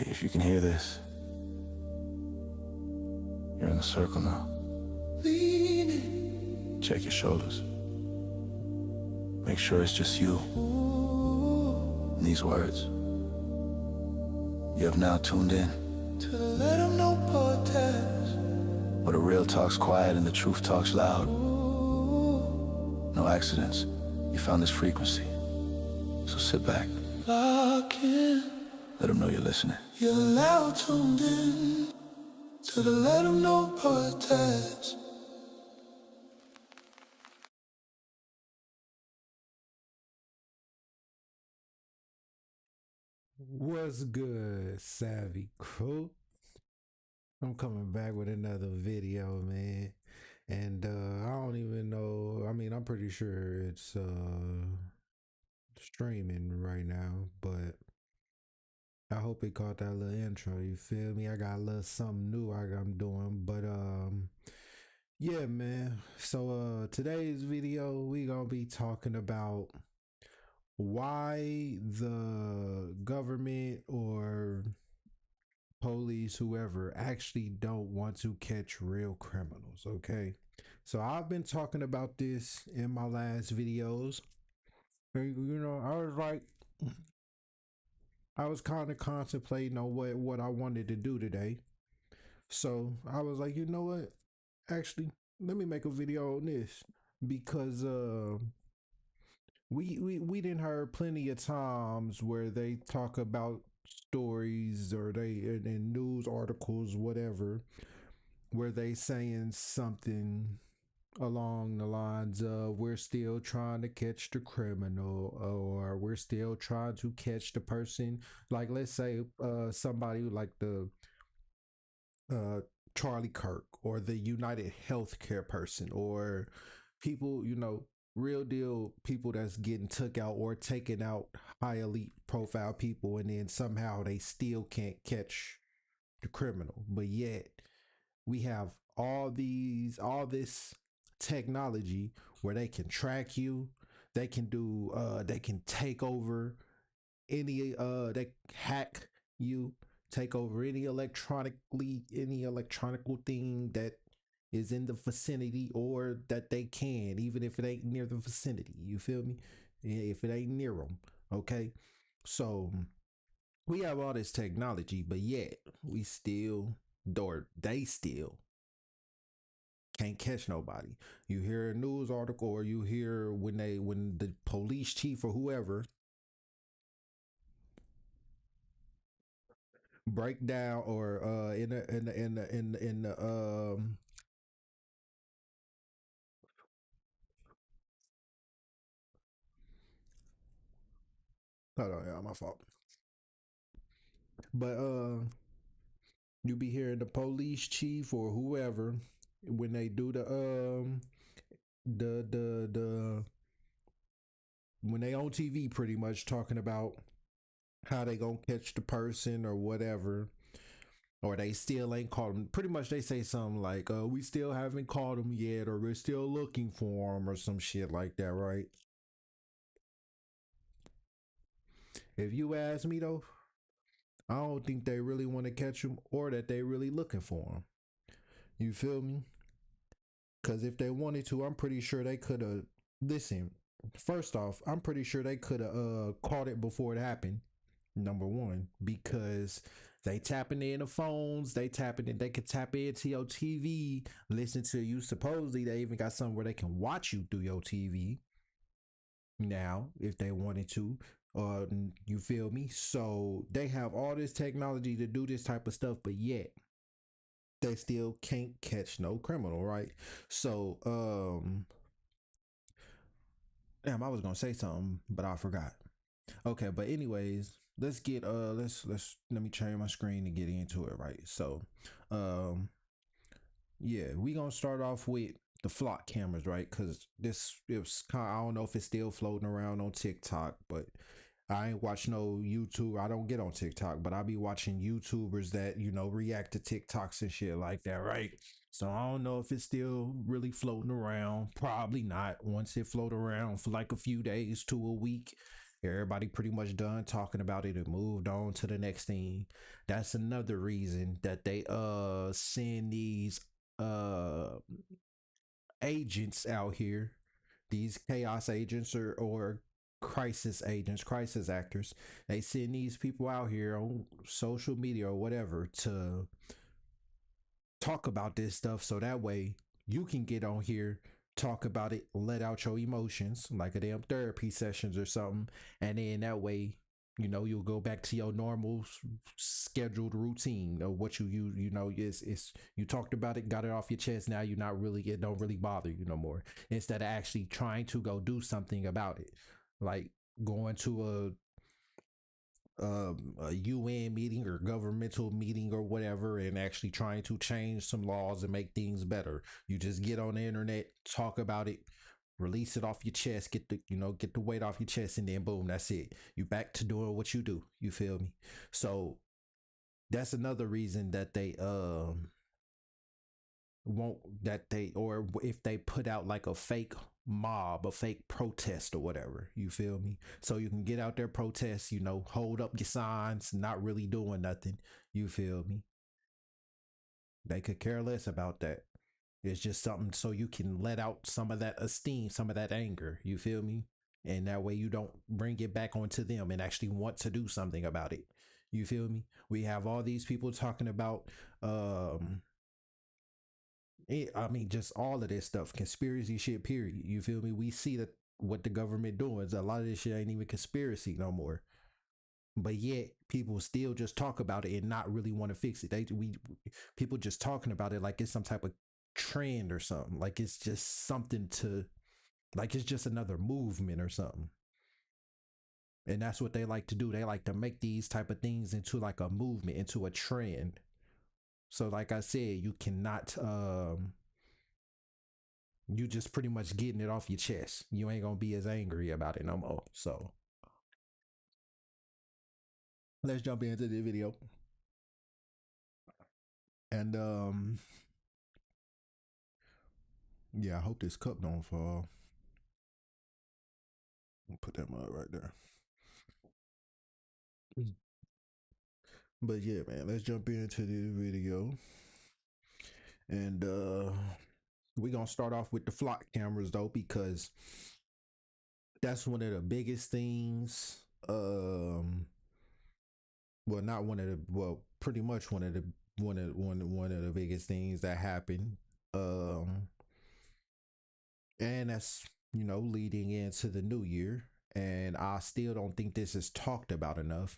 If you can hear this, you're in the circle now. Check your shoulders. Make sure it's just you and these words. You have now tuned in to the Let 'Em Know podcast, where the real talk's quiet and the truth talks loud. No accidents. You found this frequency. So sit back. Lock in. Let them know you're listening. You're now tuned in to the Let 'Em Know podcast. What's good, Savvy Crew? I'm coming back with another video, man. And I don't even know. I mean, I'm pretty sure it's streaming right now, but I hope it caught that little intro. You feel me? I got a little something new I'm doing, but yeah, man. So today's video we gonna be talking about why the government or police, whoever, actually don't want to catch real criminals. Okay, so I've been talking about this in my last videos. You know, I was kind of contemplating on what I wanted to do today. So I was like, you know what? Actually, let me make a video on this because we didn't heard plenty of times where they talk about stories or they in news articles, whatever, where they saying something along the lines of we're still trying to catch the criminal, or we're still trying to catch the person, like let's say somebody like the uh Charlie Kirk or the United Healthcare person, or people, you know, real deal people that's getting took out or taken out, high elite profile people, and then somehow they still can't catch the criminal. But yet we have all this technology where they can track you, they can take over they hack you, take over any electronical thing that is in the vicinity, or that they can, even if it ain't near the vicinity. You feel me? If it ain't near them. Okay, so we have all this technology, but yet we still, or they still can't catch nobody. You hear a news article, or you hear when the police chief or whoever break down, or in the hold on, yeah, my fault. But you be hearing the police chief or whoever when they do the when they on TV, pretty much talking about how they gonna catch the person or whatever, or they still ain't caught him. Pretty much they say something like, we still haven't caught him yet, or we're still looking for him, or some shit like that, right? If you ask me though, I don't think they really want to catch him, or that they really looking for him. You feel me? Because if they wanted to, I'm pretty sure they could have. Listen, first off, I'm pretty sure they could have caught it before it happened. Number one, because they tapping in the phones, they could tap into your TV, listen to you. Supposedly, they even got something where they can watch you through your TV now, if they wanted to. You feel me? So they have all this technology to do this type of stuff, but yet they still can't catch no criminal, right? So, damn, I was gonna say something, but I forgot. Okay, but anyways, let me change my screen to get into it, right? So, um, yeah, we gonna start off with the flock cameras, right? Because this it was kind. I don't know if it's still floating around on TikTok, but I ain't watch no YouTube. I don't get on TikTok, but I be watching YouTubers that, you know, react to TikToks and shit like that, right? So I don't know if it's still really floating around. Probably not. Once it float around for like a few days to a week, Everybody pretty much done talking about it and moved on to the next thing. That's another reason that they send these uh agents out here, these chaos agents or crisis agents, crisis actors. They send these people out here on social media or whatever to talk about this stuff so that way you can get on here, talk about it, let out your emotions like a damn therapy sessions or something, and then that way you'll go back to your normal scheduled routine of what it's you talked about it, got it off your chest. Now you're not really, it don't really bother you no more, instead of actually trying to go do something about it, like going to a UN meeting or governmental meeting or whatever and actually trying to change some laws and make things better. You just get on the internet, talk about it, release it off your chest, get the weight off your chest, and then boom, that's it. You back to doing what you do. You feel me? So that's another reason that they won't, that they, or if they put out like a fake mob, a fake protest or whatever, you feel me? So you can get out there, protest, hold up your signs, not really doing nothing, you feel me? They could care less about that. It's just something so you can let out some of that esteem, some of that anger, you feel me? And that way you don't bring it back onto them and actually want to do something about it. You feel me? We have all these people talking about I mean, just all of this stuff, conspiracy shit. Period. You feel me? We see that what the government doing is a lot of this shit ain't even conspiracy no more. But yet, people still just talk about it and not really want to fix it. People just talking about it like it's some type of trend or something. Like it's just something to, like it's just another movement or something. And that's what they like to do. They like to make these type of things into like a movement, into a trend. So, like I said, you cannot you just pretty much getting it off your chest. You ain't gonna be as angry about it no more. So let's jump into the video. And yeah, I hope this cup don't fall. I'll put that mug right there. But yeah, man, let's jump into the video. And we're gonna start off with the flock cameras though, because that's one of the biggest things. Well, not one of the, well, pretty much one of the biggest things that happened. And that's leading into the new year, and I still don't think this is talked about enough.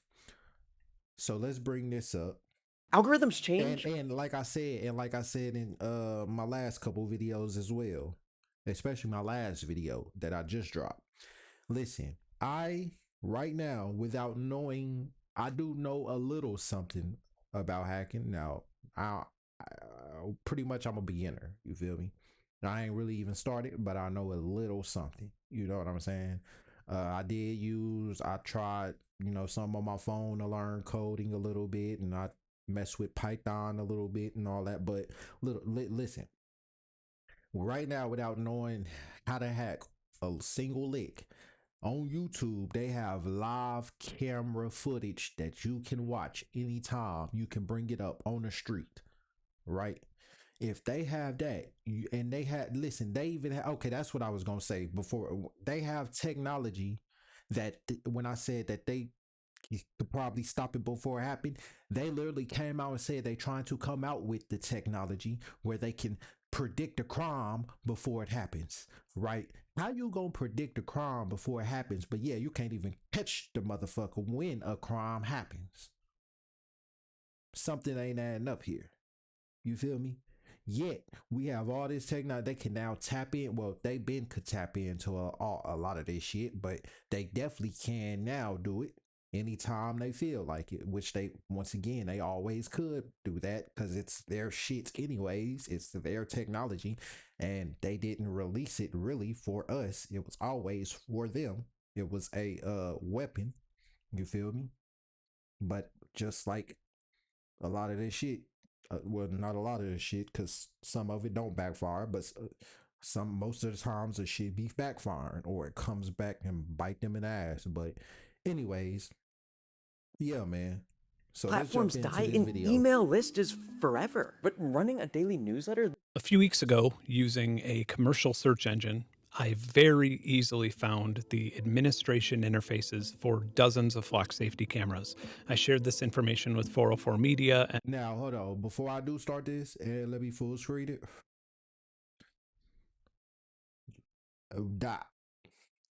So let's bring this up. Algorithms change. And like I said, in my last couple videos as well, especially my last video that I just dropped. Listen, I right now, without knowing, I do know a little something about hacking. Now, pretty much I'm a beginner. You feel me? I ain't really even started, but I know a little something. You know what I'm saying? I tried, some on my phone to learn coding a little bit, and I mess with Python a little bit and all that. But listen, right now, without knowing how to hack a single lick, on YouTube, they have live camera footage that you can watch anytime. You can bring it up on the street, right? If they have that, and they had, listen, they even have, okay, that's what I was gonna say before. They have technology that when I said that they could probably stop it before it happened, they literally came out and said they trying to come out with the technology where they can predict a crime before it happens, right? How you gonna predict a crime before it happens? But yeah, you can't even catch the motherfucker when a crime happens. Something ain't adding up here. You feel me? Yet we have all this technology. They can now tap in. Well, could tap into a lot of this shit, but they definitely can now do it anytime they feel like it. Which they, once again, they always could do that because it's their shit anyways. It's their technology, and they didn't release it really for us. It was always for them. It was a weapon. You feel me? But just like a lot of this shit, well, not a lot of this shit, because some of it don't backfire, but Most of the times the shit be backfiring or it comes back and bite them in the ass. But anyways, yeah, man. So let's jump Platforms into die, this an video. email list is forever. But running a daily newsletter, A few weeks ago, using a commercial search engine, I very easily found the administration interfaces for dozens of flock safety cameras. I shared this information with 404 Media. And Now, hold on. Before I do start this, and let me full screen it.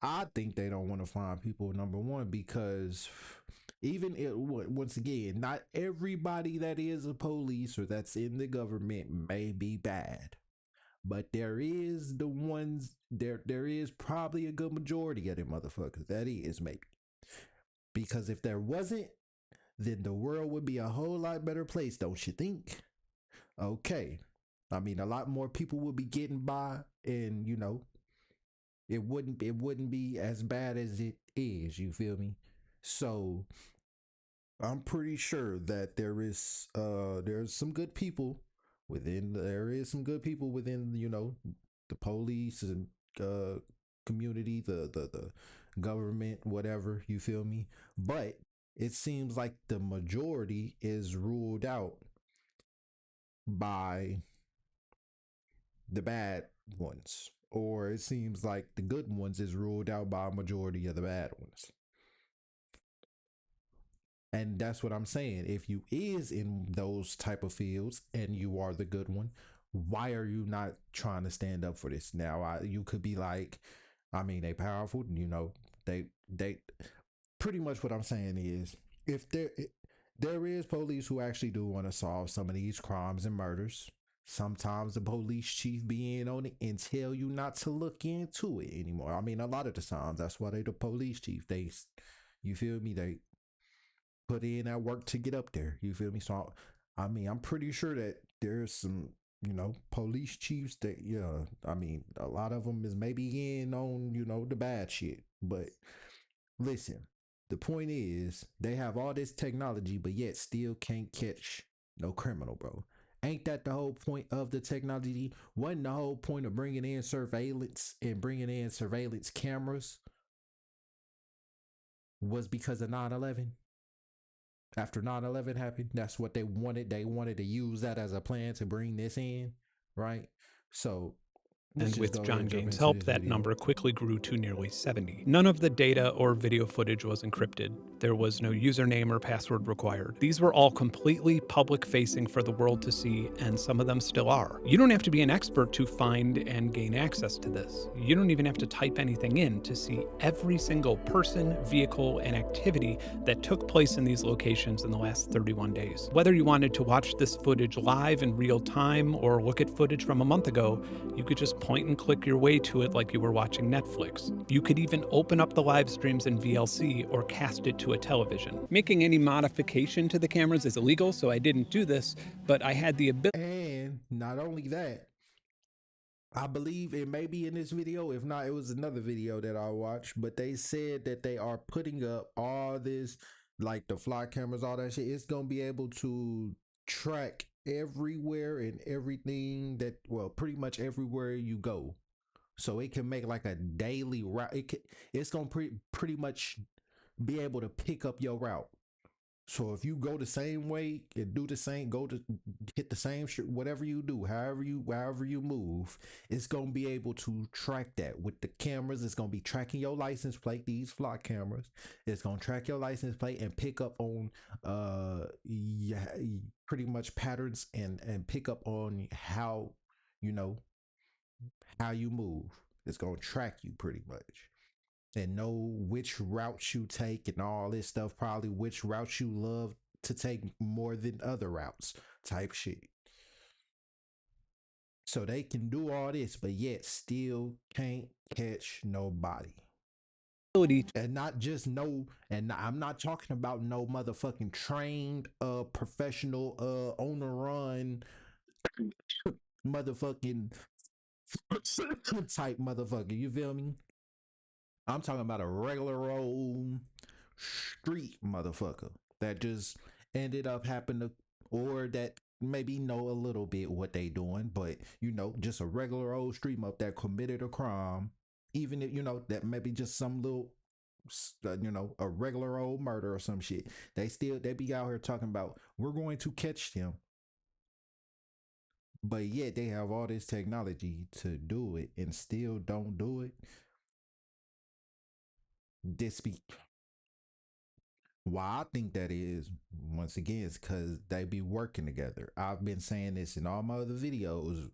I think they don't want to find people, number one, because even once again, not everybody that is a police or that's in the government may be bad. But there is the ones there is probably a good majority of them motherfuckers. That is maybe. Because if there wasn't, then the world would be a whole lot better place, don't you think? Okay. I mean, a lot more people would be getting by, and it wouldn't be as bad as it is, you feel me? So I'm pretty sure that there's some good people within the police and community, the government, whatever, you feel me? But it seems like the majority is ruled out by the bad ones, or it seems like the good ones is ruled out by a majority of the bad ones. And that's what I'm saying. If you is in those type of fields and you are the good one, why are you not trying to stand up for this? Now, you could be like, I mean, they powerful, they pretty much what I'm saying is, if there is police who actually do want to solve some of these crimes and murders, sometimes the police chief be in on it and tell you not to look into it anymore. I mean, a lot of the times that's why they the police chief. You feel me? They put in that work to get up there. You feel me? So I mean, I'm pretty sure that there's some, police chiefs that, yeah, I mean, a lot of them is maybe in on, the bad shit. But listen, the point is they have all this technology, but yet still can't catch no criminal, bro. Ain't that the whole point of the technology? Wasn't the whole point of bringing in surveillance and bringing in surveillance cameras was because of 9/11? After 9/11 happened, that's what they wanted. They wanted to use that as a plan to bring this in, right? So let's just with go ahead John and jump Gaines' into help, this that video. number quickly grew to nearly 70. None of the data or video footage was encrypted. There was no username or password required. These were all completely public-facing for the world to see, and some of them still are. You don't have to be an expert to find and gain access to this. You don't even have to type anything in to see every single person, vehicle, and activity that took place in these locations in the last 31 days. Whether you wanted to watch this footage live in real time or look at footage from a month ago, you could just point and click your way to it like you were watching Netflix. You could even open up the live streams in VLC or cast it to a television. Making any modification to the cameras is illegal, so I didn't do this, but I had the ability. And not only that, I believe it may be in this video. If not, it was another video that I watched. But they said that they are putting up all this, like the fly cameras, all that shit. It's gonna be able to track everywhere and everything well, pretty much everywhere you go. So it can make like a daily route. It's gonna pretty much be able to pick up your route. So if you go the same way and do the same, hit the same shit, whatever you do, however you move, it's gonna be able to track that with the cameras. It's gonna be tracking your license plate. These flock cameras, it's gonna track your license plate and pick up on yeah, pretty much patterns and pick up on how how you move. It's gonna track you pretty much and know which routes you take and all this stuff, probably which routes you love to take more than other routes type shit. So they can do all this, but yet still can't catch nobody. And not just I'm not talking about no motherfucking trained professional on the run motherfucking type motherfucker. You feel me? I'm talking about a regular old street motherfucker that just ended up happening to, or that maybe know a little bit what they doing, but just a regular old street up that committed a crime, even if that maybe just some little a regular old murder or some shit, they be out here talking about we're going to catch them, but yet they have all this technology to do it and still don't do it. This be why I think that is, once again, is because they be working together. I've been saying this in all my other videos,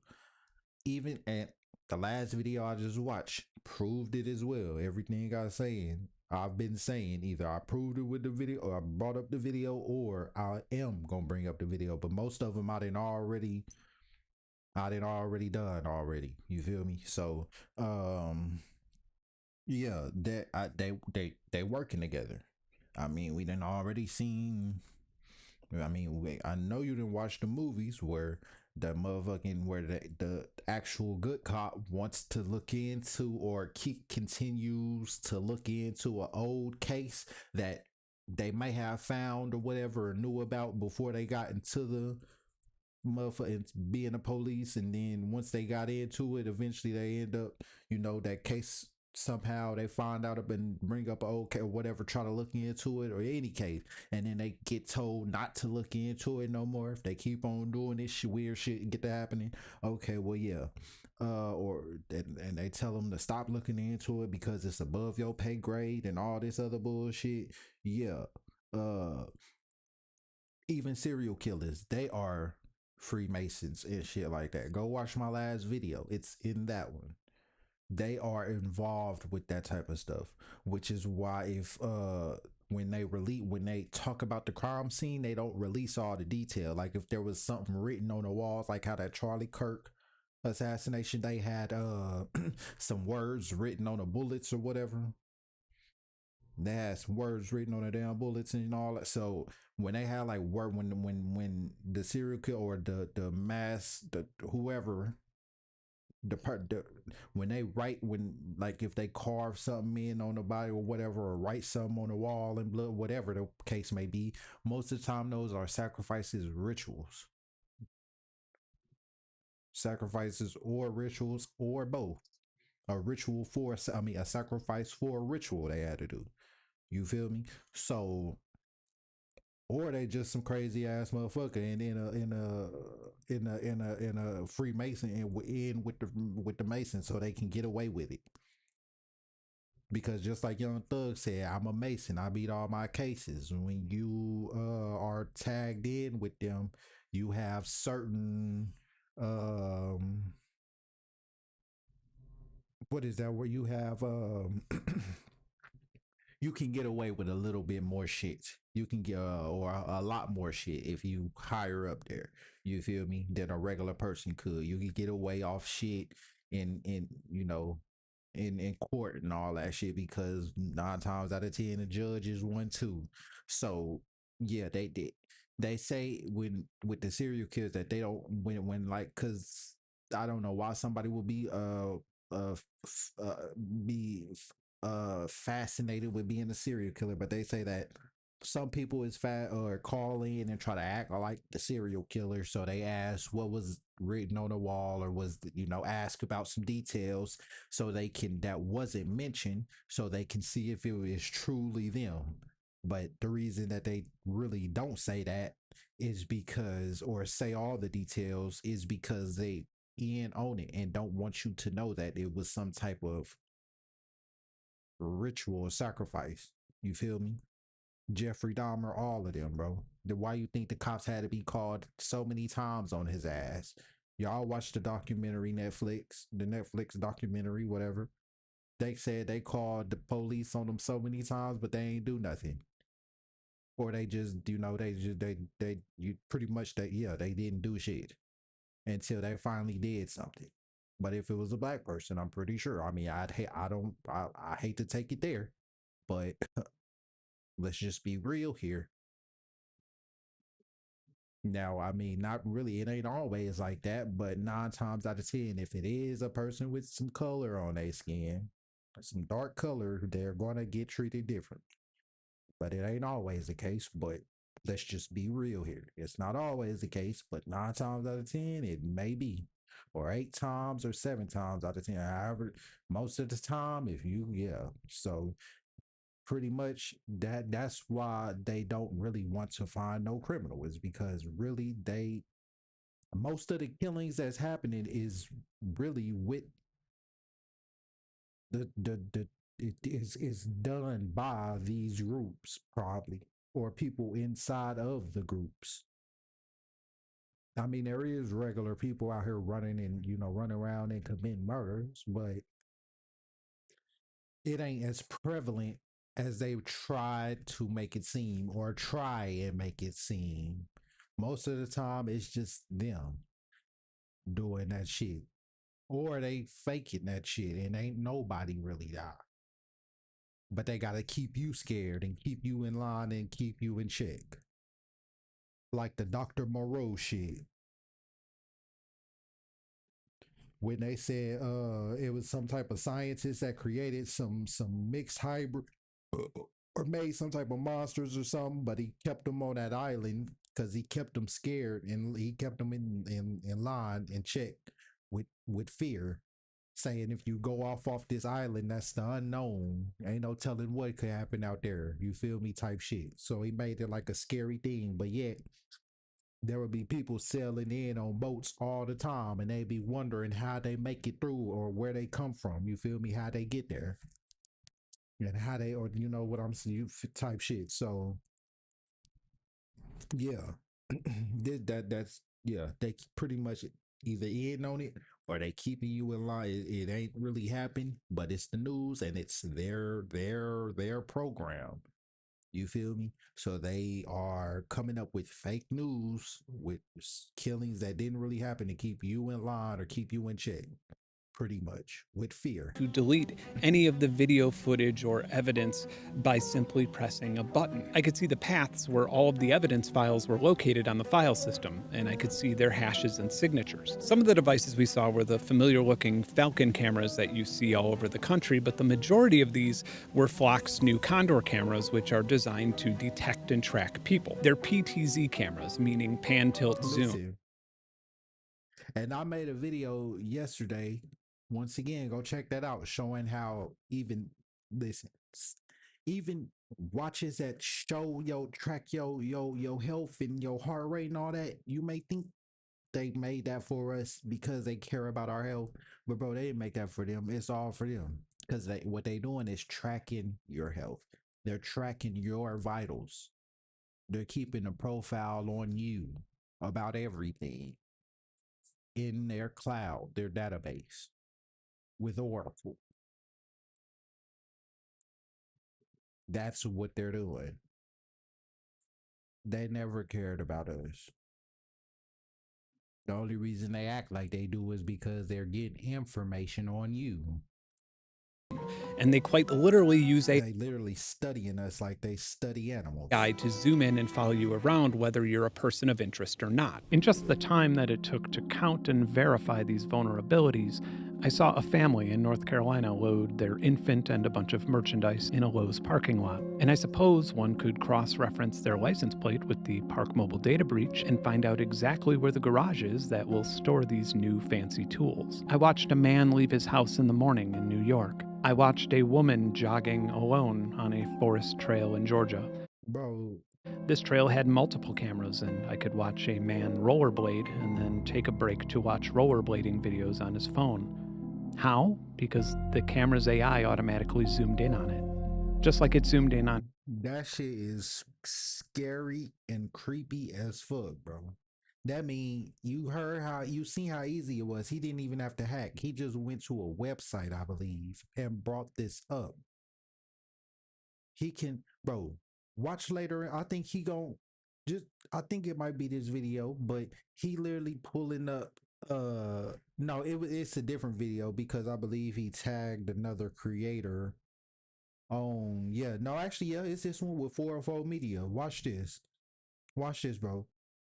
even at the last video I just watched proved it as well. Everything I've been saying, either I proved it with the video, or I brought up the video, or I am gonna bring up the video. But most of them I didn't already done already. You feel me? So yeah, they working together. I mean, we done already seen. I mean, I know you didn't watch the movies where the motherfucking where the actual good cop wants to look into or continues to look into an old case that they may have found or whatever or knew about before they got into the motherfucker being the police, and then once they got into it, eventually they end up, that case somehow they find out up and bring up okay or whatever, try to look into it or any case, and then they get told not to look into it no more if they keep on doing this weird shit and get to happening. Okay, well, yeah. And they tell them to stop looking into it because it's above your pay grade and all this other bullshit. Yeah. Even serial killers, they are Freemasons and shit like that. Go watch my last video. It's in that one. They are involved with that type of stuff, which is why if when they talk about the crime scene, they don't release all the detail. Like if there was something written on the walls, like how that Charlie Kirk assassination, they had some words written on the bullets or whatever. They had some words written on the damn bullets and all that. So when they had like word when the serial killer or the mass whoever when they write, when like if they carve something in on the body or whatever, or write something on the wall in blood, whatever the case may be, most of the time those are sacrifices or rituals or both. A ritual for a sacrifice for a ritual they had to do. You feel me? So, or they just some crazy ass motherfucker and in a Freemason and in with the Mason so they can get away with it. Because just like Young Thug said, I'm a Mason. I beat all my cases. When you are tagged in with them, you have certain what is that? Where you have you can get away with a little bit more shit. You can get or a lot more shit if you higher up there. You feel me? Than a regular person could. You can get away off shit in in court and all that shit because 9 times out of 10 the judge is one too. So yeah, they did. They say when with the serial killers that they don't when like because I don't know why somebody would be uh, be fascinated with being a serial killer, but they say that some people is fat or call in and try to act like the serial killer. So they ask what was written on the wall or was ask about some details so they can that wasn't mentioned so they can see if it was truly them. But the reason that they really don't say that is because or say all the details is because they in on it and don't want you to know that it was some type of ritual or sacrifice. You feel me? Jeffrey Dahmer, all of them, bro. Why you think the cops had to be called so many times on his ass? Y'all watched the documentary the Netflix documentary, whatever. They said they called the police on them so many times, but they ain't do nothing. Or they just, you pretty much they didn't do shit until they finally did something. But if it was a black person, I'm pretty sure. I mean, I hate to take it there, but let's just be real here. Now, I mean, not really, it ain't always like that, but 9 times out of 10, if it is a person with some color on their skin, some dark color, they're gonna get treated different. But it ain't always the case, but Let's just be real here. It's not always the case, but 9 times out of 10, it may be. Or 8 times or 7 times out of 10. However, most of the time, if you, yeah. So pretty much that's why they don't really want to find no criminal, is because really most of the killings that's happening is really with the it is done by these groups, probably, or people inside of the groups. I mean, there is regular people out here running and running around and committing murders, but it ain't as prevalent as they tried to make it seem, or try and make it seem. Most of the time, it's just them doing that shit, or they faking that shit, and ain't nobody really die. But they gotta keep you scared and keep you in line and keep you in check, like the Dr. Moreau shit. When they said it was some type of scientist that created some mixed hybrid or made some type of monsters or something, but he kept them on that island because he kept them scared, and he kept them in line and check with fear, saying if you go off this island, that's the unknown, ain't no telling what could happen out there, you feel me, type shit. So he made it like a scary thing, but yet there would be people sailing in on boats all the time, and they'd be wondering how they make it through or where they come from, you feel me, how they get there, and how they, or what I'm saying, type shit. So yeah, that's yeah, they pretty much either in on it or they keeping you in line. It ain't really happened, but it's the news and it's their program. You feel me? So they are coming up with fake news, with killings that didn't really happen, to keep you in line or keep you in check, pretty much, with fear. To delete any of the video footage or evidence by simply pressing a button. I could see the paths where all of the evidence files were located on the file system, and I could see their hashes and signatures. Some of the devices we saw were the familiar looking Falcon cameras that you see all over the country, but the majority of these were Flock's new Condor cameras, which are designed to detect and track people. They're PTZ cameras, meaning pan, tilt, zoom. Listen, and I made a video yesterday. Once again, go check that out, showing how listen, even watches that show track your health and your heart rate and all that. You may think they made that for us because they care about our health, but bro, they didn't make that for them. It's all for them, because what they doing is tracking your health. They're tracking your vitals. They're keeping a profile on you about everything in their cloud, their database with Oracle. That's what they're doing. They never cared about us. The only reason they act like they do is because they're getting information on you. And they quite literally use They literally studying us like they study animals. AI to zoom in and follow you around whether you're a person of interest or not. In just the time that it took to count and verify these vulnerabilities, I saw a family in North Carolina load their infant and a bunch of merchandise in a Lowe's parking lot. And I suppose one could cross-reference their license plate with the Park Mobile data breach and find out exactly where the garage is that will store these new fancy tools. I watched a man leave his house in the morning in New York. I watched a woman jogging alone on a forest trail in Georgia. Bro, This trail had multiple cameras, and I could watch a man rollerblade and then take a break to watch rollerblading videos on his phone. How? Because the camera's AI automatically zoomed in on it. Just like it zoomed in on that shit is scary and creepy as fuck, bro. That mean you seen how easy it was. He didn't even have to hack. He just went to a website, I believe, and brought this up. He can, bro, watch later. I think he gon' just I think it might be this video, but he literally pulling up no, it's a different video, because I believe he tagged another creator on, yeah, no, actually, yeah, it's this one with 404 Media. Watch this. Watch this, bro.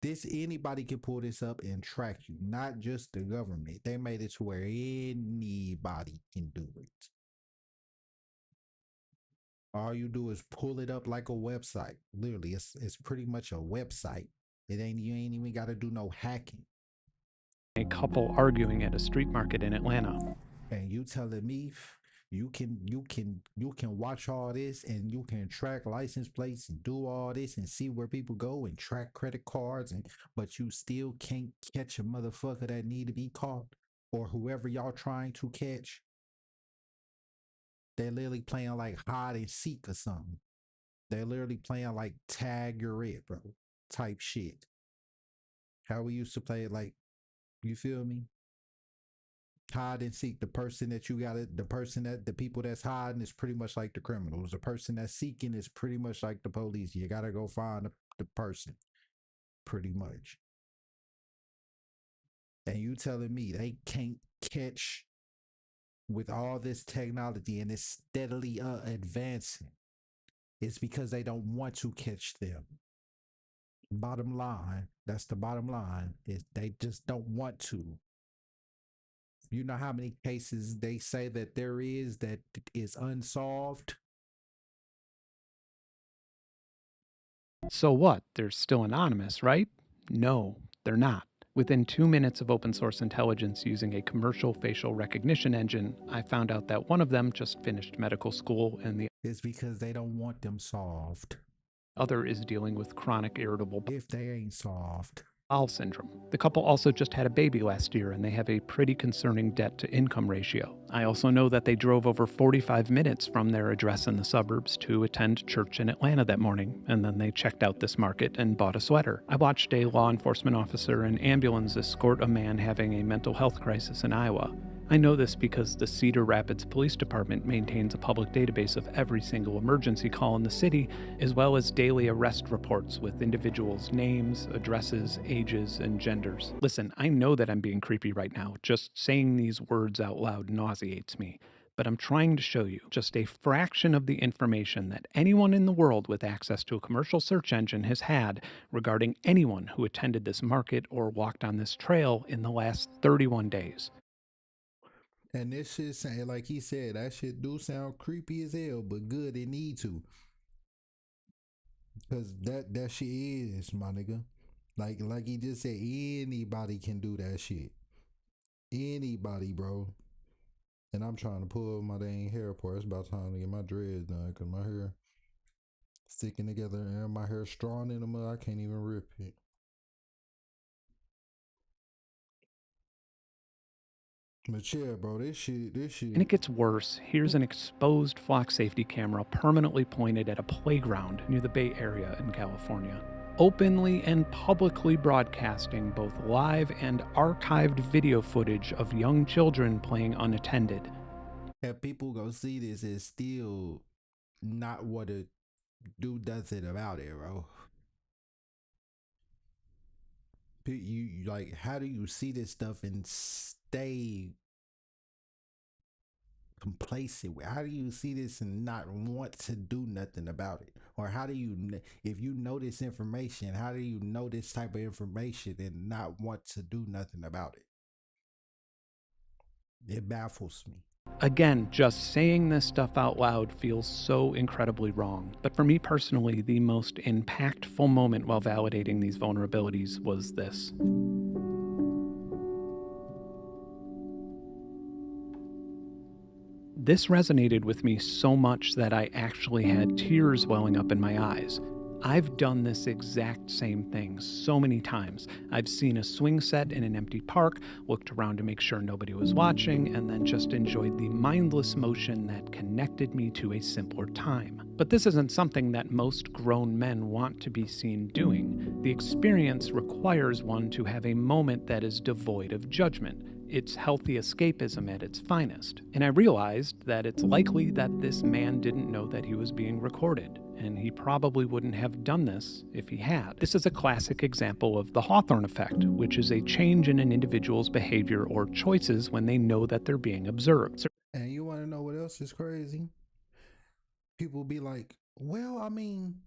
This, anybody can pull this up and track you, not just the government. They made it to where anybody can do it. All you do is pull it up like a website. Literally, it's pretty much a website. You ain't even got to do no hacking. A couple arguing at a street market in Atlanta. And you telling me you can watch all this and you can track license plates and do all this and see where people go and track credit cards but you still can't catch a motherfucker that need to be caught or whoever y'all trying to catch. They're literally playing like hide and seek or something. They're literally playing like tag you're it, bro, type shit. How we used to play it, like, you feel me? Hide and seek. The person that you got it, the people that's hiding is pretty much like the criminals. The person that's seeking is pretty much like the police. You gotta go find the person, pretty much. And you telling me they can't catch with all this technology and it's steadily advancing? It's because they don't want to catch them. Bottom line, that's the bottom line, is they just don't want to. You know how many cases they say that there is that is unsolved? So what? They're still anonymous, right? No, they're not. Within 2 minutes of open source intelligence using a commercial facial recognition engine, I found out that one of them just finished medical school and the It's because they don't want them solved. other is dealing with chronic irritable If they ain't solved, bowel syndrome. The couple also just had a baby last year and they have a pretty concerning debt to income ratio. I also know that they drove over 45 minutes from their address in the suburbs to attend church in Atlanta that morning, and then they checked out this market and bought a sweater. I watched a law enforcement officer and ambulance escort a man having a mental health crisis in Iowa. I know this because the Cedar Rapids Police Department maintains a public database of every single emergency call in the city, as well as daily arrest reports with individuals' names, addresses, ages, and genders. Listen, I know that I'm being creepy right now. Just saying these words out loud nauseates me. But I'm trying to show you just a fraction of the information that anyone in the world with access to a commercial search engine has had regarding anyone who attended this market or walked on this trail in the last 31 days. and this shit saying, like he said, that shit do sound creepy as hell, but good, it need to. Cause that shit is, my nigga. Like he just said, anybody can do that shit. Anybody, bro. And I'm trying to pull my dang hair apart. It's about time to get my dreads done, cause my hair sticking together and my hair strong in the mud. I can't even rip it. But yeah, bro, this shit. And it gets worse. Here's an exposed flock safety camera permanently pointed at a playground near the Bay Area in California, openly and publicly broadcasting both live and archived video footage of young children playing unattended. If people go see this, it's still not what to do nothing about it, bro. You like, how do you see this stuff and stay complacent? How do you see this and not want to do nothing about it? Or how do you, if you know this information, how do you know this type of information and not want to do nothing about it? It baffles me. Again, just saying this stuff out loud feels so incredibly wrong. But for me personally, the most impactful moment while validating these vulnerabilities was this. This resonated with me so much that I actually had tears welling up in my eyes. I've done this exact same thing so many times. I've seen a swing set in an empty park, looked around to make sure nobody was watching, and then just enjoyed the mindless motion that connected me to a simpler time. But this isn't something that most grown men want to be seen doing. The experience requires one to have a moment that is devoid of judgment. It's healthy escapism at its finest. And I realized that it's likely that this man didn't know that he was being recorded, and he probably wouldn't have done this if he had. This is a classic example of the Hawthorne effect, which is a change in an individual's behavior or choices when they know that they're being observed. And you want to know what else is crazy? People be like, well, I mean,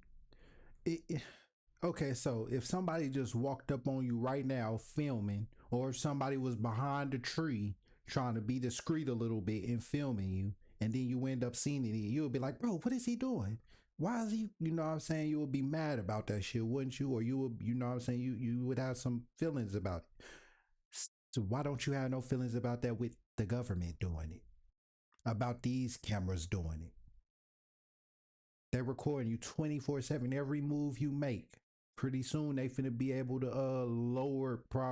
okay, so if somebody just walked up on you right now filming, or if somebody was behind a tree trying to be discreet a little bit and filming you, and then you end up seeing it, you'll be like, bro, what is he doing? Why is he, you know what I'm saying? You would be mad about that shit, wouldn't you? Or you would, you know what I'm saying? You would have some feelings about it. So why don't you have no feelings about that with the government doing it? About these cameras doing it? They're recording you 24/7, every move you make. Pretty soon they finna be able to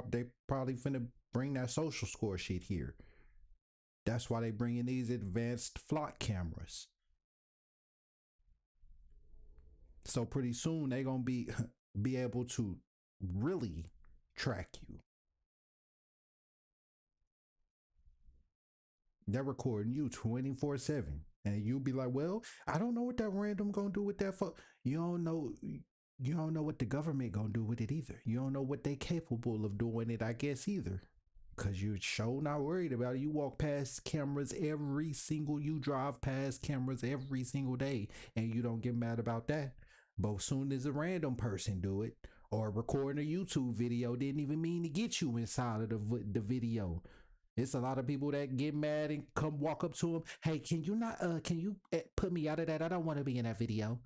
they probably finna bring that social score shit here. That's why they bringing these advanced flock cameras. So pretty soon they gonna be able to really track you. They're recording you 24/7, and you'll be like, "Well, I don't know what that random gonna do with that fuck." You don't know. You don't know what the government gonna do with it either. You don't know what they capable of doing it, I guess, either. Cause you're so not worried about it. You walk past cameras you drive past cameras every single day, and you don't get mad about that. But as soon as a random person do it, or recording a YouTube video, didn't even mean to get you inside of the video. It's a lot of people that get mad and come walk up to him. Hey, can you put me out of that? I don't want to be in that video.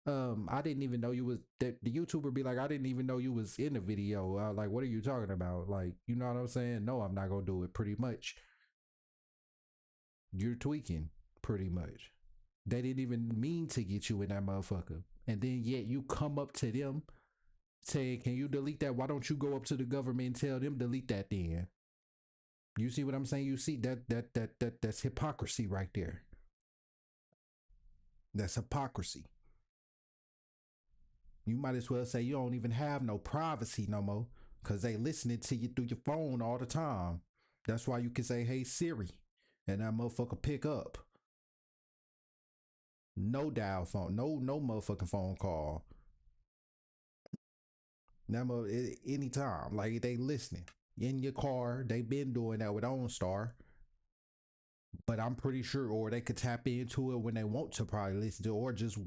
I didn't even know you was that. The YouTuber be like, I didn't even know you was in the video. Like, what are you talking about? Like, you know what I'm saying? No, I'm not gonna do it. Pretty much, you're tweaking. Pretty much, they didn't even mean to get you in that motherfucker. And then yet you come up to them saying, "Can you delete that? Why don't you go up to the government and tell them delete that then?" You see what I'm saying? You see that's hypocrisy right there. That's hypocrisy. You might as well say you don't even have no privacy no more, because they listening to you through your phone all the time. That's why you can say, "Hey Siri," and that motherfucker pick up. No dial phone, no motherfucking phone call. Anytime, like they listening in your car. They been doing that with OnStar, but I'm pretty sure, or they could tap into it when they want to probably listen to, or just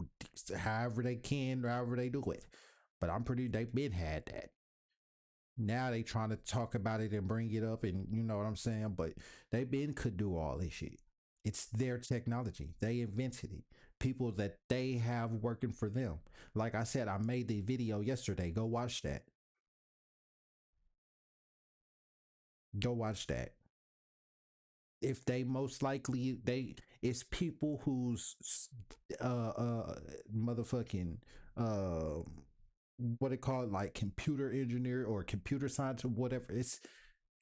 however they can, however they do it. But they've been had that. Now they trying to talk about it and bring it up, and you know what I'm saying. But they could do all this shit. It's their technology. They invented it. People that they have working for them. Like I said, I made the video yesterday. Go watch that. Go watch that. If they most likely it's people who's motherfucking what it called, like computer engineer or computer science or whatever. It's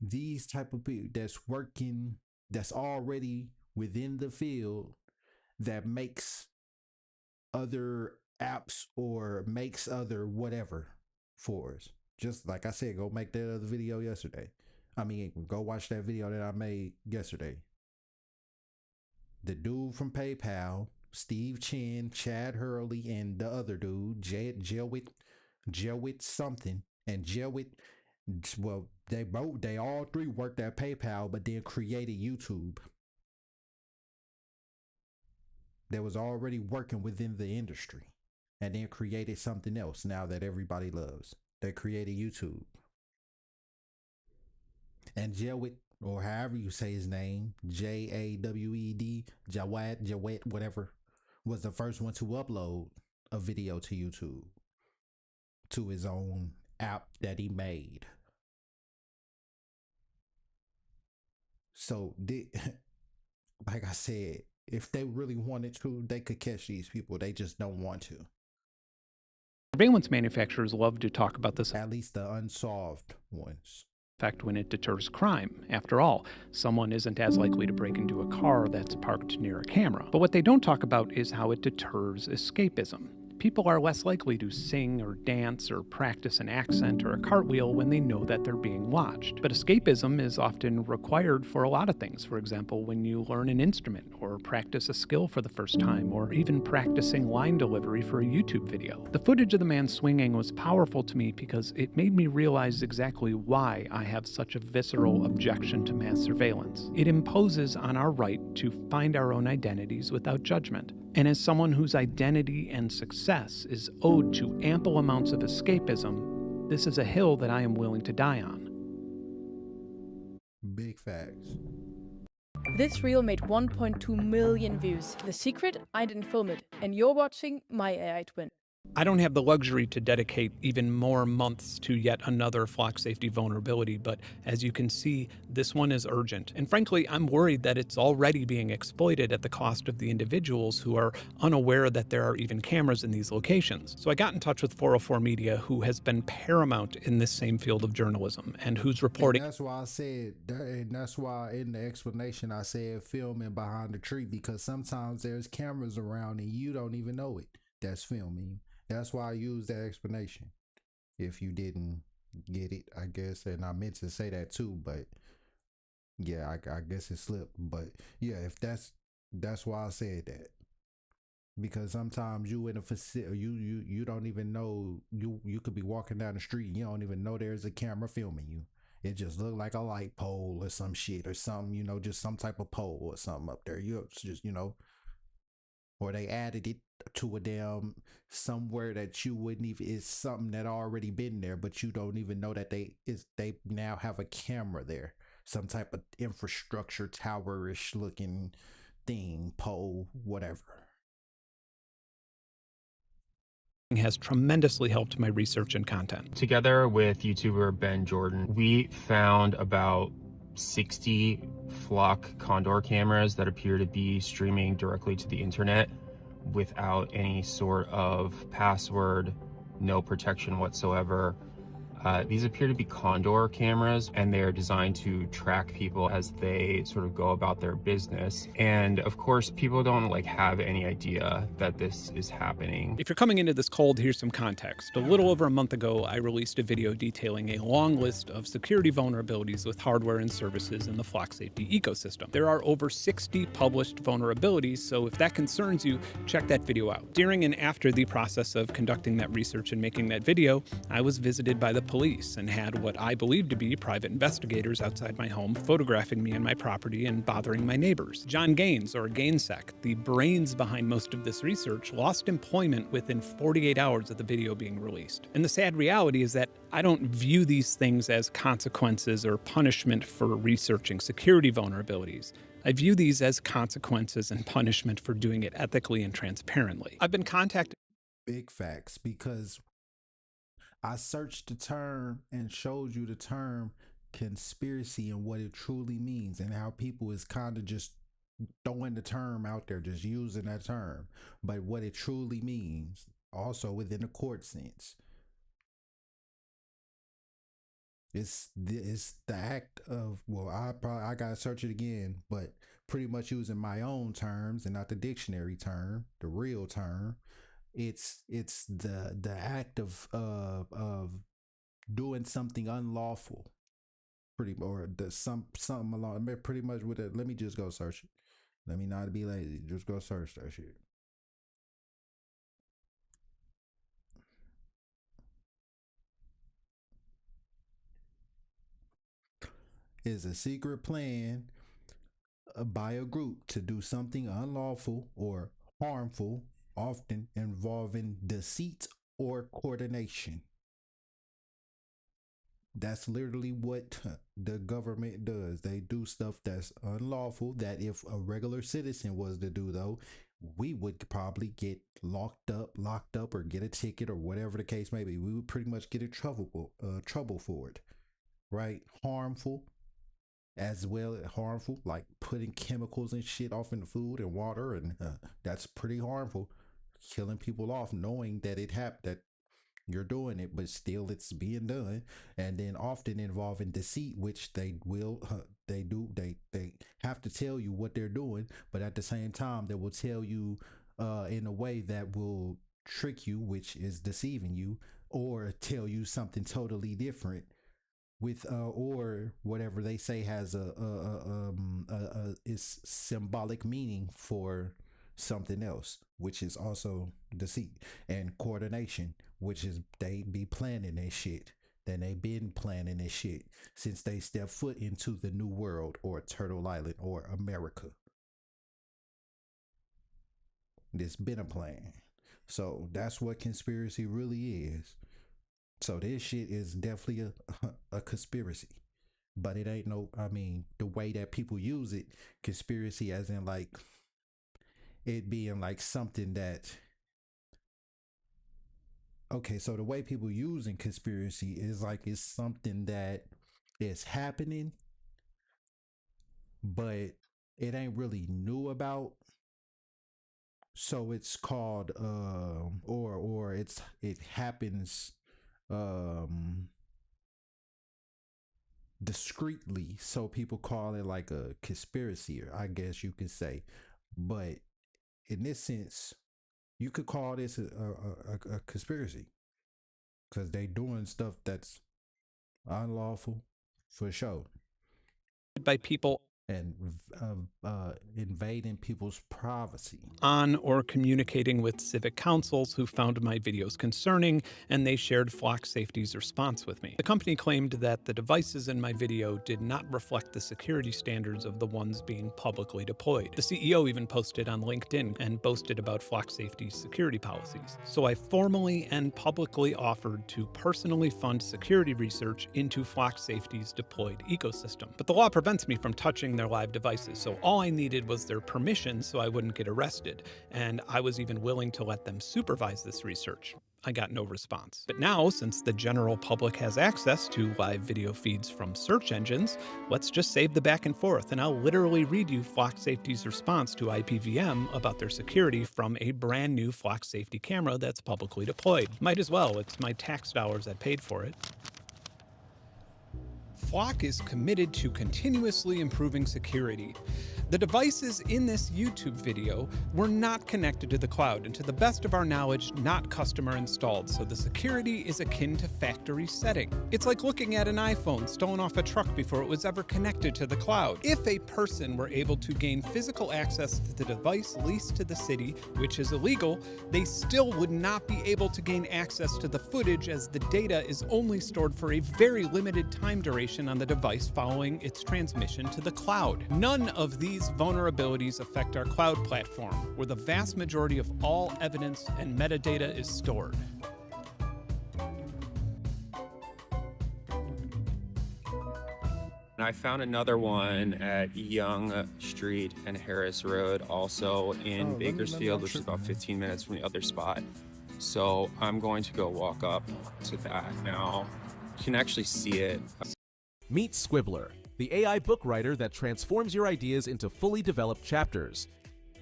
these type of people that's working, that's already within the field, that makes other apps or makes other whatever for us. Just like I said, go make that other video yesterday. Go watch that video that I made yesterday. The dude from PayPal, Steve Chen, Chad Hurley, and the other dude, Jewett something, and Jewett. Well, they all three worked at PayPal, but then created YouTube. That was already working within the industry, and then created something else now that everybody loves. They created YouTube. And Jawed, or however you say his name, Jawed, Jawed, whatever, was the first one to upload a video to YouTube, to his own app that he made. So, like I said, if they really wanted to, they could catch these people. They just don't want to. Surveillance manufacturers love to talk about this, At least the unsolved ones. effect when it deters crime. After all, someone isn't as likely to break into a car that's parked near a camera. But what they don't talk about is how it deters escapism. People are less likely to sing or dance or practice an accent or a cartwheel when they know that they're being watched. But escapism is often required for a lot of things. For example, when you learn an instrument or practice a skill for the first time, or even practicing line delivery for a YouTube video. The footage of the man swinging was powerful to me because it made me realize exactly why I have such a visceral objection to mass surveillance. It imposes on our right to find our own identities without judgment. And as someone whose identity and success is owed to ample amounts of escapism, this is a hill that I am willing to die on. Big facts. This reel made 1.2 million views. The secret? I didn't film it, and you're watching my AI twin. I don't have the luxury to dedicate even more months to yet another flock safety vulnerability, but as you can see, this one is urgent. And frankly, I'm worried that it's already being exploited at the cost of the individuals who are unaware that there are even cameras in these locations. So I got in touch with 404 Media, who has been paramount in this same field of journalism and who's reporting. And that's why I said, and that's why in the explanation I said filming behind the tree, because sometimes there's cameras around and you don't even know it. That's filming. That's why I use that explanation. If you didn't get it, I guess, and I meant to say that too, but yeah, I guess it slipped. But yeah, if that's why I said that, because sometimes you in a facility, you don't even know, you could be walking down the street and you don't even know there's a camera filming you. It just looked like a light pole or some shit or something, just some type of pole or something up there. You just or they added it to a damn somewhere that you wouldn't even, it's something that already been there, but you don't even know that they now have a camera there, some type of infrastructure towerish looking thing, pole, whatever. Has tremendously helped my research and content. Together with YouTuber Ben Jordan, we found about 60 flock condor cameras that appear to be streaming directly to the internet without any sort of password, no protection whatsoever. These appear to be condor cameras, and they're designed to track people as they sort of go about their business. And of course, people don't have any idea that this is happening. If you're coming into this cold, here's some context. A little over a month ago, I released a video detailing a long list of security vulnerabilities with hardware and services in the flock safety ecosystem. There are over 60 published vulnerabilities, so if that concerns you, check that video out. During and after the process of conducting that research and making that video, I was visited by the police and had what I believe to be private investigators outside my home photographing me and my property and bothering my neighbors. John Gaines, or Gainsec, the brains behind most of this research, lost employment within 48 hours of the video being released. And the sad reality is that I don't view these things as consequences or punishment for researching security vulnerabilities. I view these as consequences and punishment for doing it ethically and transparently. I've been contacted. Big facts, because I searched the term and showed you the term conspiracy and what it truly means, and how people is kind of just throwing the term out there, just using that term, but what it truly means also within the court sense. It's the act of, well, I gotta search it again, but pretty much using my own terms and not the dictionary term, the real term. It's the act of doing something unlawful, or something along, pretty much with it. Let me just go search it. Let me not be lazy. Just go search that shit. Is a secret plan by a group to do something unlawful or harmful, often involving deceit or coordination. That's literally what the government does. They do stuff that's unlawful, that if a regular citizen was to do, though, we would probably get locked up, or get a ticket, or whatever the case may be. We would pretty much get in trouble for it, right? Harmful, as well as harmful, like putting chemicals and shit off in the food and water, and that's pretty harmful. Killing people off, knowing that that you're doing it, but still it's being done. And then often involving deceit, which they have to tell you what they're doing, but at the same time they will tell you in a way that will trick you, which is deceiving you, or tell you something totally different with or whatever they say has is symbolic meaning for something else, which is also deceit. And coordination, which is they be planning this shit. Then they been planning this shit since they stepped foot into the new world, or Turtle Island, or America. There's been a plan. So that's what conspiracy really is. So this shit is definitely a conspiracy. but it ain't no, I mean, the way that people use it, conspiracy as in like it being like something that, okay, so the way people using conspiracy is like it's something that is happening, but it ain't really new about. So it's called or it happens um discreetly, so people call it like a conspiracy, or I guess you could say. But in this sense, you could call this a conspiracy because they doing stuff that's unlawful for sure, by people and invading people's privacy. on or communicating with civic councils who found my videos concerning, and they shared Flock Safety's response with me. The company claimed that the devices in my video did not reflect the security standards of the ones being publicly deployed. The CEO even posted on LinkedIn and boasted about Flock Safety's security policies. So I formally and publicly offered to personally fund security research into Flock Safety's deployed ecosystem. But the law prevents me from touching their live devices, so all I needed was their permission so I wouldn't get arrested, and I was even willing to let them supervise this research. I got no response. But now, since the general public has access to live video feeds from search engines, let's just save the back and forth, and I'll literally read you Flock Safety's response to IPVM about their security from a brand new Flock Safety camera that's publicly deployed. Might as well, it's my tax dollars that paid for it. Flock is committed to continuously improving security. The devices in this YouTube video were not connected to the cloud, and to the best of our knowledge, not customer installed, so the security is akin to factory setting. It's like looking at an iPhone stolen off a truck before it was ever connected to the cloud. If a person were able to gain physical access to the device leased to the city, which is illegal, they still would not be able to gain access to the footage, as the data is only stored for a very limited time duration on the device following its transmission to the cloud. None of these vulnerabilities affect our cloud platform, where the vast majority of all evidence and metadata is stored. I found another one at Young Street and Harris Road, also in Bakersfield, which is about 15 minutes from the other spot. So I'm going to go walk up to that now. You can actually see it. Meet Squibbler, the AI book writer that transforms your ideas into fully developed chapters.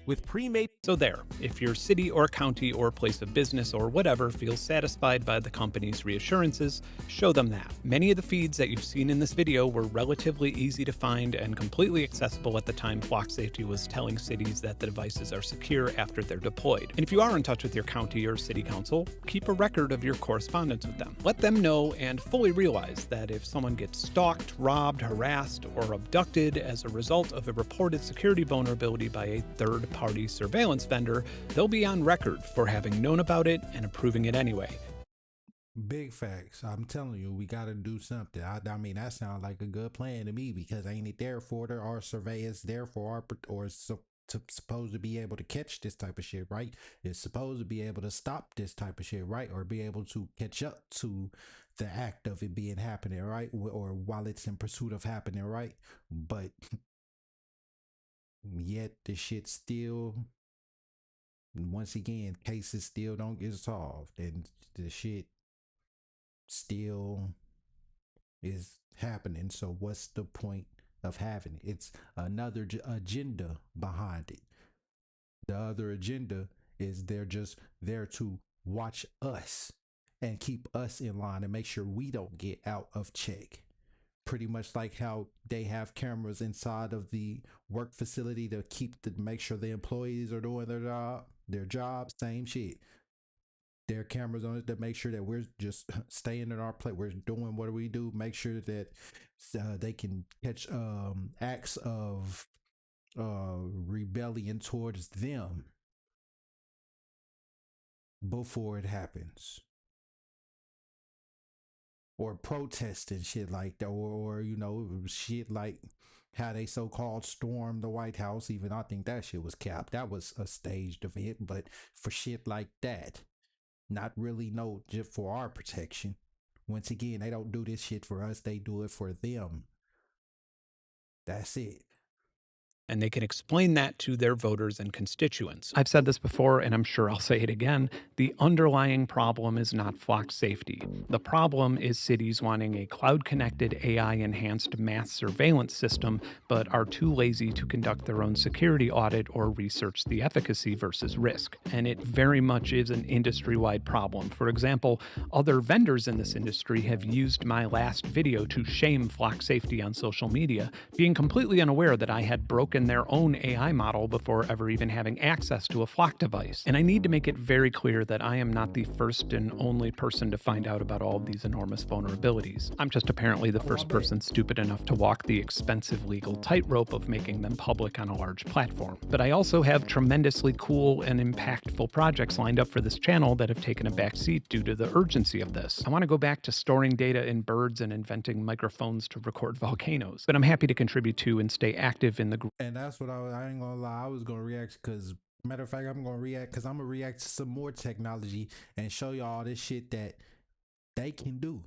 With pre-made... So there, if your city or county or place of business or whatever feels satisfied by the company's reassurances, show them that. Many of the feeds that you've seen in this video were relatively easy to find and completely accessible at the time Flock Safety was telling cities that the devices are secure after they're deployed. And if you are in touch with your county or city council, keep a record of your correspondence with them. Let them know and fully realize that if someone gets stalked, robbed, harassed, or abducted as a result of a reported security vulnerability by a third-party surveillance vendor, they'll be on record for having known about it and approving it anyway. Big facts. I'm telling you, we got to do something. I mean, that sounds like a good plan to me, because ain't it there for there are surveillance there for our, or supposed to be able to catch this type of shit, right? It's supposed to be able to stop this type of shit, right? Or be able to catch up to the act of it being happening, right? Or while it's in pursuit of happening, right? But yet the shit still, once again, cases still don't get solved, and the shit still is happening. So what's the point of having it? It's another agenda behind it. The other agenda is they're just there to watch us and keep us in line and make sure we don't get out of check. Pretty much like how they have cameras inside of the work facility to make sure the employees are doing their job, same shit. There are cameras on it that make sure that we're just staying in our place. We're doing what we do. Make sure that they can catch acts of rebellion towards them before it happens, or protest and shit like that, or you know, shit like how they so-called stormed the White House. Even I think that shit was capped. That was a staged event. But for shit like that, not really just for our protection. Once again, they don't do this shit for us, they do it for them. That's it. And they can explain that to their voters and constituents. I've said this before, and I'm sure I'll say it again. The underlying problem is not flock safety. The problem is cities wanting a cloud connected, AI enhanced mass surveillance system, but are too lazy to conduct their own security audit or research the efficacy versus risk. And it very much is an industry wide problem. For example, other vendors in this industry have used my last video to shame flock safety on social media, being completely unaware that I had broken their own AI model before ever even having access to a flock device. And I need to make it very clear that I am not the first and only person to find out about all of these enormous vulnerabilities. I'm just apparently the first person stupid enough to walk the expensive legal tightrope of making them public on a large platform. But I also have tremendously cool and impactful projects lined up for this channel that have taken a backseat due to the urgency of this. I want to go back to storing data in birds and inventing microphones to record volcanoes, but I'm happy to contribute to and stay active in the group. And that's what I ain't gonna lie, I was gonna react because, matter of fact, I'm gonna react because I'm gonna react to some more technology and show y'all this shit that they can do.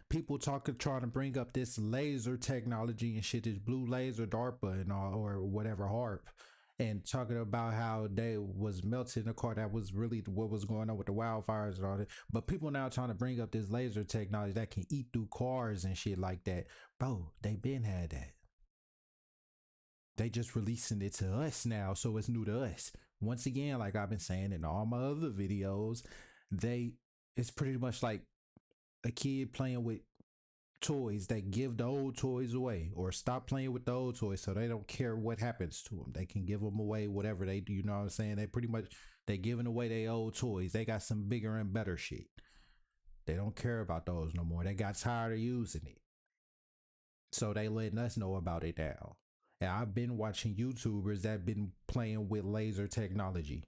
People trying to bring up this laser technology and shit, this blue laser, DARPA and all, or whatever, HARP, and talking about how they was melting the car. That was really what was going on with the wildfires and all that. But people now trying to bring up this laser technology that can eat through cars and shit like that. Bro, they been had that. They just releasing it to us now, so it's new to us. Once again, like I've been saying in all my other videos, it's pretty much like a kid playing with toys that give the old toys away, or stop playing with the old toys so they don't care what happens to them. They can give them away, whatever they do. You know what I'm saying? They giving away their old toys. They got some bigger and better shit. They don't care about those no more. They got tired of using it, so they letting us know about it now. And I've been watching YouTubers that been playing with laser technology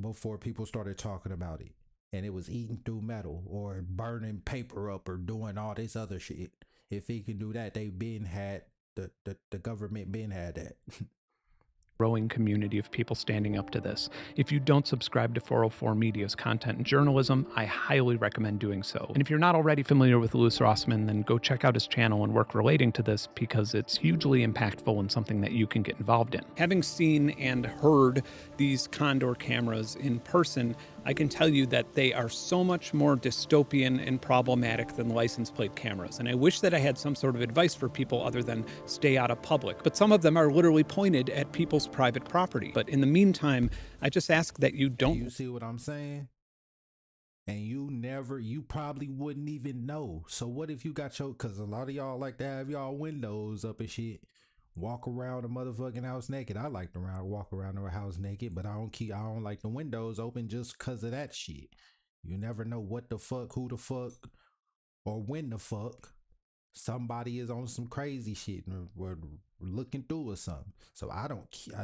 before people started talking about it. And it was eating through metal or burning paper up or doing all this other shit. If he can do that, they been had the government been had that. Growing community of people standing up to this. If you don't subscribe to 404 Media's content and journalism, I highly recommend doing so. And if you're not already familiar with Louis Rossman, then go check out his channel and work relating to this, because it's hugely impactful and something that you can get involved in. Having seen and heard these Condor cameras in person, I can tell you that they are so much more dystopian and problematic than license plate cameras. And I wish that I had some sort of advice for people other than stay out of public. But some of them are literally pointed at people's private property. But in the meantime, I just ask that you don't. You see what I'm saying? And you probably wouldn't even know. So what if you got because a lot of y'all like to have y'all windows up and shit. Walk around the motherfucking house naked. I like to walk around the house naked, but I don't like the windows open just cause of that shit. You never know what the fuck, who the fuck, or when the fuck somebody is on some crazy shit or looking through or something. So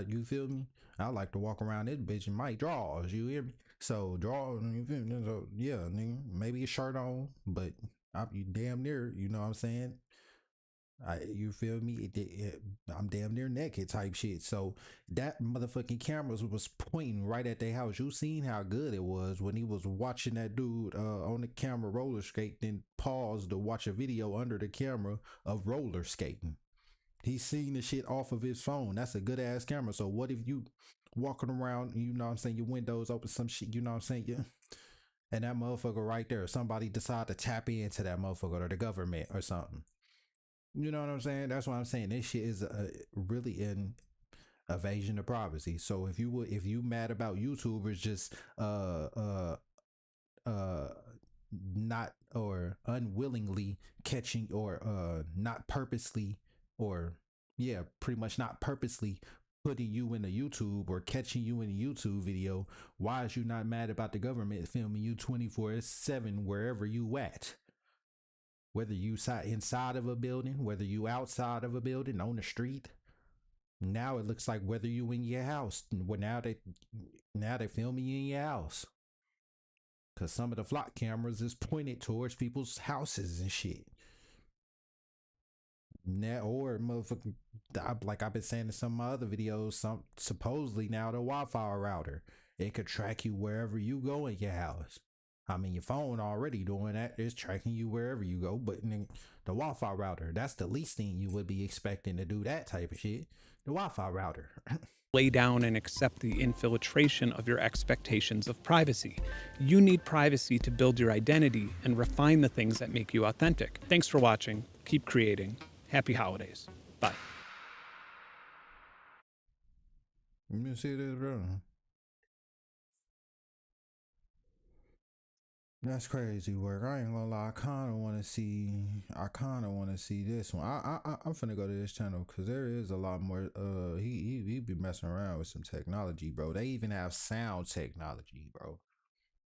you feel me? I like to walk around this bitch in my drawers, you hear me? So you feel me? So, yeah, nigga, maybe a shirt on, but you damn near, you know what I'm saying? You feel me? I'm damn near naked type shit. So that motherfucking cameras was pointing right at their house. You seen how good it was when he was watching that dude on the camera roller skate, then paused to watch a video under the camera of roller skating. He's seen the shit off of his phone. That's a good ass camera. So what if you walking around, you know what I'm saying, your windows open, some shit, you know what I'm saying? Yeah. And that motherfucker right there, somebody decide to tap into that motherfucker, or the government or something. You know what I'm saying? That's what I'm saying. This shit is really an invasion of privacy. So if you mad about YouTubers just not or unwillingly catching or not purposely, or yeah, pretty much not purposely putting you in a YouTube or catching you in a YouTube video, why is you not mad about the government filming you 24/7 wherever you at? Whether you inside of a building, whether you outside of a building, on the street. Now it looks like whether you in your house. Now they filming you in your house. Cause some of the flock cameras is pointed towards people's houses and shit. Now, or motherfucking, like I've been saying in some of my other videos, supposedly now the Wi-Fi router, it could track you wherever you go in your house. I mean, your phone already doing that. It's tracking you wherever you go, but The Wi-Fi router. That's the least thing you would be expecting to do that type of shit. The Wi-Fi router. Lay down and accept the infiltration of your expectations of privacy. You need privacy to build your identity and refine the things that make you authentic. Thanks for watching. Keep creating. Happy holidays. Bye. You see this, bro? That's crazy work. I ain't gonna lie. I kind of want to see this one. I'm finna go to this channel because there is a lot more. He be messing around with some technology, bro. They even have sound technology, bro.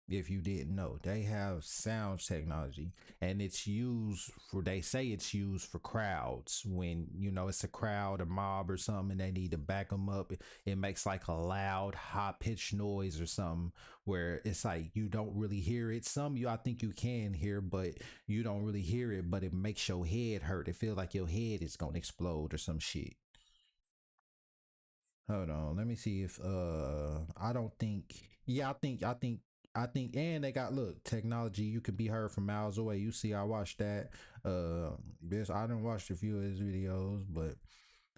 If you didn't know, they have sound technology, and it's used for, they say it's used for crowds when, you know, it's a crowd, a mob or something, and they need to back them up. It makes like a loud high pitched noise or something where it's like you don't really hear it. Some you, I think you can hear, but you don't really hear it, but it makes your head hurt. It feels like your head is gonna explode or some shit. Hold on, let me see if I don't think, yeah, I think and they got, look, technology, you can be heard from miles away. You see, I watched that. This, I didn't watch a few of his videos, but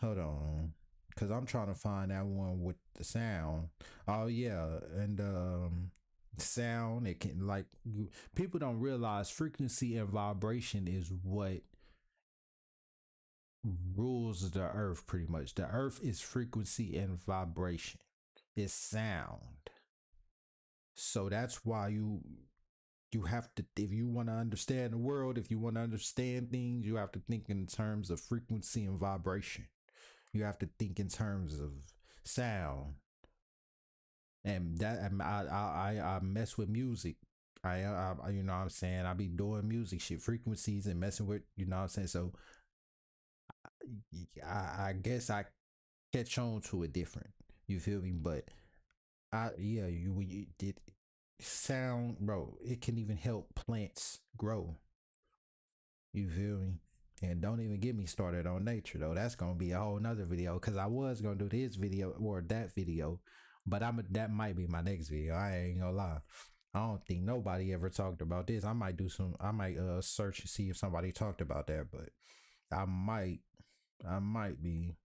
hold on, because I'm trying to find that one with the sound. Oh yeah, and sound, it can, like, people don't realize frequency and vibration is what rules the earth. Pretty much the earth is frequency and vibration, it's sound. So that's why you have to, if you want to understand the world, if you want to understand things, you have to think in terms of frequency and vibration. You have to think in terms of sound. And that, I mess with music. I you know what I'm saying, I be doing music shit, frequencies, and messing with, you know what I'm saying. So I guess I catch on to it different. You feel me? But yeah, you did sound, bro. It can even help plants grow. You feel me? And don't even get me started on nature though. That's gonna be a whole nother video, because I was gonna do this video or that video, but that might be my next video. I ain't gonna lie. I don't think nobody ever talked about this. I might search and see if somebody talked about that, but I might be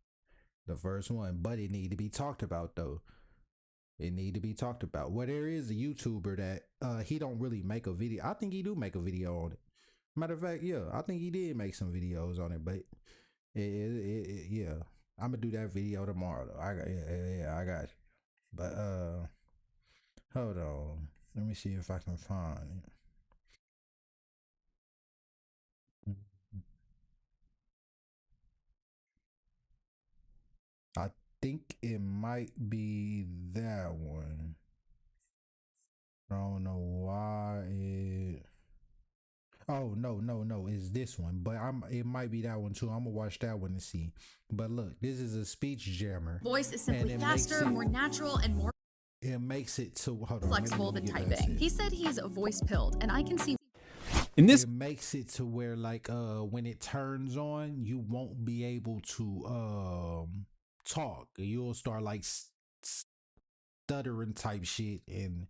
the first one. But it need to be talked about though. It need to be talked about. Well, there is a YouTuber that he don't really make a video. I think he do make a video on it. Matter of fact, yeah, I think he did make some videos on it, but yeah, I'm gonna do that video tomorrow though. Yeah, I got you. But hold on, let me see if I can find it. I think it might be that one. I don't know why it. Oh no, it's this one. But it might be that one too. I'm gonna watch that one and see. But look, this is a speech jammer. Voice is simply faster, more natural, and more It makes it to, hold on, flexible than typing. He said he's voice pilled, and I can see In this it makes it to where, like, when it turns on, you won't be able to talk. You'll start like stuttering type shit, and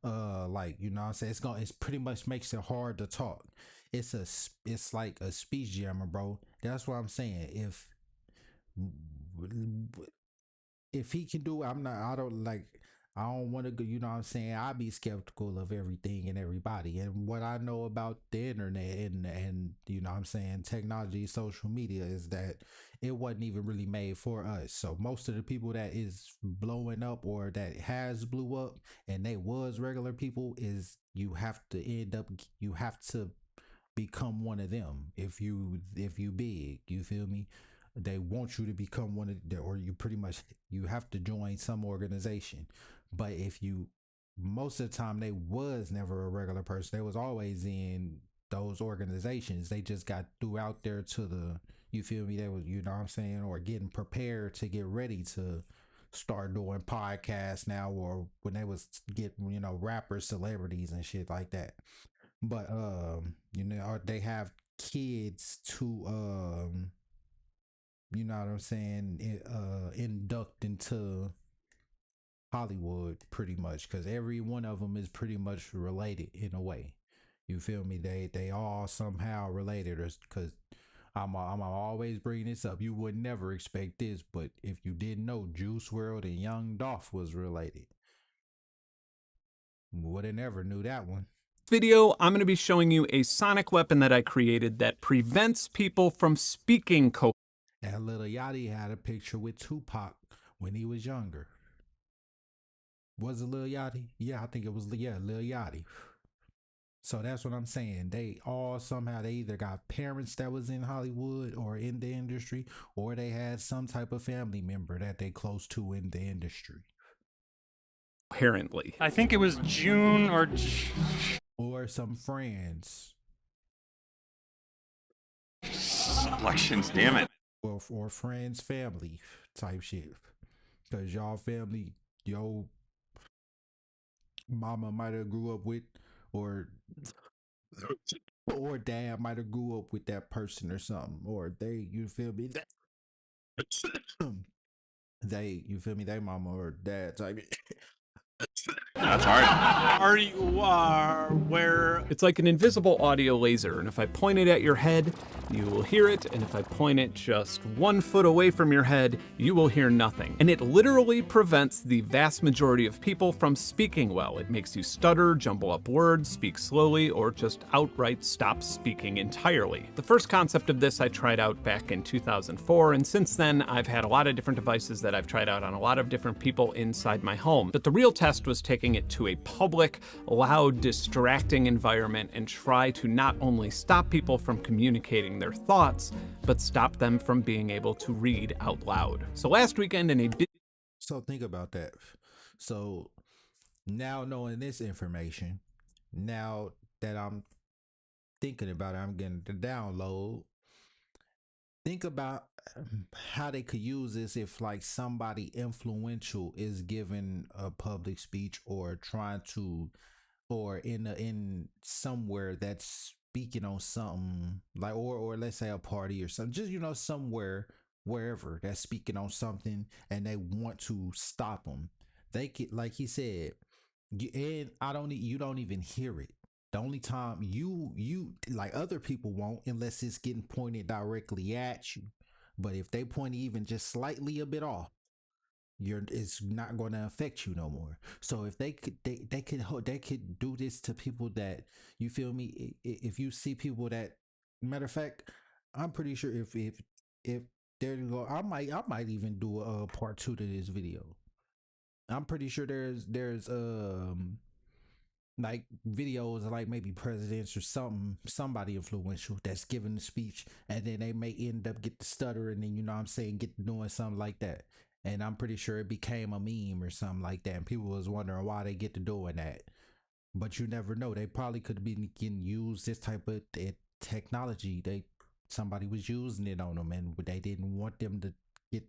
like, you know what I'm saying, it's pretty much makes it hard to talk. It's like a speech jammer, bro. That's what I'm saying. If he can do it, I don't want to go, you know what I'm saying? I be skeptical of everything and everybody. And what I know about the internet and you know what I'm saying, technology, social media, is that it wasn't even really made for us. So most of the people that is blowing up or that has blew up and they was regular people, is you have to become one of them. If you big, you feel me? They want you to become one of the, or you pretty much, you have to join some organization. But if you, most of the time, they was never a regular person. They was always in those organizations. They just got threw out there to the, you feel me? They was, you know what I'm saying, or getting prepared to get ready to start doing podcasts now, or when they was getting, you know, rappers, celebrities and shit like that. But you know, they have kids to you know what I'm saying, induct into Hollywood pretty much, because every one of them is pretty much related in a way. You feel me? They all somehow related, because I'm always bring this up. You would never expect this, but if you didn't know, Juice WRLD and Young Dolph was related. Would have never knew that one. Video, I'm going to be showing you a sonic weapon that I created that prevents people from speaking And Lil Yachty had a picture with Tupac when he was younger. Was it Lil Yachty? Yeah, I think it was, Lil Yachty. So that's what I'm saying. They all somehow, they either got parents that was in Hollywood or in the industry, or they had some type of family member that they close to in the industry. coherently. I think it was June or some friends. Selections, damn it. Or friends, family type shit. Because y'all family, yo mama might have grew up with, or dad might have grew up with that person or something, or they, you feel me, they, you feel me, they mama or dad type. That's hard. Are you where it's like an invisible audio laser, and if I point it at your head, you will hear it, and if I point it just 1 foot away from your head, you will hear nothing. And it literally prevents the vast majority of people from speaking well. It makes you stutter, jumble up words, speak slowly, or just outright stop speaking entirely. The first concept of this I tried out back in 2004, and since then I've had a lot of different devices that I've tried out on a lot of different people inside my home. But the real test was taking it to a public, loud, distracting environment and try to not only stop people from communicating their thoughts, but stop them from being able to read out loud. So last weekend in a So think about that. So now knowing this information, now that I'm thinking about it, I'm getting the download. Think about how they could use this if like somebody influential is giving a public speech or trying to, or in somewhere that's speaking on something like, or let's say a party or something, just, you know, somewhere, wherever, that's speaking on something and they want to stop them. They could, like he said, and you don't even hear it. The only time you like, other people won't, unless it's getting pointed directly at you. But if they point even just slightly a bit off, it's not going to affect you no more. So if they could do this to people that, you feel me, if you see people that, matter of fact, I'm pretty sure if there you go, I might even do a part 2 to this video. I'm pretty sure there's like videos of like maybe presidents or somebody influential that's giving the speech, and then they may end up get the stutter, and then, you know what I'm saying, get doing something like that. And I'm pretty sure it became a meme or something like that, and people was wondering why they get to doing that. But you never know, they probably could be getting used this type of technology. Somebody was using it on them, and they didn't want them to get,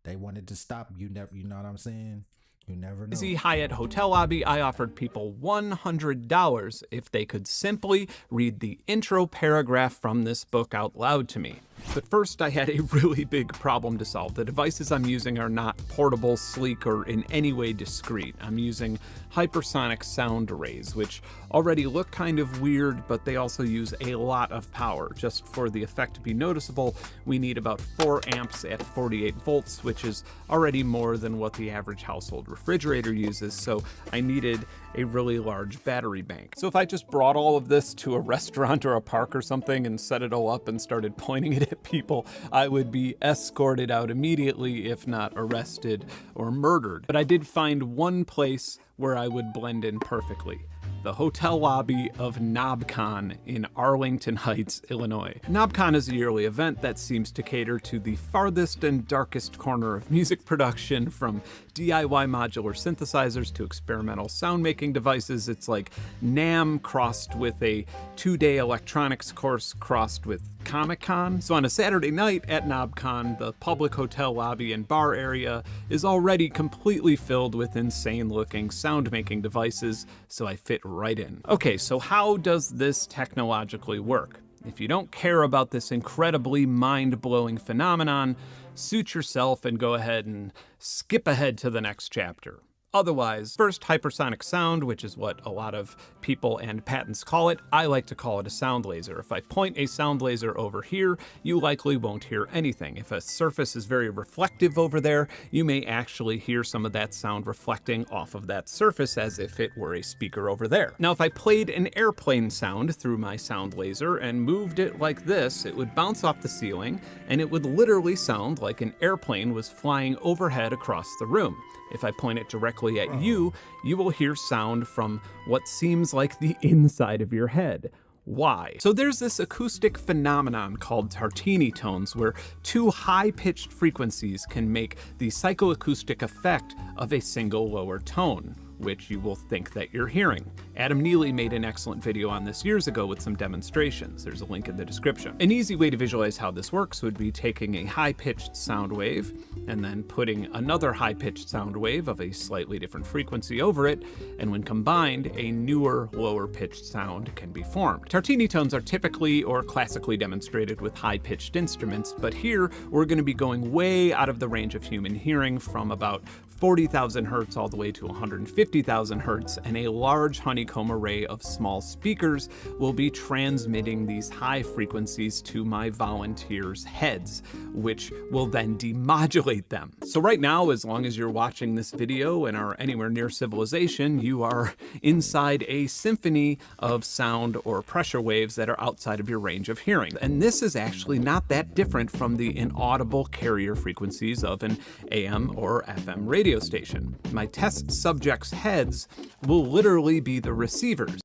they wanted to stop. You know what I'm saying? You never know. busy Hyatt hotel lobby, I offered people $100 if they could simply read the intro paragraph from this book out loud to me. But first, I had a really big problem to solve. The devices I'm using are not portable, sleek, or in any way discreet. I'm using hypersonic sound arrays, which already look kind of weird, but they also use a lot of power. Just for the effect to be noticeable, we need about 4 amps at 48 volts, which is already more than what the average household refrigerator uses, so I needed a really large battery bank. So if I just brought all of this to a restaurant or a park or something and set it all up and started pointing it at people, I would be escorted out immediately, if not arrested or murdered. But I did find one place where I would blend in perfectly: the hotel lobby of NobCon in Arlington Heights, Illinois. NobCon is a yearly event that seems to cater to the farthest and darkest corner of music production, from DIY modular synthesizers to experimental sound-making devices. It's like NAMM crossed with a 2-day electronics course crossed with Comic-Con. So on a Saturday night at NobCon, the public hotel lobby and bar area is already completely filled with insane-looking sound-making devices, so I fit right in. Okay, so how does this technologically work? If you don't care about this incredibly mind-blowing phenomenon, suit yourself and go ahead and skip ahead to the next chapter. Otherwise, first hypersonic sound, which is what a lot of people and patents call it, I like to call it a sound laser. If I point a sound laser over here, you likely won't hear anything. If a surface is very reflective over there, you may actually hear some of that sound reflecting off of that surface as if it were a speaker over there. Now, if I played an airplane sound through my sound laser and moved it like this, it would bounce off the ceiling and it would literally sound like an airplane was flying overhead across the room. If I point it directly at you, you will hear sound from what seems like the inside of your head. Why? So there's this acoustic phenomenon called Tartini tones where two high-pitched frequencies can make the psychoacoustic effect of a single lower tone, which you will think that you're hearing. Adam Neely made an excellent video on this years ago with some demonstrations. There's a link in the description. An easy way to visualize how this works would be taking a high-pitched sound wave and then putting another high-pitched sound wave of a slightly different frequency over it, and when combined, a newer, lower-pitched sound can be formed. Tartini tones are typically or classically demonstrated with high-pitched instruments, but here we're going to be going way out of the range of human hearing from about 40,000 hertz all the way to 150,000 hertz, and a large honeycomb array of small speakers will be transmitting these high frequencies to my volunteers' heads, which will then demodulate them. So right now, as long as you're watching this video and are anywhere near civilization, you are inside a symphony of sound or pressure waves that are outside of your range of hearing. And this is actually not that different from the inaudible carrier frequencies of an AM or FM radio station. My test subjects' heads will literally be the receivers.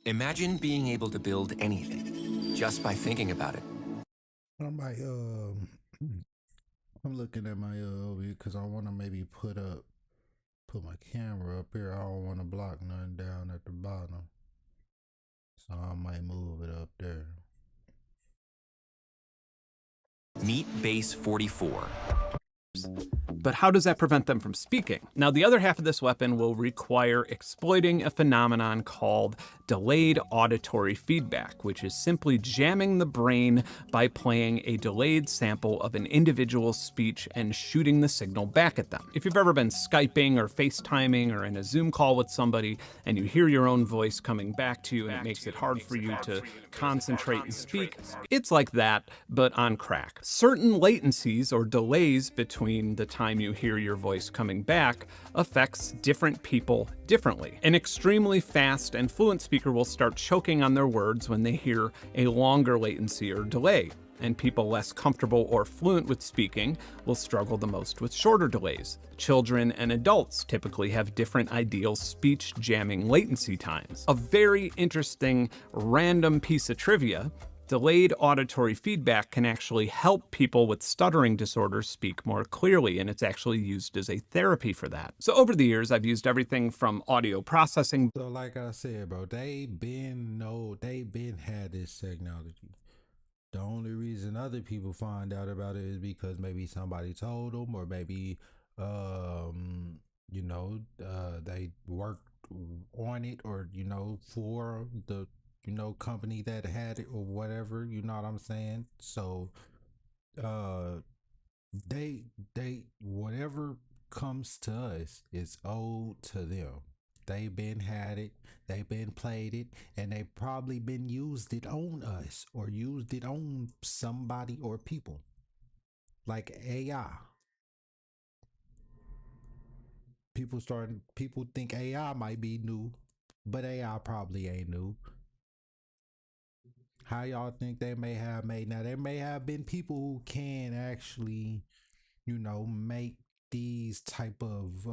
Imagine being able to build anything just by thinking about it. I might, I'm looking at my because I want to maybe put my camera up here. I don't want to block nothing down at the bottom, so I might move it up there. Meet Base 44. But how does that prevent them from speaking? Now, the other half of this weapon will require exploiting a phenomenon called delayed auditory feedback, which is simply jamming the brain by playing a delayed sample of an individual's speech and shooting the signal back at them. If you've ever been Skyping or FaceTiming or in a Zoom call with somebody and you hear your own voice coming back to you and it makes it hard for you to concentrate and speak, it's like that, but on crack. Certain latencies or delays between the time you hear your voice coming back affects different people differently. An extremely fast and fluent speaker will start choking on their words when they hear a longer latency or delay, and people less comfortable or fluent with speaking will struggle the most with shorter delays. Children and adults typically have different ideal speech jamming latency times. A very interesting random piece of trivia: delayed auditory feedback can actually help people with stuttering disorders speak more clearly, and it's actually used as a therapy for that. So over the years, I've used everything from audio processing. So like I said, bro, they been had this technology. The only reason other people find out about it is because maybe somebody told them, or maybe they worked on it, or for the company that had it or whatever, you know what I'm saying? So they whatever comes to us is owed to them. They been had it, they been played it, and they probably been used it on us or used it on somebody or people. Like AI. People think AI might be new, but AI probably ain't new. How y'all think they may have made? Now there may have been people who can actually, make these type of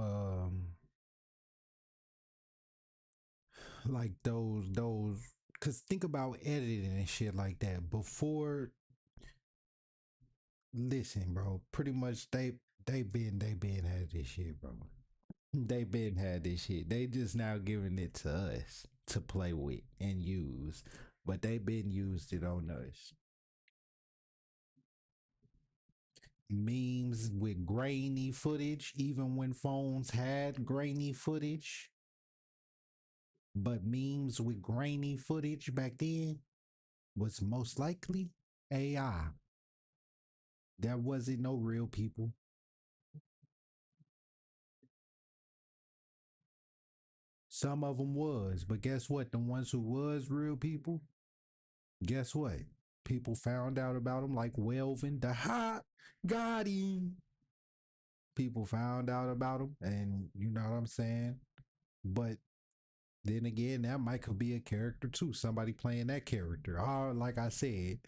like those because think about editing and shit like that. Before, listen, bro, pretty much they been had this shit, bro. They been had this shit. They just now giving it to us to play with and use, but they been used it on us. Memes with grainy footage, even when phones had grainy footage, but memes with grainy footage back then was most likely AI. There wasn't no real people. Some of them was, but guess what? The ones who was real people, guess what? People found out about them like Welvin, the hot got him. People found out about him, and you know what I'm saying? But then again, that might could be a character too. Somebody playing that character. Like I said,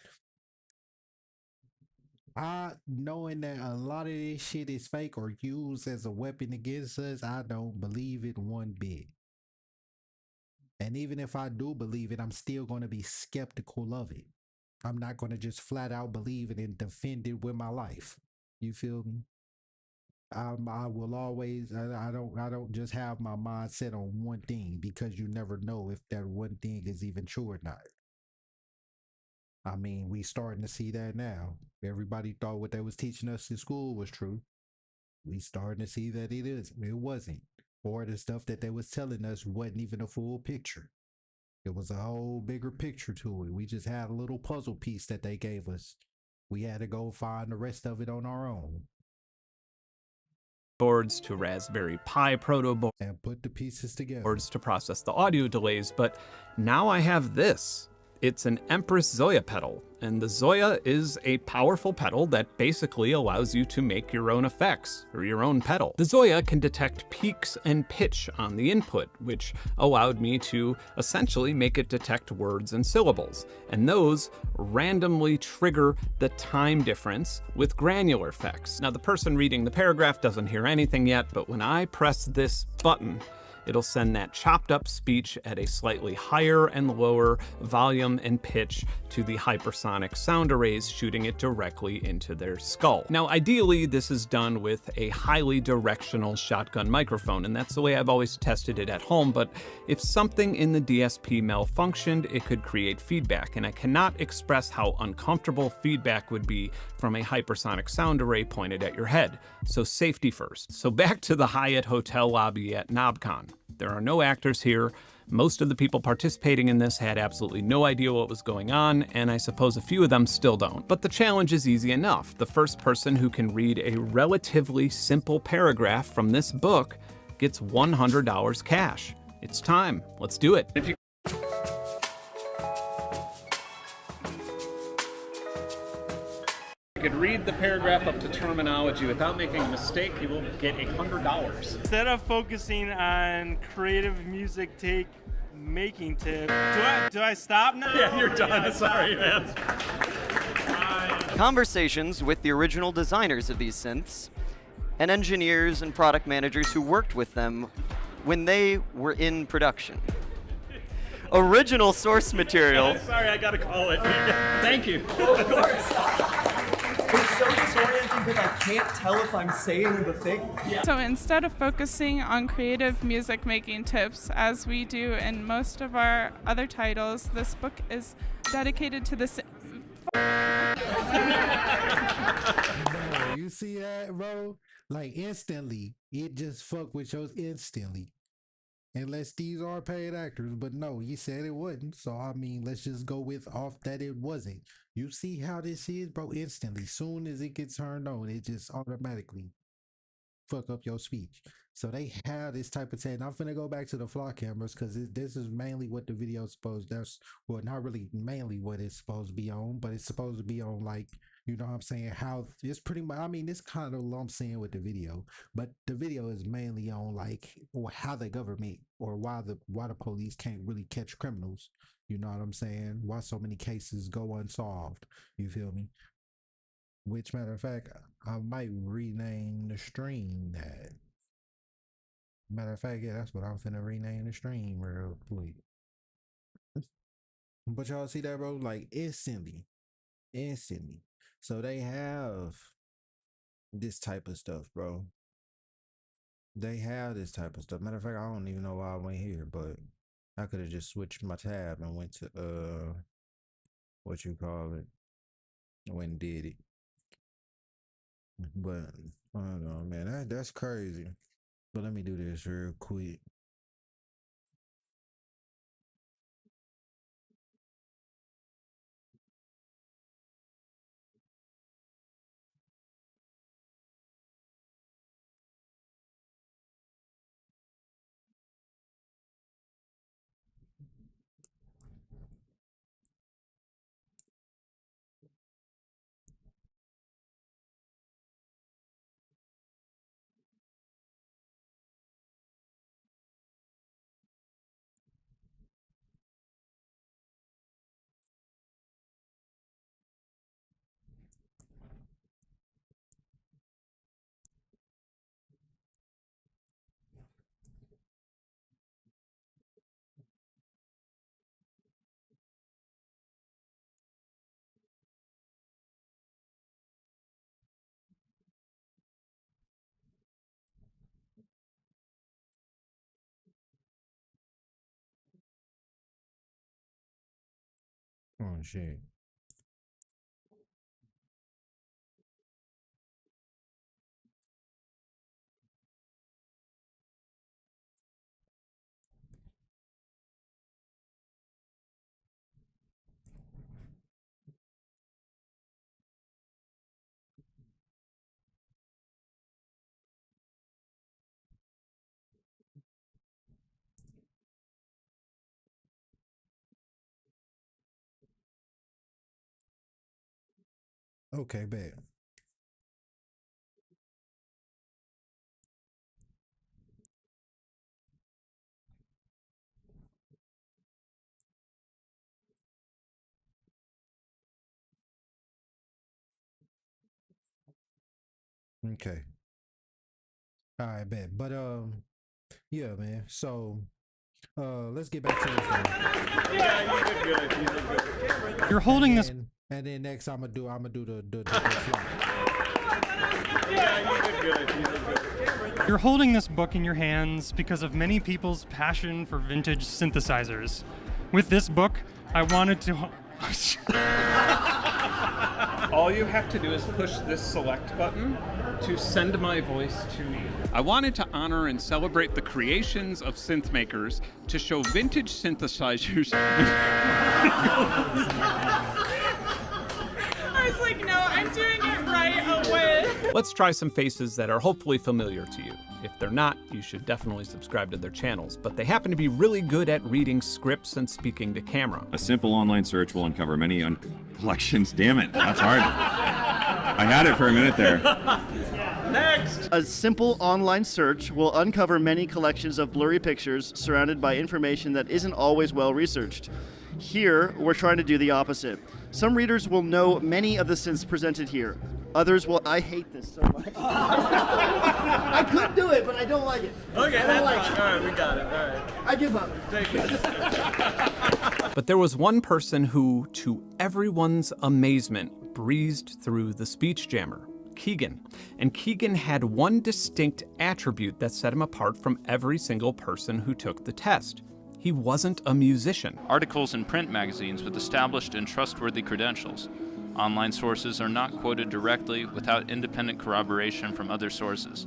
knowing that a lot of this shit is fake or used as a weapon against us, I don't believe it one bit. And even if I do believe it, I'm still going to be skeptical of it. I'm not going to just flat out believe it and defend it with my life. You feel me? I will always. I don't just have my mind set on one thing because you never know if that one thing is even true or not. I mean, we starting to see that now. Everybody thought what they was teaching us in school was true. We starting to see that it is. It wasn't. Or the stuff that they was telling us wasn't even a full picture. It was a whole bigger picture to it. We just had a little puzzle piece that they gave us. We had to go find the rest of it on our own boards to Raspberry Pi proto boards and put the pieces together. to process the audio delays, but now I have this. It's an Empress Zoya pedal, and the Zoya is a powerful pedal that basically allows you to make your own effects, or your own pedal. The Zoya can detect peaks and pitch on the input, which allowed me to essentially make it detect words and syllables, and those randomly trigger the time difference with granular effects. Now, the person reading the paragraph doesn't hear anything yet, but when I press this button, it'll send that chopped up speech at a slightly higher and lower volume and pitch to the hypersonic sound arrays, shooting it directly into their skull. Now, ideally, this is done with a highly directional shotgun microphone, and that's the way I've always tested it at home, but if something in the DSP malfunctioned, it could create feedback, and I cannot express how uncomfortable feedback would be from a hypersonic sound array pointed at your head. So safety first. So back to the Hyatt hotel lobby at NobCon. There are no actors here. Most of the people participating in this had absolutely no idea what was going on, and I suppose a few of them still don't. But the challenge is easy enough. The first person who can read a relatively simple paragraph from this book gets $100 cash. It's time. Let's do it. If you could read the paragraph up to terminology without making a mistake, you will get $100. Instead of focusing on creative music making tips, do I stop now? Yeah, you're done. Sorry, man. Conversations with the original designers of these synths and engineers and product managers who worked with them when they were in production. Original source material. Sorry, I gotta call it. Thank you. It's so disorienting because I can't tell if I'm saying the thing. Yeah. So instead of focusing on creative music making tips, as we do in most of our other titles, this book is dedicated to this. You see that, bro? Like instantly, it just fuck with yours instantly. Unless these are paid actors, but no, you said it wasn't. So I mean, let's just go with off that it wasn't. You see how this is, bro? Instantly, soon as it gets turned on, it just automatically fuck up your speech. So they have this type of thing. I'm finna go back to the flock cameras because this is mainly what the video is supposed. That's well, not really mainly what it's supposed to be on, but it's supposed to be on like, you know what I'm saying? How it's pretty much. I mean, it's kind of what I'm saying with the video, but the video is mainly on like how the government or why the police can't really catch criminals. You know what I'm saying? Why so many cases go unsolved? You feel me? Which matter of fact, I might rename the stream that. Matter of fact, yeah, that's what I'm finna rename the stream real quick. But y'all see that, bro? Like instantly. So they have this type of stuff, bro. They have this type of stuff. Matter of fact, I don't even know why I went here, but I could have just switched my tab and went to what you call it. Went and did it. But I don't know, man. That's crazy. But let me do this real quick. Oh shit. Okay, bet. Okay. All right, bet. But yeah, man. So let's get back to this one. You're holding this. And then next I'm gonna do the flop. You're holding this book in your hands because of many people's passion for vintage synthesizers. With this book, I wanted to. All you have to do is push this select button to send my voice to me. I wanted to honor and celebrate the creations of synth makers to show vintage synthesizers. I was like, no, I'm doing it right away. Let's try some faces that are hopefully familiar to you. If they're not, you should definitely subscribe to their channels, but they happen to be really good at reading scripts and speaking to camera. A simple online search will uncover many collections. Damn it, that's hard. I had it for a minute there. Next! A simple online search will uncover many collections of blurry pictures surrounded by information that isn't always well researched. Here, we're trying to do the opposite. Some readers will know many of the synths presented here. Others will. I hate this so much. I could do it, but I don't like it. Okay, that's fine. All right, we got it. All right. I give up. Take it. But there was one person who, to everyone's amazement, breezed through the speech jammer. Keegan. And Keegan had one distinct attribute that set him apart from every single person who took the test. He wasn't a musician. Articles in print magazines with established and trustworthy credentials. Online sources are not quoted directly without independent corroboration from other sources.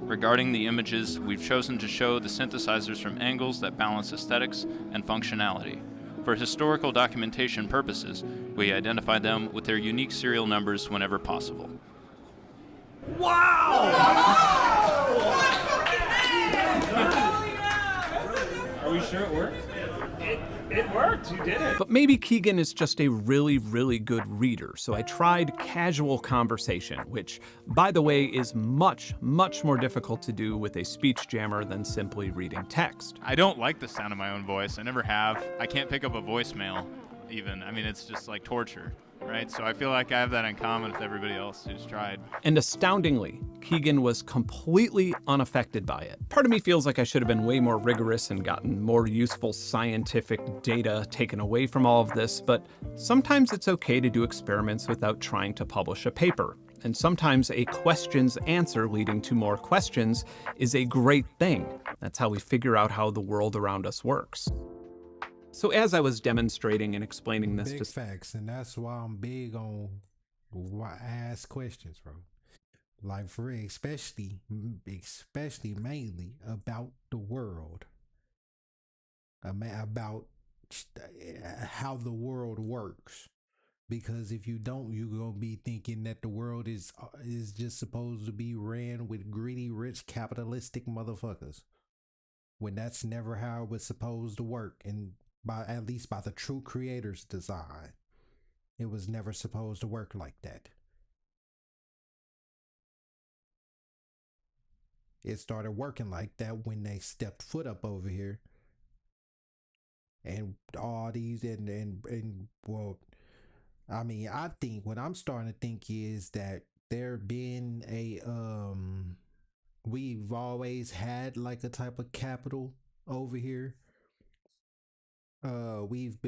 Regarding the images, we've chosen to show the synthesizers from angles that balance aesthetics and functionality. For historical documentation purposes, we identify them with their unique serial numbers whenever possible. Are we sure it worked? It worked. You did it. But maybe Keegan is just a really, really good reader, so I tried casual conversation, which, by the way, is much, much more difficult to do with a speech jammer than simply reading text. I don't like the sound of my own voice. I never have. I can't pick up a voicemail, even. I mean, it's just like torture, right? So I feel like I have that in common with everybody else who's tried. And astoundingly, Keegan was completely unaffected by it. Part of me feels like I should have been way more rigorous and gotten more useful scientific data taken away from all of this, but sometimes it's okay to do experiments without trying to publish a paper. And sometimes a question's answer leading to more questions is a great thing. That's how we figure out how the world around us works. So as I was demonstrating and explaining this Big facts, and that's why I'm big on ask questions, bro. Like for real, especially mainly about the world, about how the world works. Because if you don't, you're gonna be thinking that the world is just supposed to be ran with greedy, rich, capitalistic motherfuckers, when that's never how it was supposed to work, and at least by the true creator's design, it was never supposed to work like that. It started working like that when they stepped foot up over here, and all these and well, I mean, I think what I'm starting to think is that there been a we've always had like a type of capital over here. We've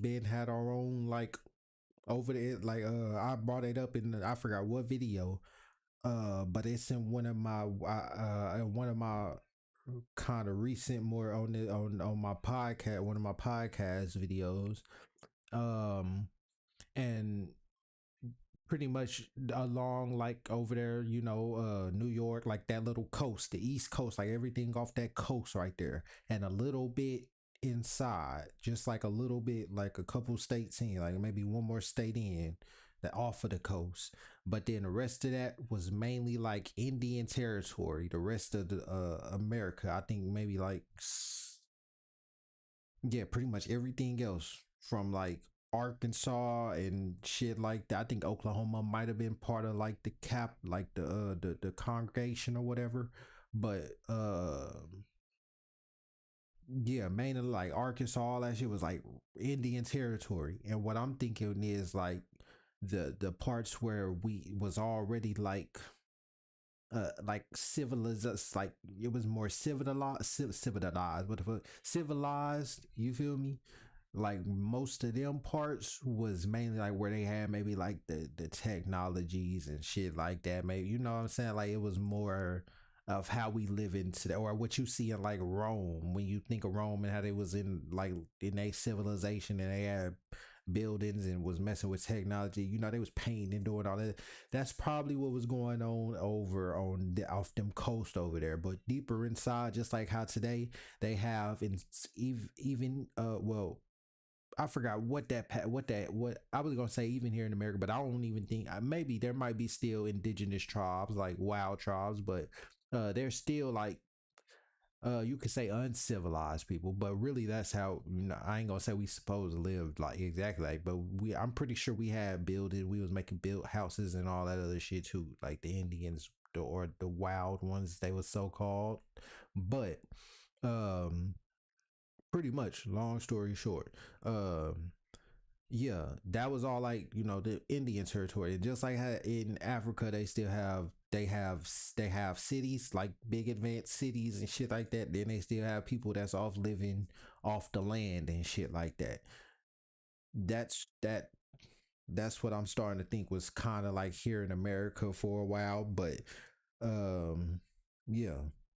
been had our own like over there, like I brought it up in I forgot what video, but it's in one of my kind of recent, more on my podcast, one of my podcast videos. And pretty much along like over there, New York, like that little coast, the East Coast, like everything off that coast right there, and a little bit inside, just like a little bit, like a couple states in, like maybe one more state in that off of the coast. But then the rest of that was mainly like Indian territory. The rest of the America, I think maybe like yeah, pretty much everything else from like Arkansas and shit like that. I think Oklahoma might have been part of like the like the congregation or whatever. But yeah, mainly like Arkansas, all that shit was like Indian territory. And what I'm thinking is the parts where we was already like civilized, like it was more civilized, what the fuck, civilized, you feel me? Like most of them parts was mainly like where they had maybe like the technologies and shit like that, maybe, you know what I'm saying, like it was more of how we live in today, or what you see in like Rome when you think of Rome and how they was in like in a civilization and they had buildings and was messing with technology, they was painting and doing all that. That's probably what was going on over on off them coast over there. But deeper inside, just like how today they have in even well, I forgot what I was gonna say, even here in America, but I don't even think, maybe there might be still indigenous tribes, like wild tribes, but they're still like you could say uncivilized people, but really that's how, I ain't gonna say we supposed to live like exactly like, but I'm pretty sure we had building, we was making built houses and all that other shit too, like the Indians, or the wild ones they were so called. But um pretty much, long story short, yeah, that was all like, the Indian territory. Just like how in Africa they still have they have cities, like big advanced cities and shit like that. Then they still have people that's off living off the land and shit like that. That's what I'm starting to think was kind of like here in America for a while, but um yeah.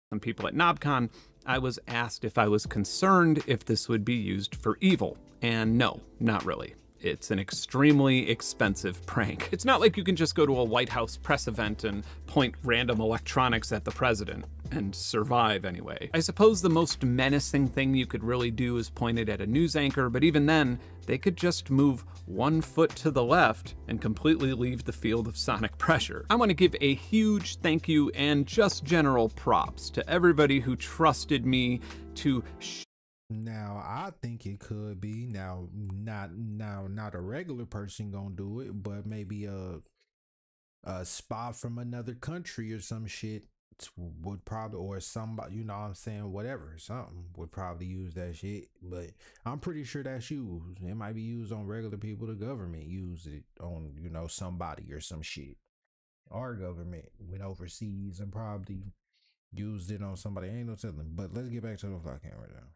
Some people at NobCon, I was asked if I was concerned if this would be used for evil. And no, not really. It's an extremely expensive prank. It's not like you can just go to a White House press event and point random electronics at the president and survive anyway. I suppose the most menacing thing you could really do is point it at a news anchor, but even then, they could just move 1 foot to the left and completely leave the field of sonic pressure. I want to give a huge thank you and just general props to everybody who trusted me to Now I think it could be, not a regular person gonna do it, but maybe a spy from another country or some shit would probably, or somebody, you know what I'm saying, whatever, something would probably use that shit. But I'm pretty sure that's used. It might be used on regular people. The government used it on, somebody or some shit. Our government went overseas and probably used it on somebody. Ain't no telling. But let's get back to the fly camera now.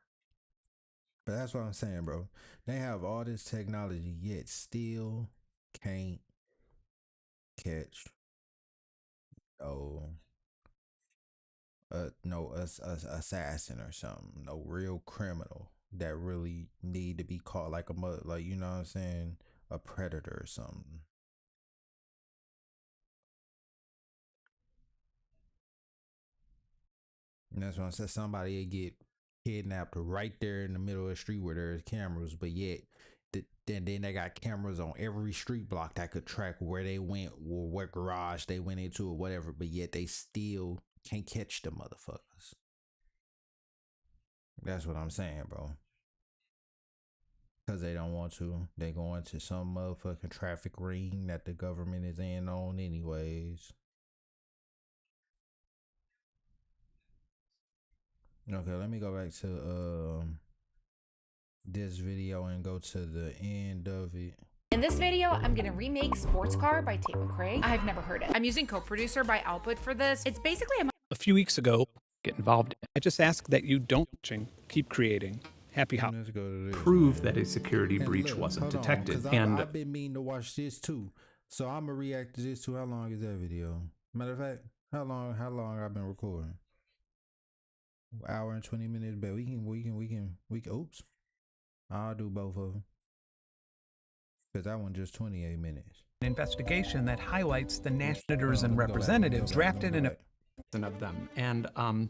But that's what I'm saying, bro. They have all this technology, yet still can't catch oh no assassin or something, no real criminal that really need to be caught, like a mother, like, you know what I'm saying, a predator or something. And that's what I said. Somebody get kidnapped right there in the middle of the street where there's cameras, but yet then they got cameras on every street block that could track where they went or what garage they went into or whatever, but yet they still can't catch the motherfuckers. That's what I'm saying, bro. Because they don't want to. They go into some motherfucking traffic ring that the government is in on anyways. Okay, let me go back to this video and go to the end of it. In this video, I'm gonna remake Sports Car by Tate McRae. I've never heard it. I'm using co-producer by Output for this. It's basically A few weeks ago, get involved. I just ask that you don't keep creating. Happy Holidays. Prove that a security breach wasn't detected. And I've been meaning to watch this too, so I'm gonna react to this too. How long is that video? Matter of fact, how long I've been recording? Hour and 20 minutes, but we can. Oops, I'll do both of them. Because that one just 28 minutes. An investigation that highlights the national senators and representatives drafted in a of them. And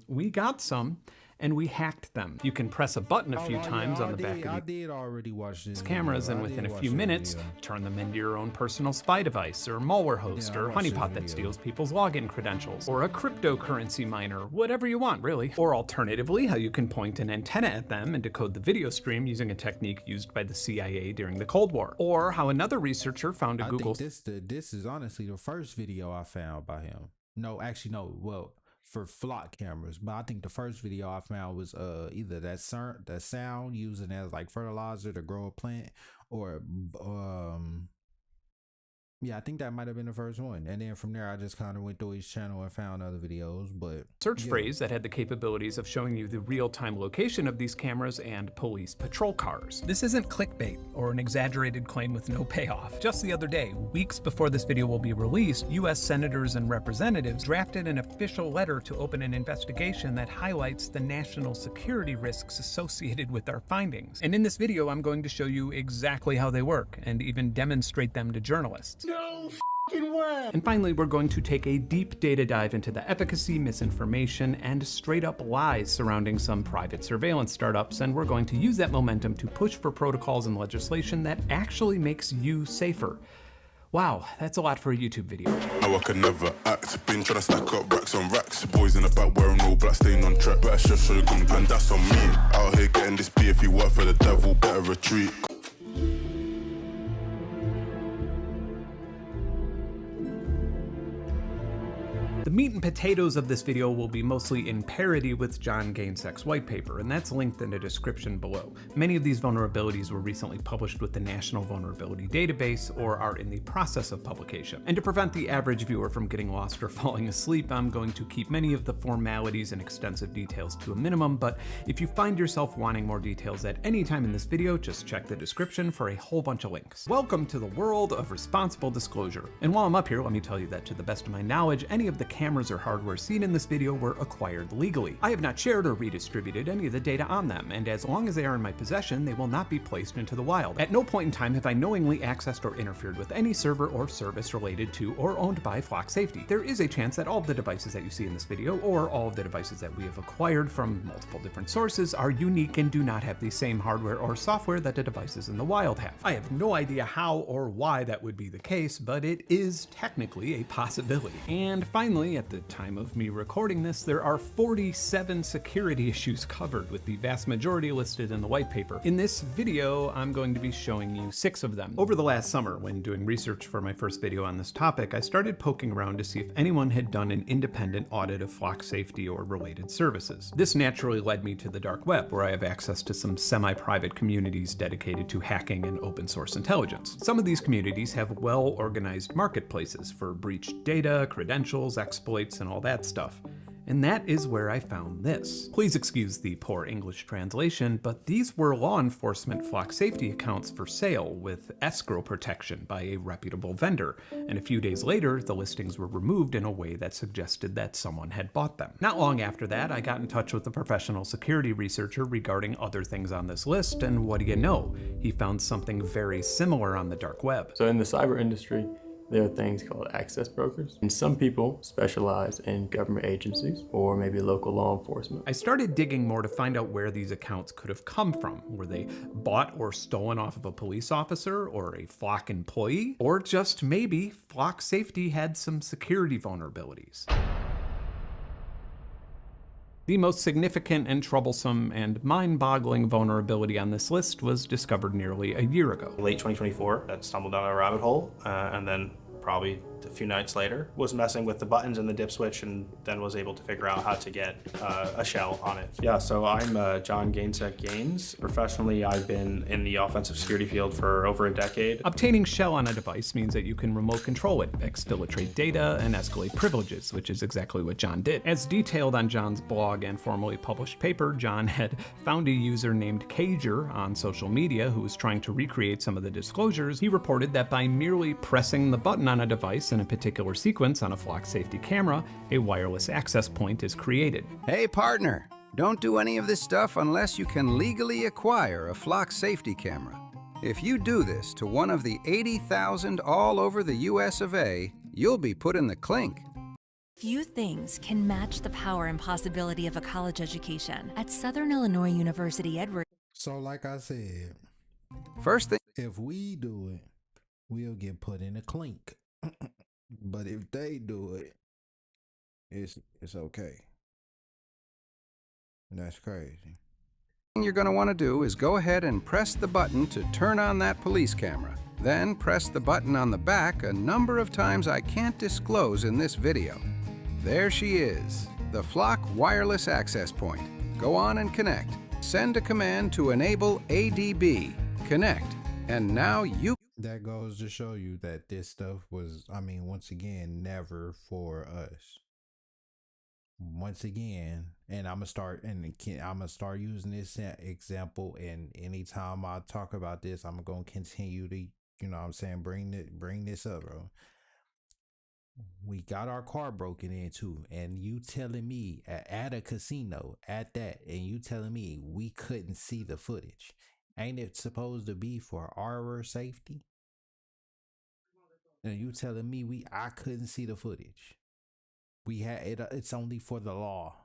we got some, and we hacked them. You can press a button a few times on the back of did already watch this cameras, and within a few minutes, turn them into your own personal spy device, or malware host, or honeypot that steals people's login credentials, or a cryptocurrency miner, whatever you want, really. Or alternatively, how you can point an antenna at them and decode the video stream using a technique used by the CIA during the Cold War. Or how another researcher found a Google... This is honestly the first video I found by him. No, actually, no. Well, for flock cameras, but I think the first video I found was either that sound using as like fertilizer to grow a plant, or yeah, I think that might have been the first one. And then from there, I just kind of went through his channel and found other videos, but... Search phrase that had the capabilities of showing you the real-time location of these cameras and police patrol cars. This isn't clickbait or an exaggerated claim with no payoff. Just the other day, weeks before this video will be released, US senators and representatives drafted an official letter to open an investigation that highlights the national security risks associated with our findings. And in this video, I'm going to show you exactly how they work and even demonstrate them to journalists. No f***ing way! And finally, we're going to take a deep data dive into the efficacy, misinformation, and straight up lies surrounding some private surveillance startups, and we're going to use that momentum to push for protocols and legislation that actually makes you safer. Wow, that's a lot for a YouTube video. No, I can never act. Been trying to stack up racks on racks. Boys in the back wearing all black, staying on track. Better chef should have gone, and that's on me. Out here getting this beer. If you work for the devil, better retreat. The meat and potatoes of this video will be mostly in parody with John Gainsek's white paper, and that's linked in the description below. Many of these vulnerabilities were recently published with the National Vulnerability Database or are in the process of publication. And to prevent the average viewer from getting lost or falling asleep, I'm going to keep many of the formalities and extensive details to a minimum, but if you find yourself wanting more details at any time in this video, just check the description for a whole bunch of links. Welcome to the world of responsible disclosure. And while I'm up here, let me tell you that to the best of my knowledge, any of the cameras or hardware seen in this video were acquired legally. I have not shared or redistributed any of the data on them, and as long as they are in my possession, they will not be placed into the wild. At no point in time have I knowingly accessed or interfered with any server or service related to or owned by Flock Safety. There is a chance that all of the devices that you see in this video, or all of the devices that we have acquired from multiple different sources, are unique and do not have the same hardware or software that the devices in the wild have. I have no idea how or why that would be the case, but it is technically a possibility. And finally, at the time of me recording this, there are 47 security issues covered, with the vast majority listed in the white paper. In this video, I'm going to be showing you 6 of them. Over the last summer, when doing research for my first video on this topic, I started poking around to see if anyone had done an independent audit of Flock Safety or related services. This naturally led me to the dark web, where I have access to some semi-private communities dedicated to hacking and open source intelligence. Some of these communities have well-organized marketplaces for breached data, credentials, exploits, and all that stuff. And that is where I found this. Please excuse the poor English translation, but these were law enforcement Flock Safety accounts for sale with escrow protection by a reputable vendor, and a few days later, the listings were removed in a way that suggested that someone had bought them. Not long after that, I got in touch with a professional security researcher regarding other things on this list, and what do you know? He found something very similar on the dark web. So in the cyber industry, there are things called access brokers, and some people specialize in government agencies or maybe local law enforcement. I started digging more to find out where these accounts could have come from. Were they bought or stolen off of a police officer or a Flock employee? Or just maybe Flock Safety had some security vulnerabilities. The most significant and troublesome and mind-boggling vulnerability on this list was discovered nearly a year ago. Late 2024, I stumbled down a rabbit hole, and then probably a few nights later was messing with the buttons and the dip switch, and then was able to figure out how to get a shell on it. Yeah, so I'm John Gainsek Gaines. Professionally, I've been in the offensive security field for over a decade. Obtaining shell on a device means that you can remote control it, exfiltrate data, and escalate privileges, which is exactly what John did. As detailed on John's blog and formerly published paper, John had found a user named Cager on social media who was trying to recreate some of the disclosures. He reported that by merely pressing the button on a device in a particular sequence on a Flock Safety camera, a wireless access point is created. Hey partner, don't do any of this stuff unless you can legally acquire a Flock Safety camera. If you do this to one of the 80,000 all over the US of A, you'll be put in the clink. Few things can match the power and possibility of a college education. At Southern Illinois University, Edward. So like I said, first thing, if we do it, we'll get put in a clink. But if they do it, it's okay. That's crazy. Thing you're going to want to do is go ahead and press the button to turn on that police camera. Then press the button on the back a number of times I can't disclose in this video. There she is, the Flock wireless access point. Go on and connect. Send a command to enable ADB. Connect. And now you... That goes to show you that this stuff was, I mean, once again, never for us. Once again, and I'm gonna start using this example, and anytime I talk about this, I'm gonna continue to, you know what I'm saying, bring this up, bro. We got our car broken into, and you telling me at a casino at that, and you telling me we couldn't see the footage. Ain't it supposed to be for our safety? And you telling me I couldn't see the footage. We had it, it's only for the law.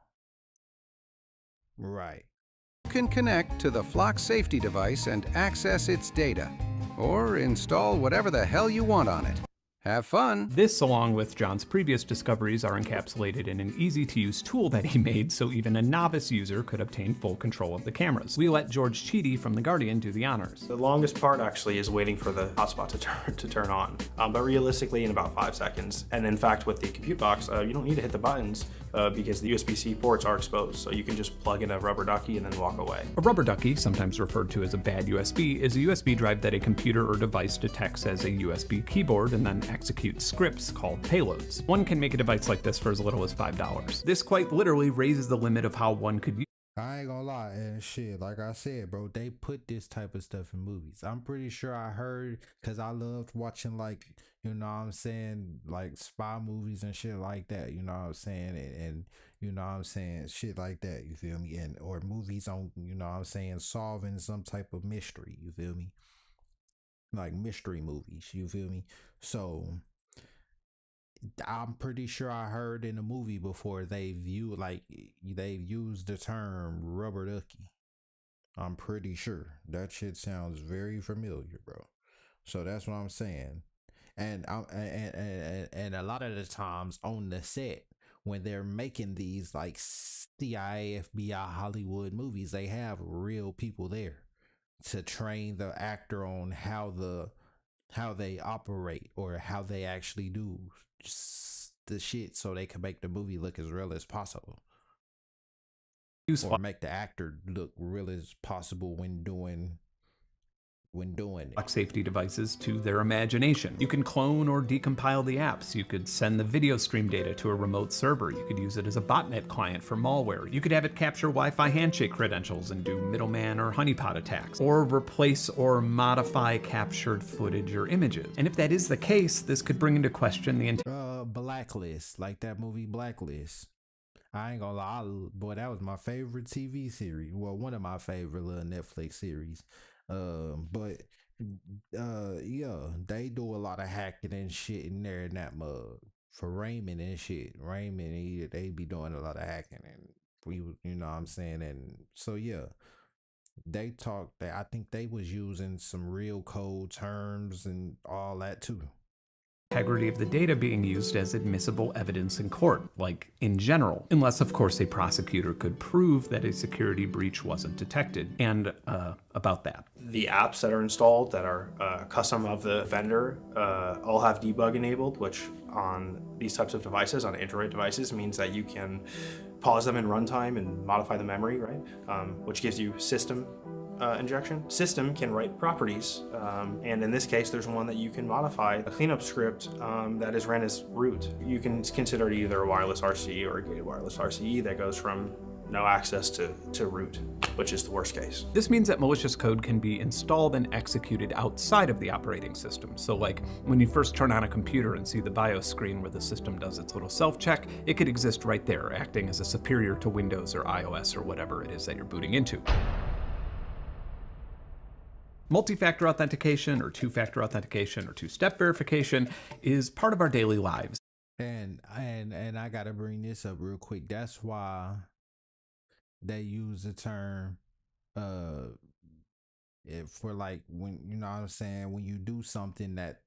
Right. You can connect to the Flock safety device and access its data, or install whatever the hell you want on it. Have fun! This, along with John's previous discoveries, are encapsulated in an easy-to-use tool that he made so even a novice user could obtain full control of the cameras. We let George Cheedy from The Guardian do the honors. The longest part actually is waiting for the hotspot to turn on, but realistically in about 5 seconds. And in fact, with the compute box, you don't need to hit the buttons because the USB-C ports are exposed, so you can just plug in a rubber ducky and then walk away. A rubber ducky, sometimes referred to as a bad USB, is a USB drive that a computer or device detects as a USB keyboard and then execute scripts called payloads. One can make a device like this for as little as $5. This quite literally raises the limit of how one could use. I ain't gonna lie, and shit, like I said, bro, they put this type of stuff in movies. I'm pretty sure I heard, because I loved watching, like, you know what I'm saying, like spy movies and shit like that, you know what I'm saying, and you know what I'm saying, shit like that, you feel me, and or movies on, you know what I'm saying, solving some type of mystery, you feel me, like mystery movies, you feel me. So I'm pretty sure I heard in a movie before they've used the term rubber ducky. I'm pretty sure that shit sounds very familiar, bro. So that's what I'm saying. And a lot of the times on the set when they're making these like CIA, FBI, Hollywood movies, they have real people there to train the actor on how they operate or how they actually do the shit so they can make the movie look as real as possible. Or make the actor look real as possible when doing it. Flock safety devices to their imagination. You can clone or decompile the apps. You could send the video stream data to a remote server. You could use it as a botnet client for malware. You could have it capture Wi-Fi handshake credentials and do middleman or honeypot attacks, or replace or modify captured footage or images. And if that is the case, this could bring into question the entire Blacklist, like that movie Blacklist. I ain't gonna lie, boy, that was my favorite TV series. Well, one of my favorite little Netflix series. But yeah, they do a lot of hacking and shit in there in that mug for Raymond and shit. Raymond, they be doing a lot of hacking, and we, you know what I'm saying, and so yeah, they talked. I think they was using some real code terms and all that too. Integrity of the data being used as admissible evidence in court, like in general, unless of course a prosecutor could prove that a security breach wasn't detected. And about that. The apps that are installed that are custom of the vendor all have debug enabled, which on these types of devices, on Android devices, means that you can pause them in runtime and modify the memory, right? Which gives you system injection. System can write properties, and in this case, there's one that you can modify, a cleanup script that is ran as root. You can consider it either a wireless RCE or a gated wireless RCE that goes from no access to root, which is the worst case. This means that malicious code can be installed and executed outside of the operating system. So like when you first turn on a computer and see the BIOS screen where the system does its little self-check, it could exist right there, acting as a superior to Windows or iOS or whatever it is that you're booting into. Multi-factor authentication or two-factor authentication or two-step verification is part of our daily lives. And I gotta bring this up real quick. That's why they use the term for like when you know what I'm saying, when you do something that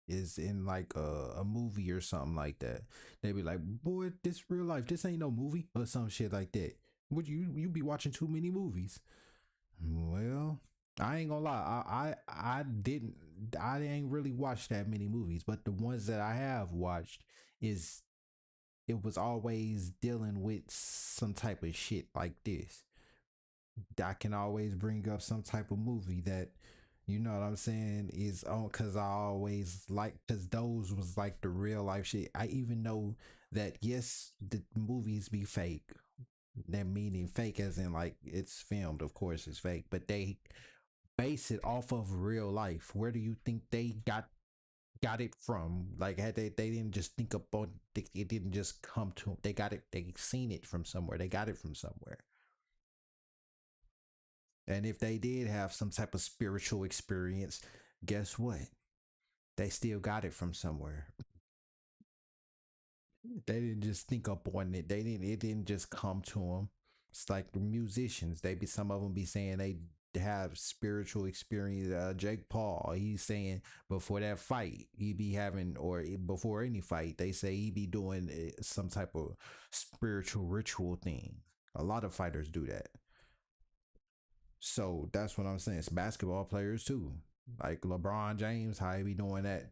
is in like a movie or something like that, they be like, boy, this real life, this ain't no movie or some shit like that. Would you be watching too many movies? Well, I ain't gonna lie, I ain't really watched that many movies, but the ones that I have watched is it was always dealing with some type of shit like this. I can always bring up some type of movie that, you know what I'm saying, is on, because I always like, because those was like the real life shit. I even know that, yes, the movies be fake. That meaning fake as in like it's filmed, of course it's fake, but they base it off of real life. Where do you think they got it from? Like, had they didn't just think up on it, didn't just come to them. They got it, they seen it from somewhere, they got it from somewhere. And if they did have some type of spiritual experience, guess what? They still got it from somewhere. They didn't just think up on it. It didn't just come to them. It's like the musicians. They be, some of them be saying they have spiritual experience. Jake Paul, he's saying before that fight, he be having, or before any fight, they say he be doing some type of spiritual ritual thing. A lot of fighters do that. So that's what I'm saying. It's basketball players too. Like LeBron James, how he be doing that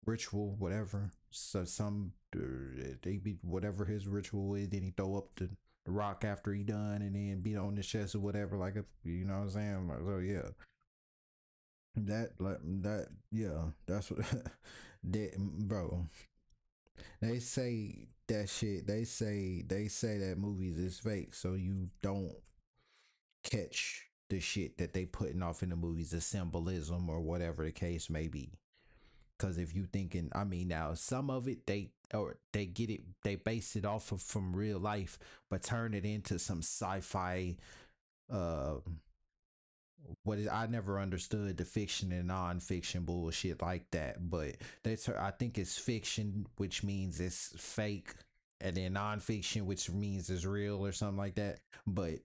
ritual, whatever. So some they be whatever his ritual is, then he throw up the rock after he done and then beat on the chest or whatever. Like, you know what I'm saying? Like, so yeah. That yeah, that's what that, bro. They say that shit. They say that movies is fake, so you don't catch the shit that they putting off in the movies, the symbolism or whatever the case may be. Because if you thinking, I mean, now some of it they get it, they base it off of from real life, but turn it into some sci-fi. Uh, I never understood the fiction and non-fiction bullshit like that, but I think it's fiction, which means it's fake, and then non-fiction, which means it's real or something like that. But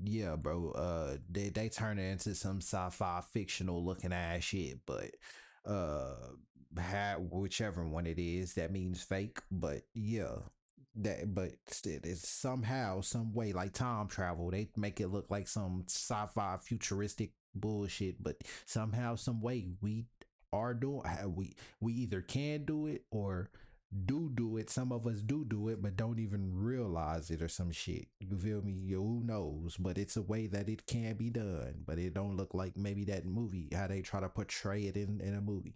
yeah, bro, they turn it into some sci-fi fictional looking ass shit, but whichever one it is, that means fake. But yeah, but still, it's somehow, some way, like time travel, they make it look like some sci-fi futuristic bullshit, but somehow, some way, we are doing, we either can do it or do it. Some of us do it, but don't even realize it or some shit. You feel me? Who knows? But it's a way that it can be done, but it don't look like maybe that movie, how they try to portray it in a movie.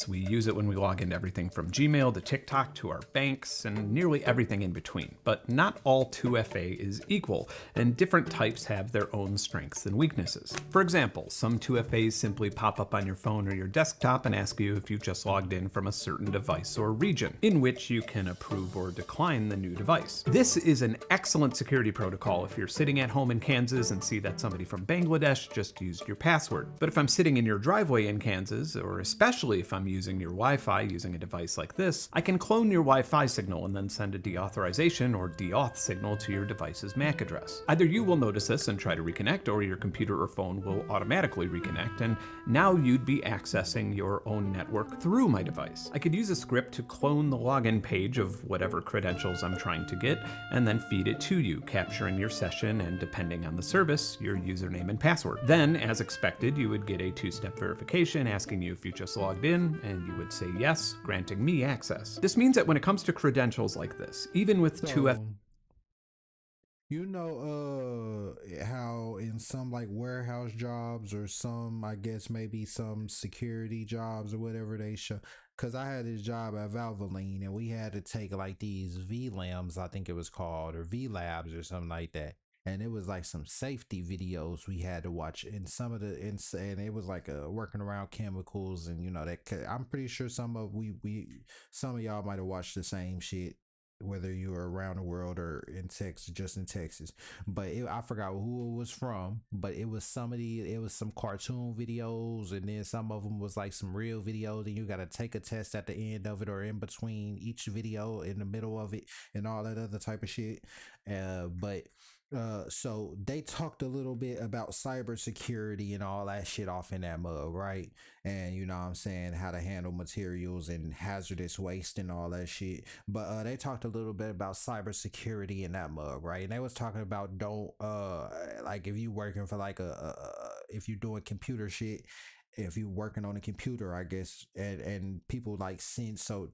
We use it when we log into everything from Gmail to TikTok to our banks and nearly everything in between. But not all 2FA is equal, and different types have their own strengths and weaknesses. For example, some 2FAs simply pop up on your phone or your desktop and ask you if you just logged in from a certain device or region, in which you can approve or decline the new device. This is an excellent security protocol if you're sitting at home in Kansas and see that somebody from Bangladesh just used your password. But if I'm sitting in your driveway in Kansas, or especially if I'm using your Wi-Fi using a device like this, I can clone your Wi-Fi signal and then send a deauthorization or deauth signal to your device's MAC address. Either you will notice this and try to reconnect, or your computer or phone will automatically reconnect, and now you'd be accessing your own network through my device. I could use a script to clone the login page of whatever credentials I'm trying to get, and then feed it to you, capturing your session and, depending on the service, your username and password. Then, as expected, you would get a two-step verification asking you if you just logged in, and you would say yes, granting me access. This means that when it comes to credentials like this, even with 2F... You know, how in some like warehouse jobs or some, I guess maybe some security jobs or whatever they show. Cause I had this job at Valvoline and we had to take like these VLAMs, I think it was called, or VLabs or something like that. And it was like some safety videos we had to watch, and some of the and it was like working around chemicals, and you know that I'm pretty sure some of y'all might have watched the same shit. whether you were around the world or in Texas, just in Texas. But I forgot who it was from, but it was it was some cartoon videos, and then some of them was like some real videos, and you got to take a test at the end of it or in between each video, in the middle of it, and all that other type of shit. So they talked a little bit about cybersecurity and all that shit off in that mug, right? And you know what I'm saying, how to handle materials and hazardous waste and all that shit. But they talked a little bit about cybersecurity in that mug, right? And they was talking about don't like if you working for like if you doing computer shit, if you working on a computer, I guess, and people like send, so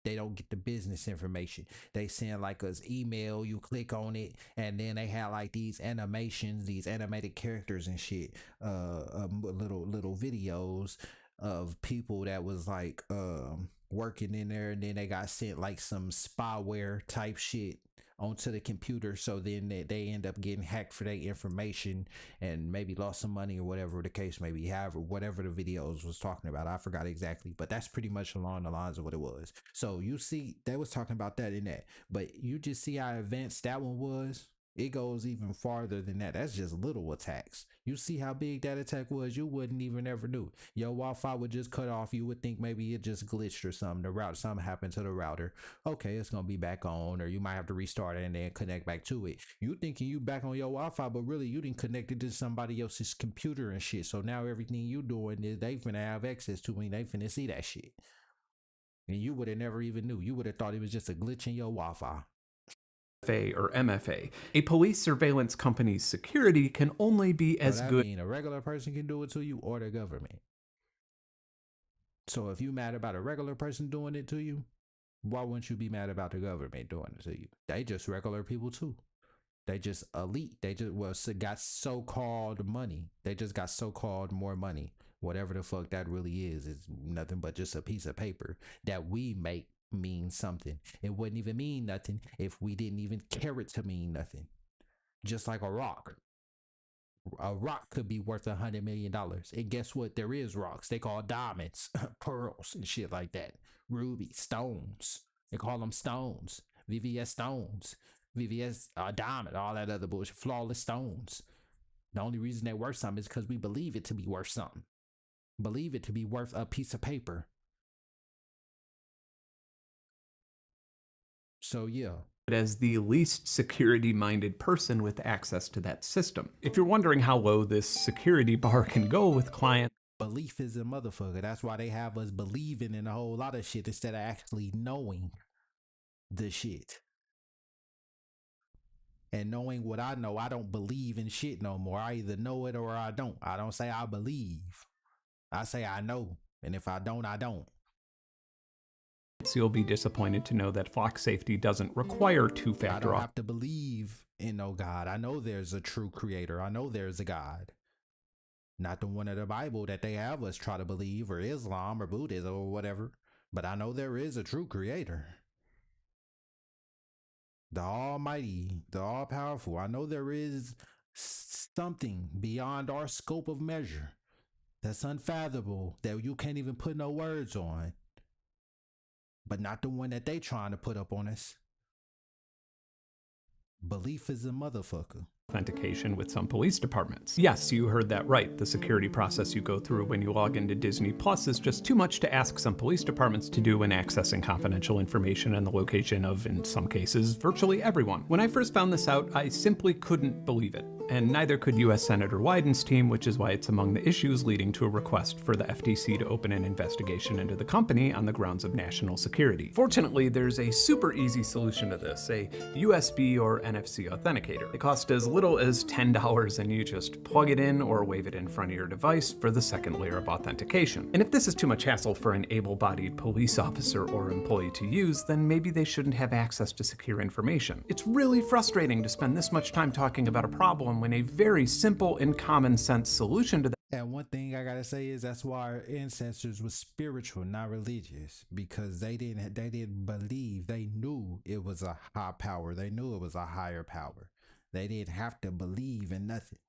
they don't get the business information. They send like us email, you click on it, and then they have like these animations, these animated characters and shit, little videos of people that was like working in there, and then they got sent like some spyware type shit onto the computer, so then they end up getting hacked for their information and maybe lost some money or whatever the case may be. However, whatever the videos was talking about, I forgot exactly, but that's pretty much along the lines of what it was. So you see, they was talking about that in that, but you just see how advanced that one was. It goes even farther than that. That's just little attacks. You see how big that attack was, you wouldn't even ever knew. Your Wi-Fi would just cut off. You would think maybe it just glitched or something. Something happened to the router. Okay, it's gonna be back on, or you might have to restart it and then connect back to it. You thinking you back on your Wi-Fi, but really you didn't connect it to somebody else's computer and shit. So now everything you doing is they finna have access to, and they finna see that shit. And you would have never even knew. You would have thought it was just a glitch in your Wi-Fi. Or MFA. A police surveillance company's security can only be as So that good. mean a regular person can do it to you, or the government. So if you mad about a regular person doing it to you, why wouldn't you be mad about the government doing it to you? They just regular people too. They just elite. They just got so-called money. They just got so-called more money. Whatever the fuck that really is nothing but just a piece of paper that we make mean something. It wouldn't even mean nothing if we didn't even care it to mean nothing. Just like a rock. A rock could be worth $100 million. And guess what? There is rocks. They call diamonds, pearls, and shit like that. Rubies, stones. They call them stones. VVS stones. VVS diamond, all that other bullshit. Flawless stones. The only reason they're worth something is because we believe it to be worth something. Believe it to be worth a piece of paper. So yeah. As the least security-minded person with access to that system. If you're wondering how low this security bar can go with clients, belief is a motherfucker. That's why they have us believing in a whole lot of shit instead of actually knowing the shit. And knowing what I know, I don't believe in shit no more. I either know it or I don't. I don't say I believe. I say I know. And if I don't, I don't. You'll be disappointed to know that Flock Safety doesn't require two-factor. I don't have to believe in no God. I know there's a true creator. I know there's a God. Not the one of the Bible that they have us try to believe, or Islam or Buddhism or whatever. But I know there is a true creator. The Almighty, the All-Powerful. I know there is something beyond our scope of measure that's unfathomable, that you can't even put no words on. But not the one that they trying to put up on us. Belief is a motherfucker. Authentication with some police departments. Yes, you heard that right. The security process you go through when you log into Disney Plus is just too much to ask some police departments to do when accessing confidential information and the location of, in some cases, virtually everyone. When I first found this out, I simply couldn't believe it. And neither could U.S. Senator Wyden's team, which is why it's among the issues leading to a request for the FTC to open an investigation into the company on the grounds of national security. Fortunately, there's a super easy solution to this, a USB or NFC authenticator. It costs as little as $10 and you just plug it in or wave it in front of your device for the second layer of authentication. And if this is too much hassle for an able-bodied police officer or employee to use, then maybe they shouldn't have access to secure information. It's really frustrating to spend this much time talking about a problem when a very simple and common sense solution to that. And one thing I gotta say is that's why our ancestors was spiritual, not religious, because they didn't believe. They knew it was a high power. They knew it was a higher power. They didn't have to believe in nothing.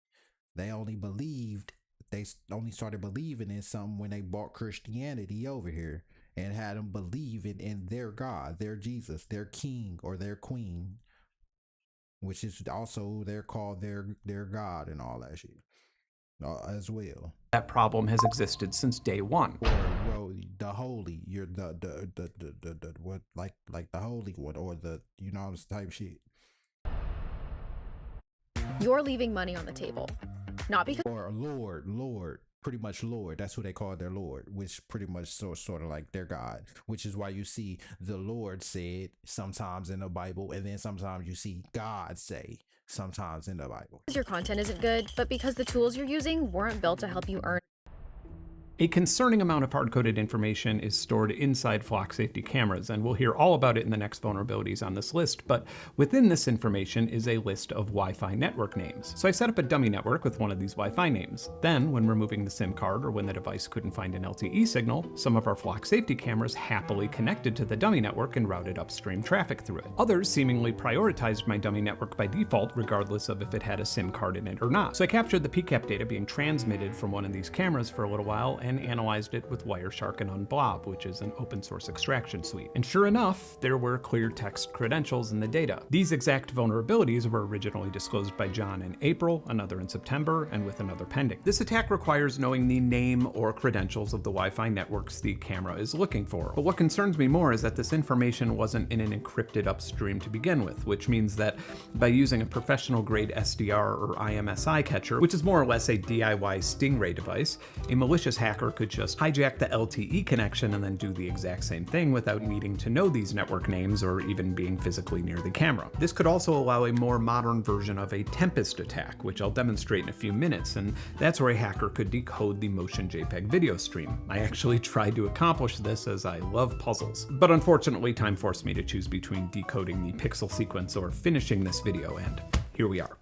They only believed. They only started believing in something when they brought Christianity over here, and had them believe in their God, their Jesus, their king or their queen, which is also they're called their God and all that shit as well. That problem has existed since day one. Or well, the holy, you're the what like the holy one or the type shit. You're leaving money on the table, not because or Lord, pretty much Lord. That's who they call their Lord, which pretty much sort of like their God. Which is why you see the Lord said sometimes in the Bible, and then sometimes you see God say sometimes in the Bible. your content isn't good, but because the tools you're using weren't built to help you earn. A concerning amount of hard-coded information is stored inside flock safety cameras, and we'll hear all about it in the next vulnerabilities on this list, but within this information is a list of Wi-Fi network names. So I set up a dummy network with one of these Wi-Fi names. Then, when removing the SIM card or when the device couldn't find an LTE signal, some of our flock safety cameras happily connected to the dummy network and routed upstream traffic through it. Others seemingly prioritized my dummy network by default, regardless of if it had a SIM card in it or not. So I captured the PCAP data being transmitted from one of these cameras for a little while and analyzed it with Wireshark and Unblob, which is an open source extraction suite. And sure enough, there were clear text credentials in the data. These exact vulnerabilities were originally disclosed by John in April, another in September, and with another pending. This attack requires knowing the name or credentials of the Wi-Fi networks the camera is looking for. But what concerns me more is that this information wasn't in an encrypted upstream to begin with, which means that by using a professional grade SDR or IMSI catcher, which is more or less a DIY Stingray device, a malicious hacker could just hijack the LTE connection and then do the exact same thing without needing to know these network names or even being physically near the camera. This could also allow a more modern version of a Tempest attack, which I'll demonstrate in a few minutes, and that's where a hacker could decode the motion JPEG video stream. I actually tried to accomplish this as I love puzzles, but unfortunately time forced me to choose between decoding the pixel sequence or finishing this video, and here we are.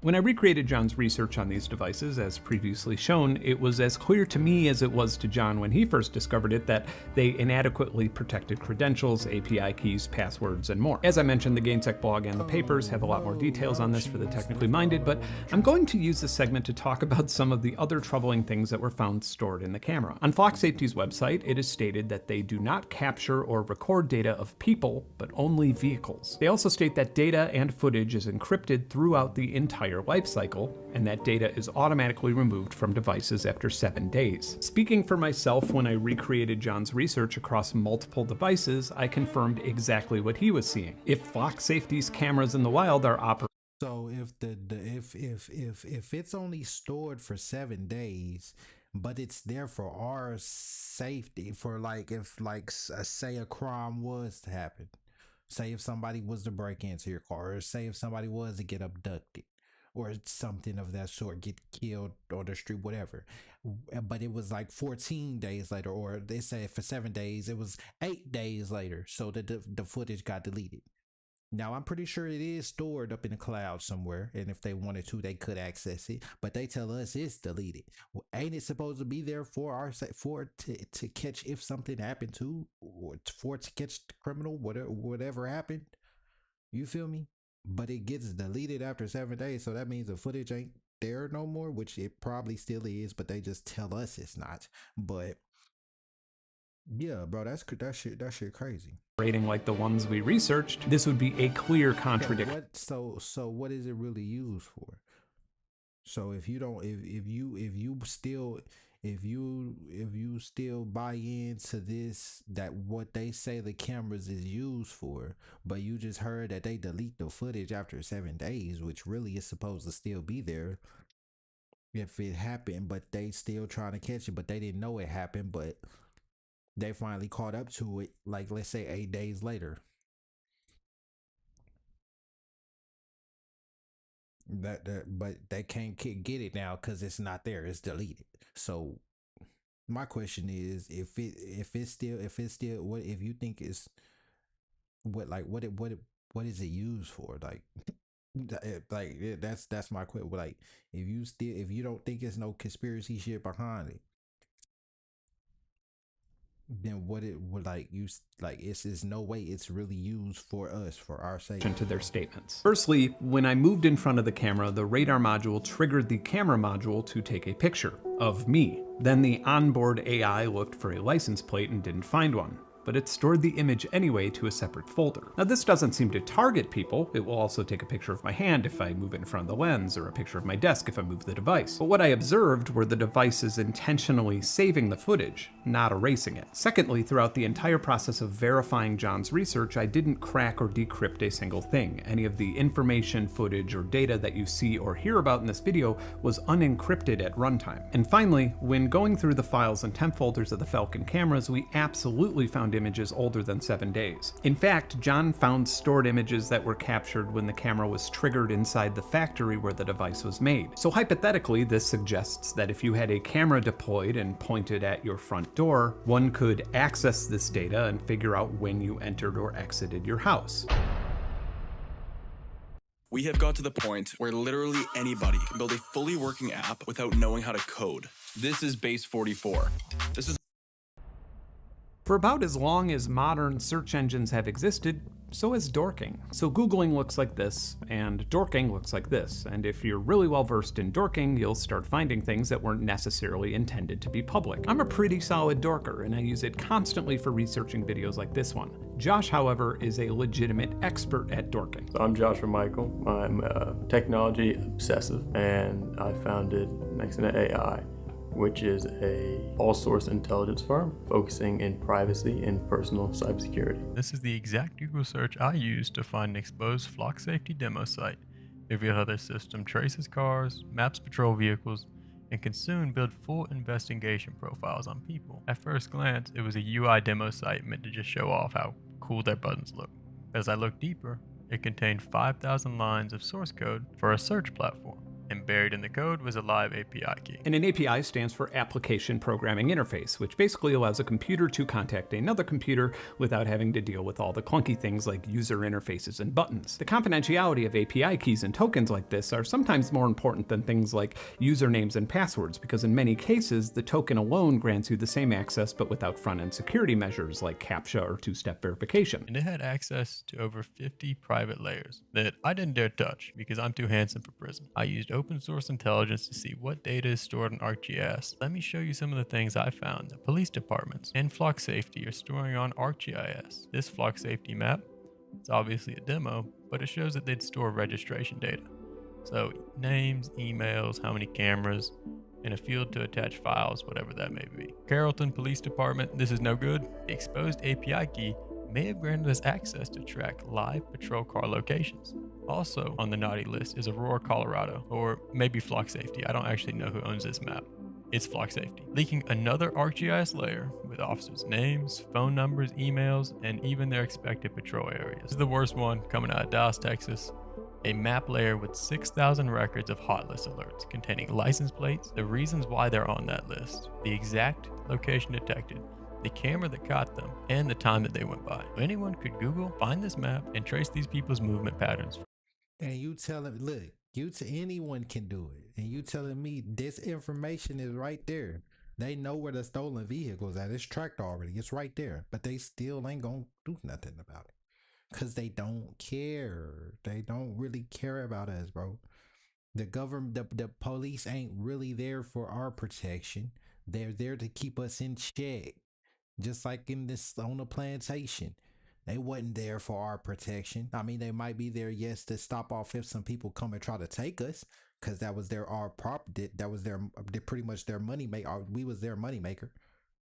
When I recreated John's research on these devices, as previously shown, it was as clear to me as it was to John when he first discovered it that they inadequately protected credentials, API keys, passwords, and more. As I mentioned, the GainSec blog and the papers have a lot more details on this for the technically minded, but I'm going to use this segment to talk about some of the other troubling things that were found stored in the camera. On Flock Safety's website, it is stated that they do not capture or record data of people, but only vehicles. They also state that data and footage is encrypted throughout the entire life cycle, and that data is automatically removed from devices after 7 days. Speaking for myself, when I recreated John's research across multiple devices, I confirmed exactly what he was seeing. If Flock Safety's cameras in the wild are operating. So if it's only stored for 7 days, but it's there for our safety, for like if like say a crime was to happen, say if somebody was to break into your car, or say if somebody was to get abducted, or something of that sort, get killed on the street, whatever. But it was like 14 days later, or they say for 7 days, it was 8 days later, so that the footage got deleted. Now, I'm pretty sure it is stored up in the cloud somewhere, and if they wanted to, they could access it, but they tell us it's deleted. Well, ain't it supposed to be there for to catch if something happened to, or for it to catch the criminal, whatever happened? You feel me? But it gets deleted after 7 days, so that means the footage ain't there no more, which it probably still is, but they just tell us it's not. But yeah, bro, that shit crazy. Rating like the ones we researched, this would be a clear contradiction. So what is it really used for? So if you don't, if you still buy into this, that what they say the cameras is used for, but you just heard that they delete the footage after 7 days, which really is supposed to still be there if it happened, but they still trying to catch it, but they didn't know it happened, but they finally caught up to it, like let's say 8 days later. But they can't get it now because it's not there, it's deleted. So my question is, if it's still what, if you think it's what is it used for? Like that's my question. Like if you don't think it's no conspiracy shit behind it, then what it would it's no way it's really used for us, for our safety. To their statements. Firstly, when I moved in front of the camera, the radar module triggered the camera module to take a picture of me. Then the onboard AI looked for a license plate and didn't find one, but it stored the image anyway to a separate folder. Now this doesn't seem to target people. It will also take a picture of my hand if I move in front of the lens, or a picture of my desk if I move the device. But what I observed were the devices intentionally saving the footage, not erasing it. Secondly, throughout the entire process of verifying John's research, I didn't crack or decrypt a single thing. Any of the information, footage, or data that you see or hear about in this video was unencrypted at runtime. And finally, when going through the files and temp folders of the Falcon cameras, we absolutely found images older than 7 days. In fact, John found stored images that were captured when the camera was triggered inside the factory where the device was made. So hypothetically, this suggests that if you had a camera deployed and pointed at your front door, one could access this data and figure out when you entered or exited your house. We have got to the point where literally anybody can build a fully working app without knowing how to code. This is Base 44. This is For about as long as modern search engines have existed, so has dorking. So Googling looks like this, and dorking looks like this. And if you're really well versed in dorking, you'll start finding things that weren't necessarily intended to be public. I'm a pretty solid dorker, and I use it constantly for researching videos like this one. Josh, however, is a legitimate expert at dorking. So I'm Joshua Michael. I'm technology obsessive, and I founded NextNet AI, which is a all-source intelligence firm focusing in privacy and personal cybersecurity. This is the exact Google search I used to find an exposed flock safety demo site, reveal how their system traces cars, maps patrol vehicles, and can soon build full investigation profiles on people. At first glance, it was a UI demo site meant to just show off how cool their buttons look. As I looked deeper, it contained 5,000 lines of source code for a search platform, and buried in the code was a live API key. And an API stands for Application Programming Interface, which basically allows a computer to contact another computer without having to deal with all the clunky things like user interfaces and buttons. The confidentiality of API keys and tokens like this are sometimes more important than things like usernames and passwords, because in many cases, the token alone grants you the same access but without front-end security measures like CAPTCHA or two-step verification. And it had access to over 50 private layers that I didn't dare touch because I'm too handsome for prison. I used open source intelligence to see what data is stored in ArcGIS. Let me show you some of the things I found that police departments and flock safety are storing on ArcGIS. This flock safety map, it's obviously a demo, but it shows that they'd store registration data. So names, emails, how many cameras, and a field to attach files, whatever that may be. Carrollton Police Department, this is no good. The exposed API key may have granted us access to track live patrol car locations. Also on the naughty list is Aurora, Colorado, or maybe Flock Safety. I don't actually know who owns this map. It's Flock Safety, leaking another ArcGIS layer with officers' names, phone numbers, emails, and even their expected patrol areas. This is the worst one, coming out of Dallas, Texas. A map layer with 6,000 records of hot list alerts containing license plates, the reasons why they're on that list, the exact location detected, the camera that caught them, and the time that they went by. Anyone could Google, find this map, and trace these people's movement patterns. And you telling, look, anyone can do it. And you telling me this information is right there. They know where the stolen vehicles at. It's tracked already. It's right there. But they still ain't gonna do nothing about it. Cause they don't care. They don't really care about us, bro. The government, the police ain't really there for our protection. They're there to keep us in check. Just like in this on the plantation. They wasn't there for our protection. I mean, they might be there, yes, to stop off if some people come and try to take us, because that was our property. That was their pretty much their money maker. We was their money maker.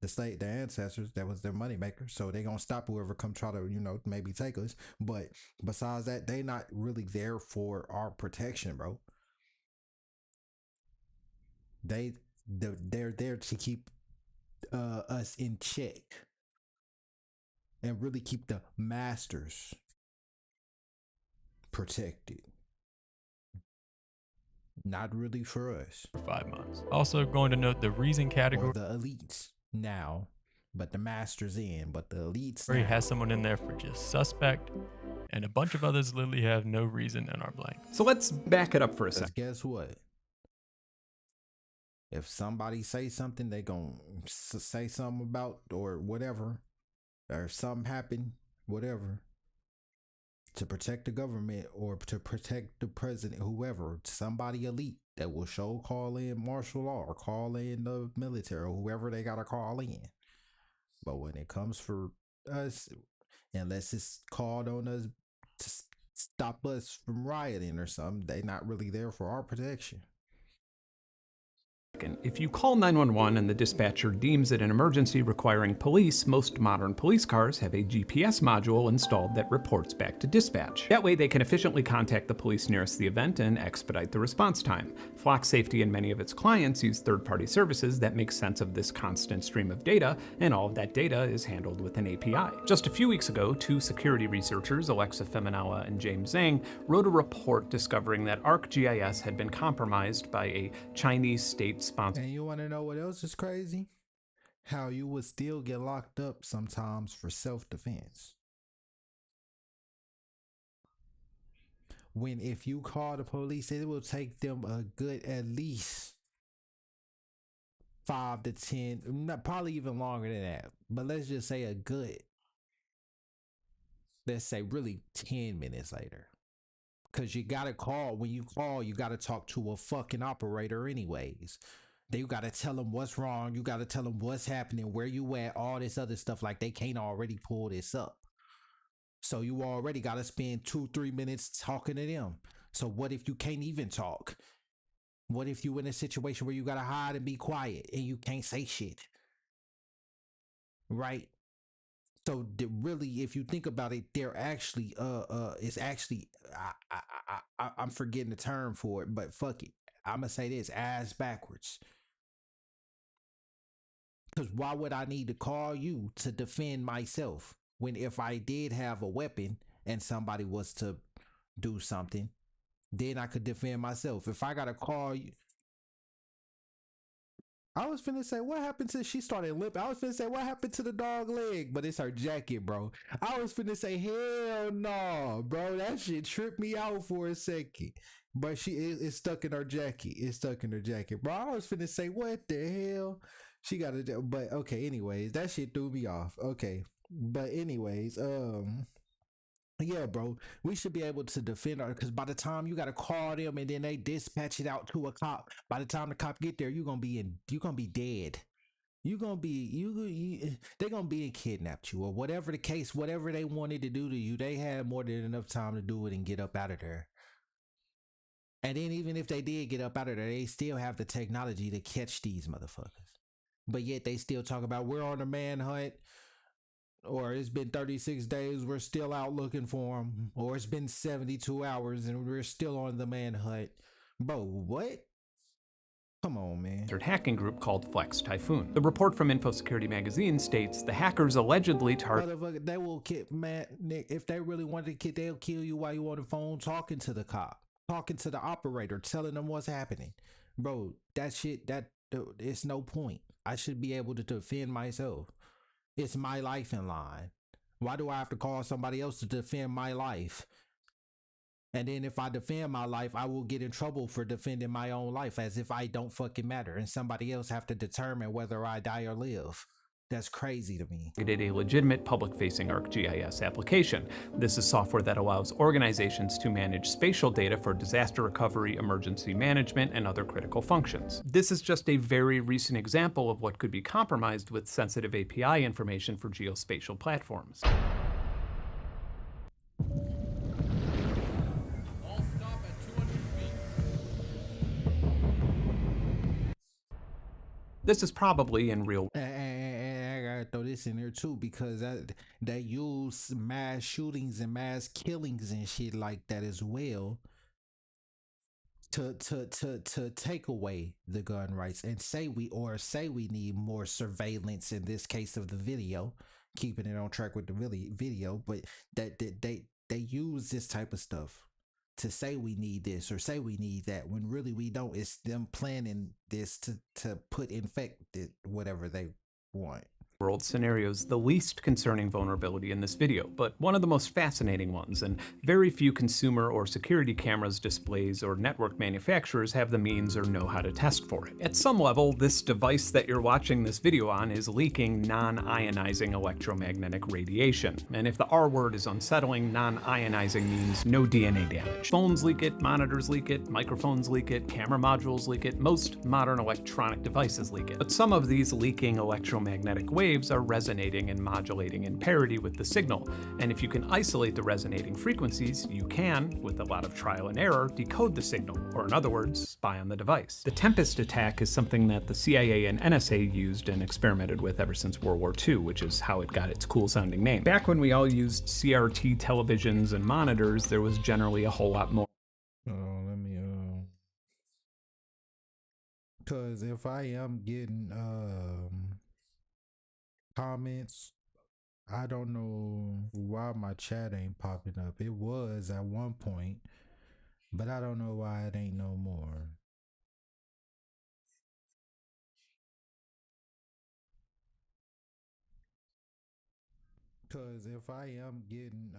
The ancestors, that was their money maker. So they gonna stop whoever come try to, maybe take us. But besides that, they not really there for our protection, bro. They're there to keep us in check. And really keep the masters protected. Not really for us. For 5 months. Also going to note the reason category. Or the elites now, but the masters in, but the elites where he now. has someone in there for just suspect, and a bunch of others literally have no reason and are blank. So let's back it up for a second. Guess what? If somebody say something, they gonna say something about or whatever, or if something happen, whatever, to protect the government or to protect the president, whoever, somebody elite that will show call in martial law or call in the military or whoever they gotta call in. But when it comes for us, unless it's called on us to stop us from rioting or something, they not really there for our protection. If you call 911 and the dispatcher deems it an emergency requiring police, most modern police cars have a GPS module installed that reports back to dispatch. That way they can efficiently contact the police nearest the event and expedite the response time. Flock Safety and many of its clients use third-party services that make sense of this constant stream of data, and all of that data is handled with an API. Just a few weeks ago, two security researchers, Alexa Feminella and James Zhang, wrote a report discovering that ArcGIS had been compromised by a Chinese state-sponsored. And you want to know what else is crazy? How you would still get locked up sometimes for self-defense. When if you call the police, it will take them a good at least 5 to 10, not probably even longer than that, but let's just say a good, let's say really 10 minutes later. Because you gotta call, when you call, you gotta talk to a fucking operator anyways. They gotta tell them what's wrong, you gotta tell them what's happening, where you at, all this other stuff. Like they can't already pull this up. So you already gotta spend 2-3 minutes talking to them. So what if you can't even talk? What if you in a situation where you gotta hide and be quiet and you can't say shit? Right? So really, if you think about it, they're actually it's actually I'm forgetting the term for it, but fuck it, I'm gonna say this: ass backwards. Because why would I need to call you to defend myself when if I did have a weapon and somebody was to do something, then I could defend myself. If I gotta call you, I was finna say, what happened to, she started limping. I was finna say, what happened to the dog leg? But it's her jacket, bro. I was finna say, hell no, bro. That shit tripped me out for a second. But it's stuck in her jacket. It's stuck in her jacket, bro. I was finna say, what the hell? She got it. But okay, anyways, that shit threw me off. Okay. But anyways, yeah, bro, we should be able to defend our, because by the time you gotta call them and then they dispatch it out to a cop, by the time the cop get there, you're gonna be dead. You're gonna be they're gonna be kidnapped you or whatever the case, whatever they wanted to do to you, they had more than enough time to do it and get up out of there. And then even if they did get up out of there, they still have the technology to catch these motherfuckers. But yet they still talk about we're on a manhunt. Or it's been 36 days, we're still out looking for him. Or it's been 72 hours and we're still on the manhunt. Bro, what? Come on, man. Hacking group called Flex Typhoon. The report from InfoSecurity magazine states the hackers allegedly targeted. They will kill, man, Nick, if they really wanted to kill, they'll kill you while you're on the phone talking to the cop, talking to the operator, telling them what's happening. Bro, that shit, it's no point. I should be able to defend myself. It's my life in line. Why do I have to call somebody else to defend my life? And then if I defend my life, I will get in trouble for defending my own life as if I don't fucking matter. And somebody else have to determine whether I die or live. That's crazy to me. It a legitimate public-facing ArcGIS application. This is software that allows organizations to manage spatial data for disaster recovery, emergency management, and other critical functions. This is just a very recent example of what could be compromised with sensitive API information for geospatial platforms. This is probably in real. I gotta throw this in there too, because they use mass shootings and mass killings and shit like that as well to take away the gun rights and say we need more surveillance in this case of the video, keeping it on track with the video, but that they use this type of stuff to say we need this or say we need that when really we don't. It's them planning this to put infected whatever they want. world scenarios the least concerning vulnerability in this video, but one of the most fascinating ones, and very few consumer or security cameras, displays, or network manufacturers have the means or know how to test for it. At some level, this device that you're watching this video on is leaking non-ionizing electromagnetic radiation. And if the R word is unsettling, non-ionizing means no DNA damage. Phones leak it, monitors leak it, microphones leak it, camera modules leak it, most modern electronic devices leak it. But some of these leaking electromagnetic waves are resonating and modulating in parity with the signal, and if you can isolate the resonating frequencies, you can, with a lot of trial and error, decode the signal, or in other words, spy on the device. The Tempest attack is something that the CIA and NSA used and experimented with ever since World War II, which is how it got its cool-sounding name. Back when we all used CRT televisions and monitors, there was generally a whole lot more. Because if I am getting comments, I don't know why my chat ain't popping up. It was at one point, but I don't know why it ain't no more. Because if I am getting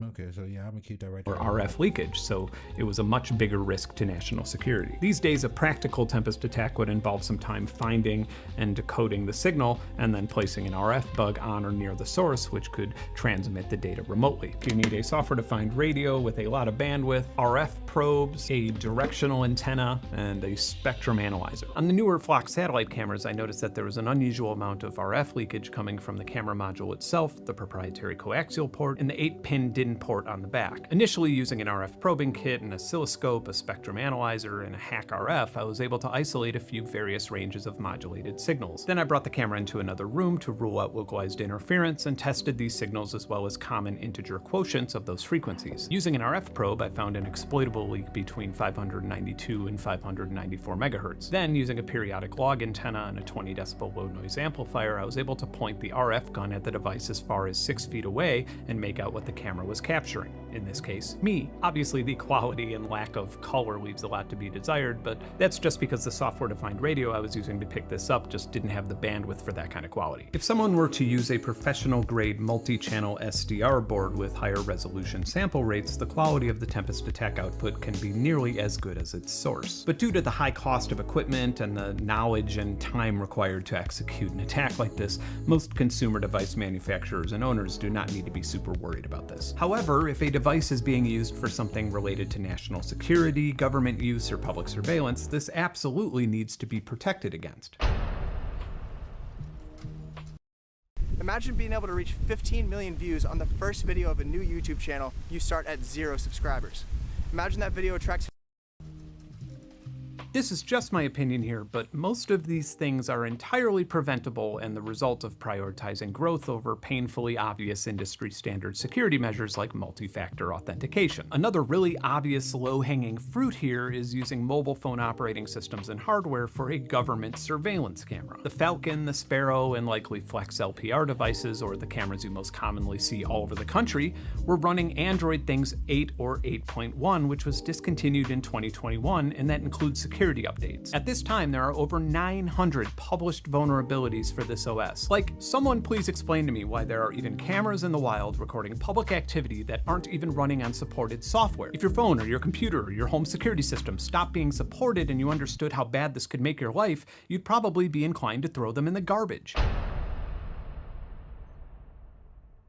okay, so yeah, I'm gonna keep that right there. Or RF leakage, so it was a much bigger risk to national security. These days, a practical Tempest attack would involve some time finding and decoding the signal, and then placing an RF bug on or near the source, which could transmit the data remotely. You need a software-defined radio with a lot of bandwidth, RF probes, a directional antenna, and a spectrum analyzer. On the newer Flock satellite cameras, I noticed that there was an unusual amount of RF leakage coming from the camera module itself, the proprietary coaxial port, and the 8-pin DIN port on the back. Initially, using an RF probing kit, an oscilloscope, a spectrum analyzer, and a hack RF, I was able to isolate a few various ranges of modulated signals. Then I brought the camera into another room to rule out localized interference and tested these signals as well as common integer quotients of those frequencies. Using an RF probe, I found an exploitable leak between 592 and 594 megahertz. Then, using a periodic log antenna and a 20 decibel low noise amplifier, I was able to point the RF gun at the device as far as 6 feet away and make out what the camera was capturing. In this case, me. Obviously, the quality and lack of color leaves a lot to be desired, but that's just because the software-defined radio I was using to pick this up just didn't have the bandwidth for that kind of quality. If someone were to use a professional-grade multi-channel SDR board with higher resolution sample rates, the quality of the Tempest attack output can be nearly as good as its source. But due to the high cost of equipment and the knowledge and time required to execute an attack like this, most consumer device manufacturers and owners do not need to be super worried about this. However, if a device is being used for something related to national security, government use, or public surveillance, this absolutely needs to be protected against. Imagine being able to reach 15 million views on the first video of a new YouTube channel you start at 0 subscribers. Imagine that video attracts. This is just my opinion here, but most of these things are entirely preventable and the result of prioritizing growth over painfully obvious industry standard security measures like multi-factor authentication. Another really obvious low-hanging fruit here is using mobile phone operating systems and hardware for a government surveillance camera. The Falcon, the Sparrow, and likely Flex LPR devices, or the cameras you most commonly see all over the country, were running Android Things 8 or 8.1, which was discontinued in 2021, and that includes security updates. At this time, there are over 900 published vulnerabilities for this OS. Like, someone please explain to me why there are even cameras in the wild recording public activity that aren't even running on supported software. If your phone or your computer or your home security system stopped being supported and you understood how bad this could make your life, you'd probably be inclined to throw them in the garbage.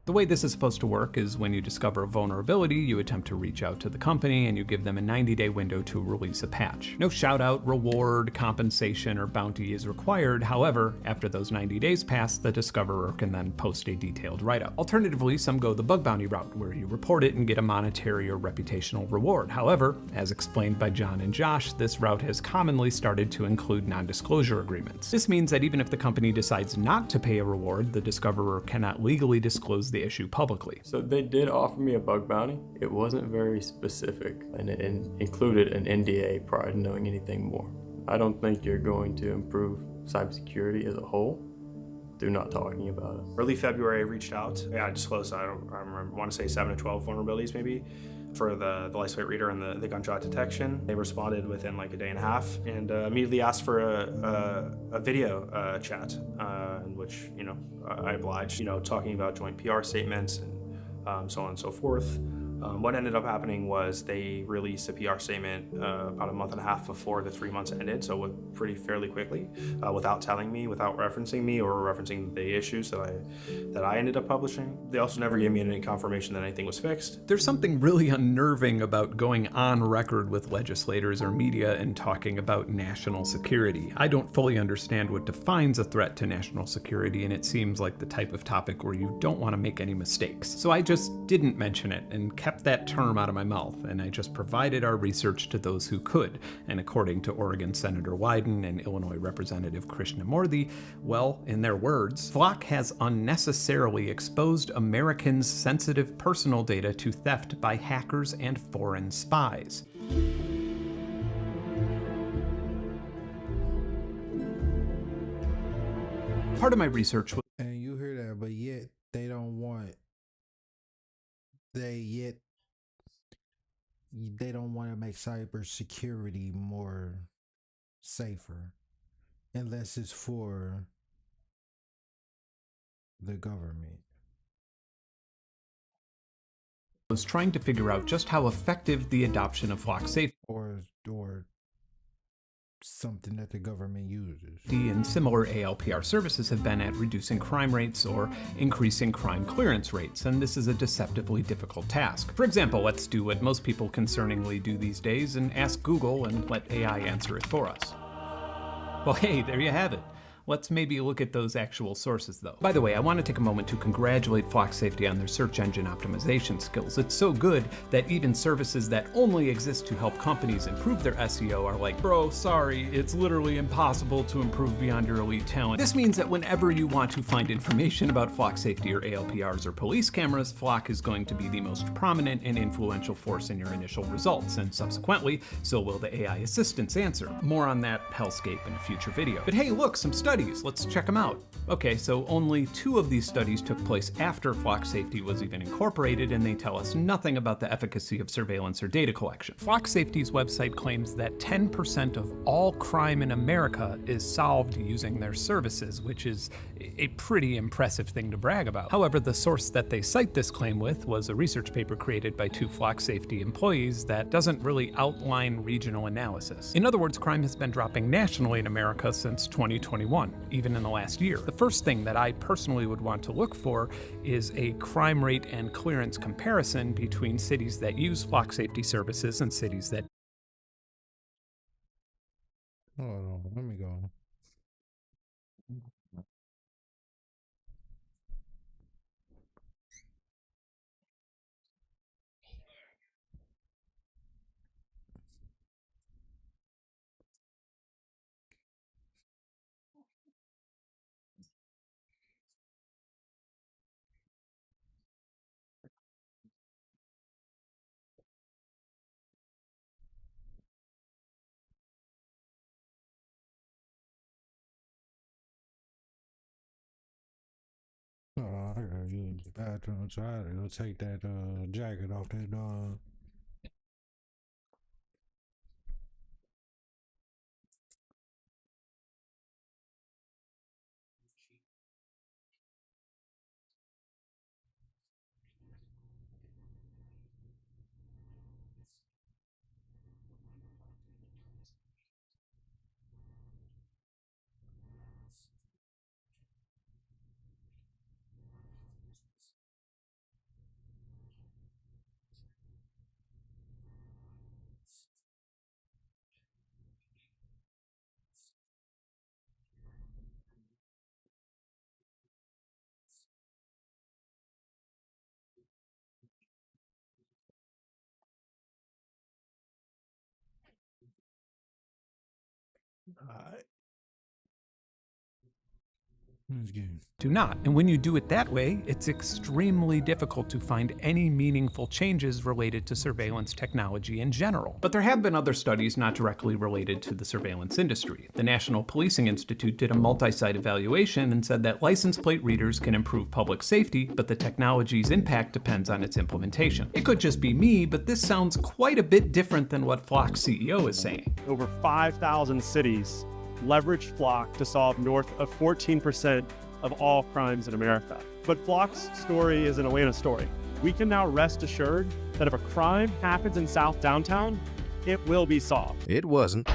The way this is supposed to work is when you discover a vulnerability, you attempt to reach out to the company and you give them a 90-day window to release a patch. No shout-out, reward, compensation, or bounty is required. However, after those 90 days pass, the discoverer can then post a detailed write-up. Alternatively, some go the bug bounty route, where you report it and get a monetary or reputational reward. However, as explained by John and Josh, this route has commonly started to include non-disclosure agreements. This means that even if the company decides not to pay a reward, the discoverer cannot legally disclose the issue publicly. So they did offer me a bug bounty. It wasn't very specific, and it included an NDA prior to knowing anything more. I don't think you're going to improve cybersecurity as a whole through not talking about it. Early February, I reached out. Yeah, I disclosed, I want to say 7 to 12 vulnerabilities maybe. for the license plate reader and the gunshot detection. They responded within like a day and a half and immediately asked for a video chat, in which, you know, I obliged, you know, talking about joint PR statements and so on and so forth. What ended up happening was they released a PR statement about a month and a half before the 3 months ended, so pretty fairly quickly, without telling me, without referencing me or referencing the issues that I ended up publishing. They also never gave me any confirmation that anything was fixed. There's something really unnerving about going on record with legislators or media and talking about national security. I don't fully understand what defines a threat to national security, and it seems like the type of topic where you don't want to make any mistakes. So I just didn't mention it and kept that term out of my mouth, and I just provided our research to those who could. And according to Oregon Senator Wyden and Illinois Representative Krishnamurthy, well, in their words, Flock has unnecessarily exposed Americans' sensitive personal data to theft by hackers and foreign spies. Part of my research was... And you hear that, but yet they don't want... They don't want to make cybersecurity more safer unless it's for the government. Was trying to figure out just how effective the adoption of Flock safety or something that the government uses. And similar ALPR services have been at reducing crime rates or increasing crime clearance rates, and this is a deceptively difficult task. For example, let's do what most people concerningly do these days and ask Google and let AI answer it for us. Well, hey, there you have it. Let's maybe look at those actual sources, though. By the way, I want to take a moment to congratulate Flock Safety on their search engine optimization skills. It's so good that even services that only exist to help companies improve their SEO are like, bro, sorry, it's literally impossible to improve beyond your elite talent. This means that whenever you want to find information about Flock Safety or ALPRs or police cameras, Flock is going to be the most prominent and influential force in your initial results, and subsequently, so will the AI assistant's answer. More on that hellscape in a future video. But hey, look, some studies. Let's check them out. Okay, so only 2 of these studies took place after Flock Safety was even incorporated, and they tell us nothing about the efficacy of surveillance or data collection. Flock Safety's website claims that 10% of all crime in America is solved using their services, which is a pretty impressive thing to brag about. However, the source that they cite this claim with was a research paper created by 2 Flock Safety employees that doesn't really outline regional analysis. In other words, crime has been dropping nationally in America since 2021. Even in the last year. The first thing that I personally would want to look for is a crime rate and clearance comparison between cities that use Flock Safety services and cities that... Hold on, let me go. Oh, I gotta use the bathroom, so I gotta go take that jacket off that dog. do not. And when you do it that way, it's extremely difficult to find any meaningful changes related to surveillance technology in general. But there have been other studies not directly related to the surveillance industry. The National Policing Institute did a multi-site evaluation and said that license plate readers can improve public safety, but the technology's impact depends on its implementation. It could just be me, but this sounds quite a bit different than what Flock's CEO is saying. Over 5,000 cities leverage Flock to solve north of 14% of all crimes in America. But Flock's story is an Atlanta story. We can now rest assured that if a crime happens in South Downtown, it will be solved. It wasn't.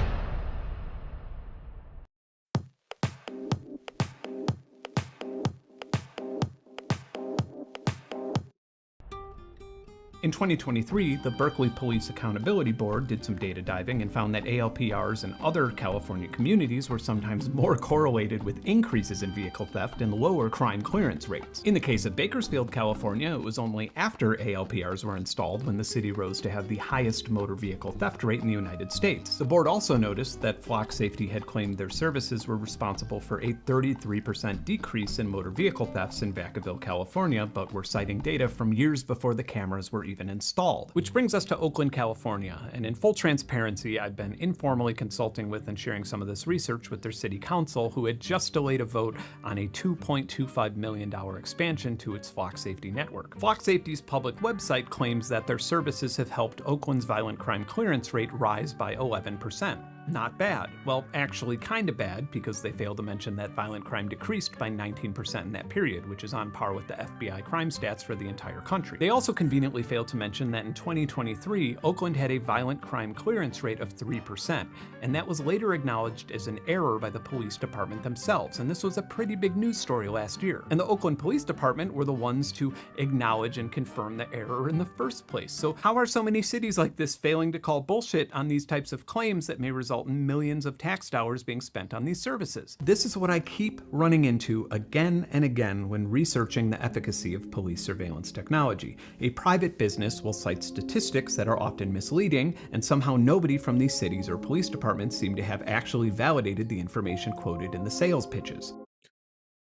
In 2023, the Berkeley Police Accountability Board did some data diving and found that ALPRs in other California communities were sometimes more correlated with increases in vehicle theft and lower crime clearance rates. In the case of Bakersfield, California, it was only after ALPRs were installed when the city rose to have the highest motor vehicle theft rate in the United States. The board also noticed that Flock Safety had claimed their services were responsible for a 33% decrease in motor vehicle thefts in Vacaville, California, but were citing data from years before the cameras were even installed. Which brings us to Oakland, California, and in full transparency, I've been informally consulting with and sharing some of this research with their city council, who had just delayed a vote on a $2.25 million expansion to its Flock Safety network. Flock Safety's public website claims that their services have helped Oakland's violent crime clearance rate rise by 11%. Not bad. Well, actually kinda bad, because they failed to mention that violent crime decreased by 19% in that period, which is on par with the FBI crime stats for the entire country. They also conveniently failed to mention that in 2023, Oakland had a violent crime clearance rate of 3%, and that was later acknowledged as an error by the police department themselves, and this was a pretty big news story last year. And the Oakland Police Department were the ones to acknowledge and confirm the error in the first place. So how are so many cities like this failing to call bullshit on these types of claims that may result in millions of tax dollars being spent on these services? This is what I keep running into again and again when researching the efficacy of police surveillance technology. A private business will cite statistics that are often misleading, and somehow nobody from these cities or police departments seem to have actually validated the information quoted in the sales pitches.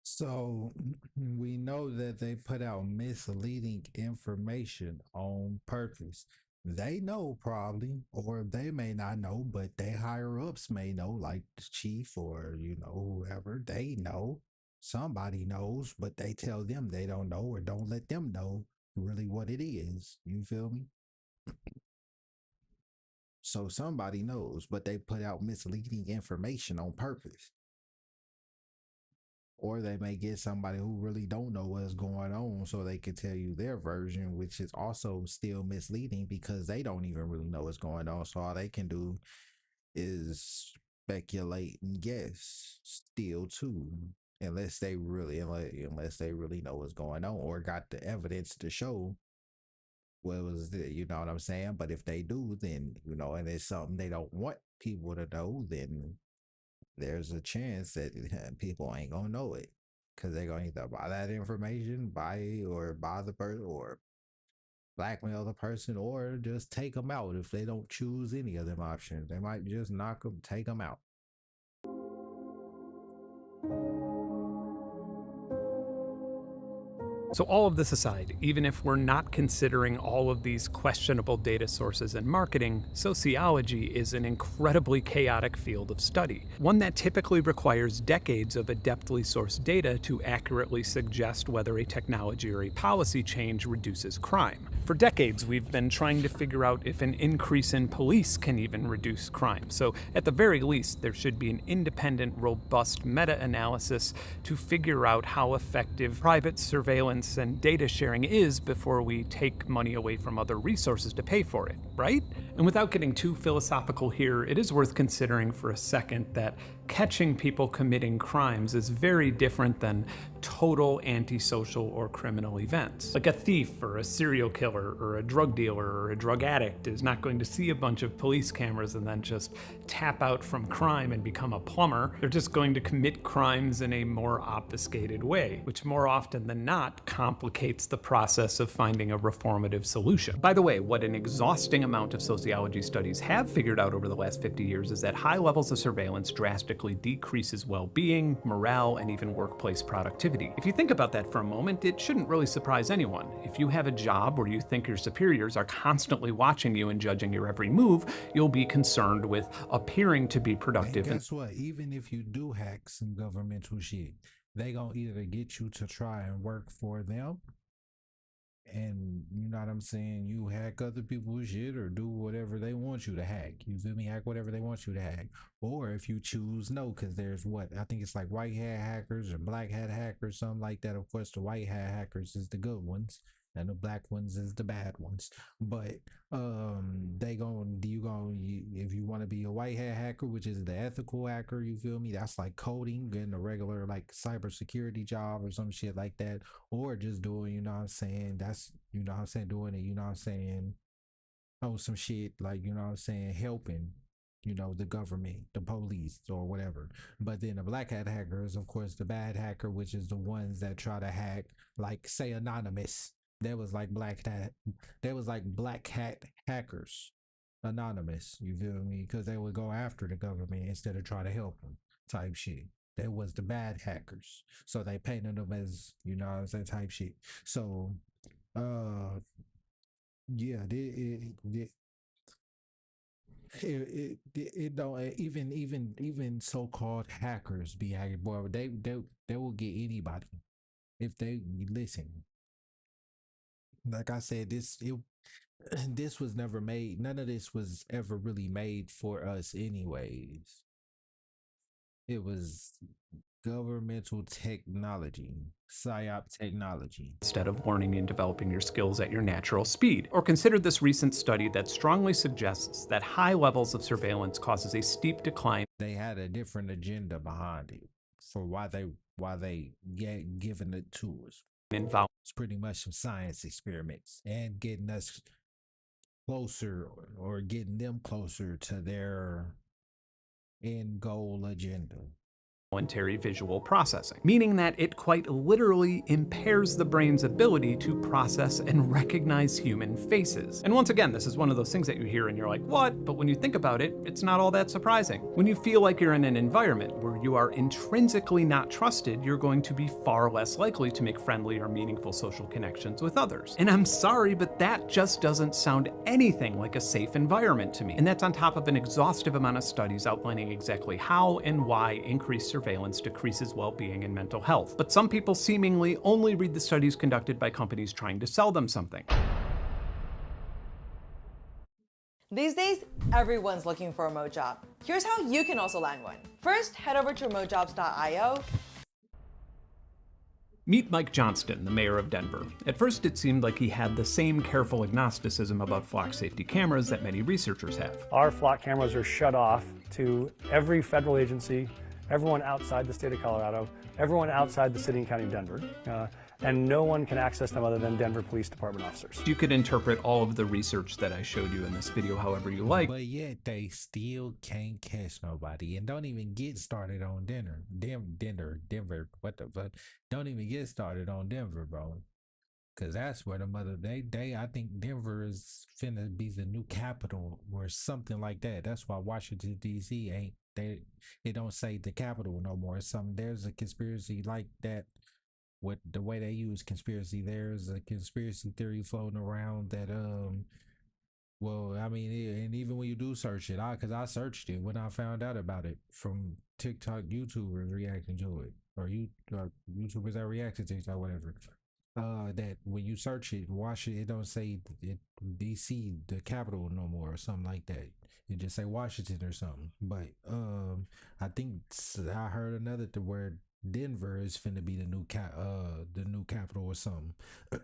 So we know that they put out misleading information on purpose. They know probably, or they may not know, but they higher ups may know, like the chief or, whoever. They know. Somebody knows, but they tell them they don't know or don't let them know really what it is. You feel me? So somebody knows, but they put out misleading information on purpose. Or they may get somebody who really don't know what's going on so they can tell you their version, which is also still misleading because they don't even really know what's going on. So all they can do is speculate and guess still too, unless they really know what's going on or got the evidence to show what was the, you know what I'm saying? But if they do, then, and it's something they don't want people to know, then there's a chance that people ain't gonna know it because they're gonna either buy that information, buy the person, or blackmail the person, or just take them out if they don't choose any of them options. They might just take them out. So all of this aside, even if we're not considering all of these questionable data sources in marketing, sociology is an incredibly chaotic field of study, one that typically requires decades of adeptly sourced data to accurately suggest whether a technology or a policy change reduces crime. For decades, we've been trying to figure out if an increase in police can even reduce crime. So at the very least, there should be an independent, robust meta-analysis to figure out how effective private surveillance and data sharing is before we take money away from other resources to pay for it, right? And without getting too philosophical here, it is worth considering for a second that catching people committing crimes is very different than total antisocial or criminal events. Like a thief or a serial killer or a drug dealer or a drug addict is not going to see a bunch of police cameras and then just tap out from crime and become a plumber. They're just going to commit crimes in a more obfuscated way, which more often than not complicates the process of finding a reformative solution. By the way, what an exhausting amount of sociology studies have figured out over the last 50 years is that high levels of surveillance drastically decreases well-being, morale, and even workplace productivity. If you think about that for a moment, it shouldn't really surprise anyone. If you have a job where you think your superiors are constantly watching you and judging your every move, you'll be concerned with appearing to be productive. And guess what? Even if you do hack some governmental shit, they gonna either get you to try and work for them, and you know what I'm saying, you hack other people's shit or do whatever they want you to hack. You feel me? Hack whatever they want you to hack. Or if you choose no, because there's what I think it's like white hat hackers or black hat hackers, something like that. Of course, the white hat hackers is the good ones, and the black ones is the bad ones. But if you want to be a white hat hacker, which is the ethical hacker, you feel me, that's like coding, getting a regular like cybersecurity job or some shit like that, or just doing, you know what I'm saying, that's, you know what I'm saying, doing it, you know what I'm saying, oh, some shit like, you know what I'm saying, helping, you know, the government, the police, or whatever. But then the black hat hacker is, of course, the bad hacker, which is the ones that try to hack, like, say, Anonymous. That was like black hat hackers, Anonymous. You feel me? Because they would go after the government instead of try to help them, type shit. That was the bad hackers. So they painted them as, you know what I'm saying, type shit. So, yeah, it don't even so-called hackers be hacking, boy. They will get anybody if they listen. Like I said, this was never made. None of this was ever really made for us, anyways. It was governmental technology, psyop technology. Instead of learning and developing your skills at your natural speed. Or consider this recent study that strongly suggests that high levels of surveillance causes a steep decline. They had a different agenda behind it for why they given it to us. It's pretty much some science experiments and getting us closer or getting them closer to their end goal agenda. Voluntary visual processing, meaning that it quite literally impairs the brain's ability to process and recognize human faces. And once again, this is one of those things that you hear and you're like, what? But when you think about it, it's not all that surprising. When you feel like you're in an environment where you are intrinsically not trusted, you're going to be far less likely to make friendly or meaningful social connections with others. And I'm sorry, but that just doesn't sound anything like a safe environment to me. And that's on top of an exhaustive amount of studies outlining exactly how and why increased surveillance decreases well-being and mental health. But some people seemingly only read the studies conducted by companies trying to sell them something. These days, everyone's looking for a remote job. Here's how you can also land one. First, head over to remotejobs.io. Meet Mike Johnston, the mayor of Denver. At first, it seemed like he had the same careful agnosticism about flock safety cameras that many researchers have. Our flock cameras are shut off to every federal agency, everyone outside the state of Colorado, everyone outside the city and county of Denver, and no one can access them other than Denver Police Department officers. You could interpret all of the research that I showed you in this video however you like. But yet they still can't catch nobody. And don't even get started on Denver. What the fuck? Don't even get started on Denver, bro. Cause that's where the mother I think Denver is finna be the new capital or something like that. That's why Washington D.C. ain't they don't say the capital no more. There's a conspiracy like that. With the way they use conspiracy, there's a conspiracy theory floating around that well, I mean, and even when you do search it, because I searched it when I found out about it from TikTok YouTubers reacting to it, or YouTubers that react to TikTok, whatever. That when you search it, Washington, it don't say DC, the capital no more, or something like that. It just say Washington or something. But I think I heard another where Denver is finna be the new capital or something,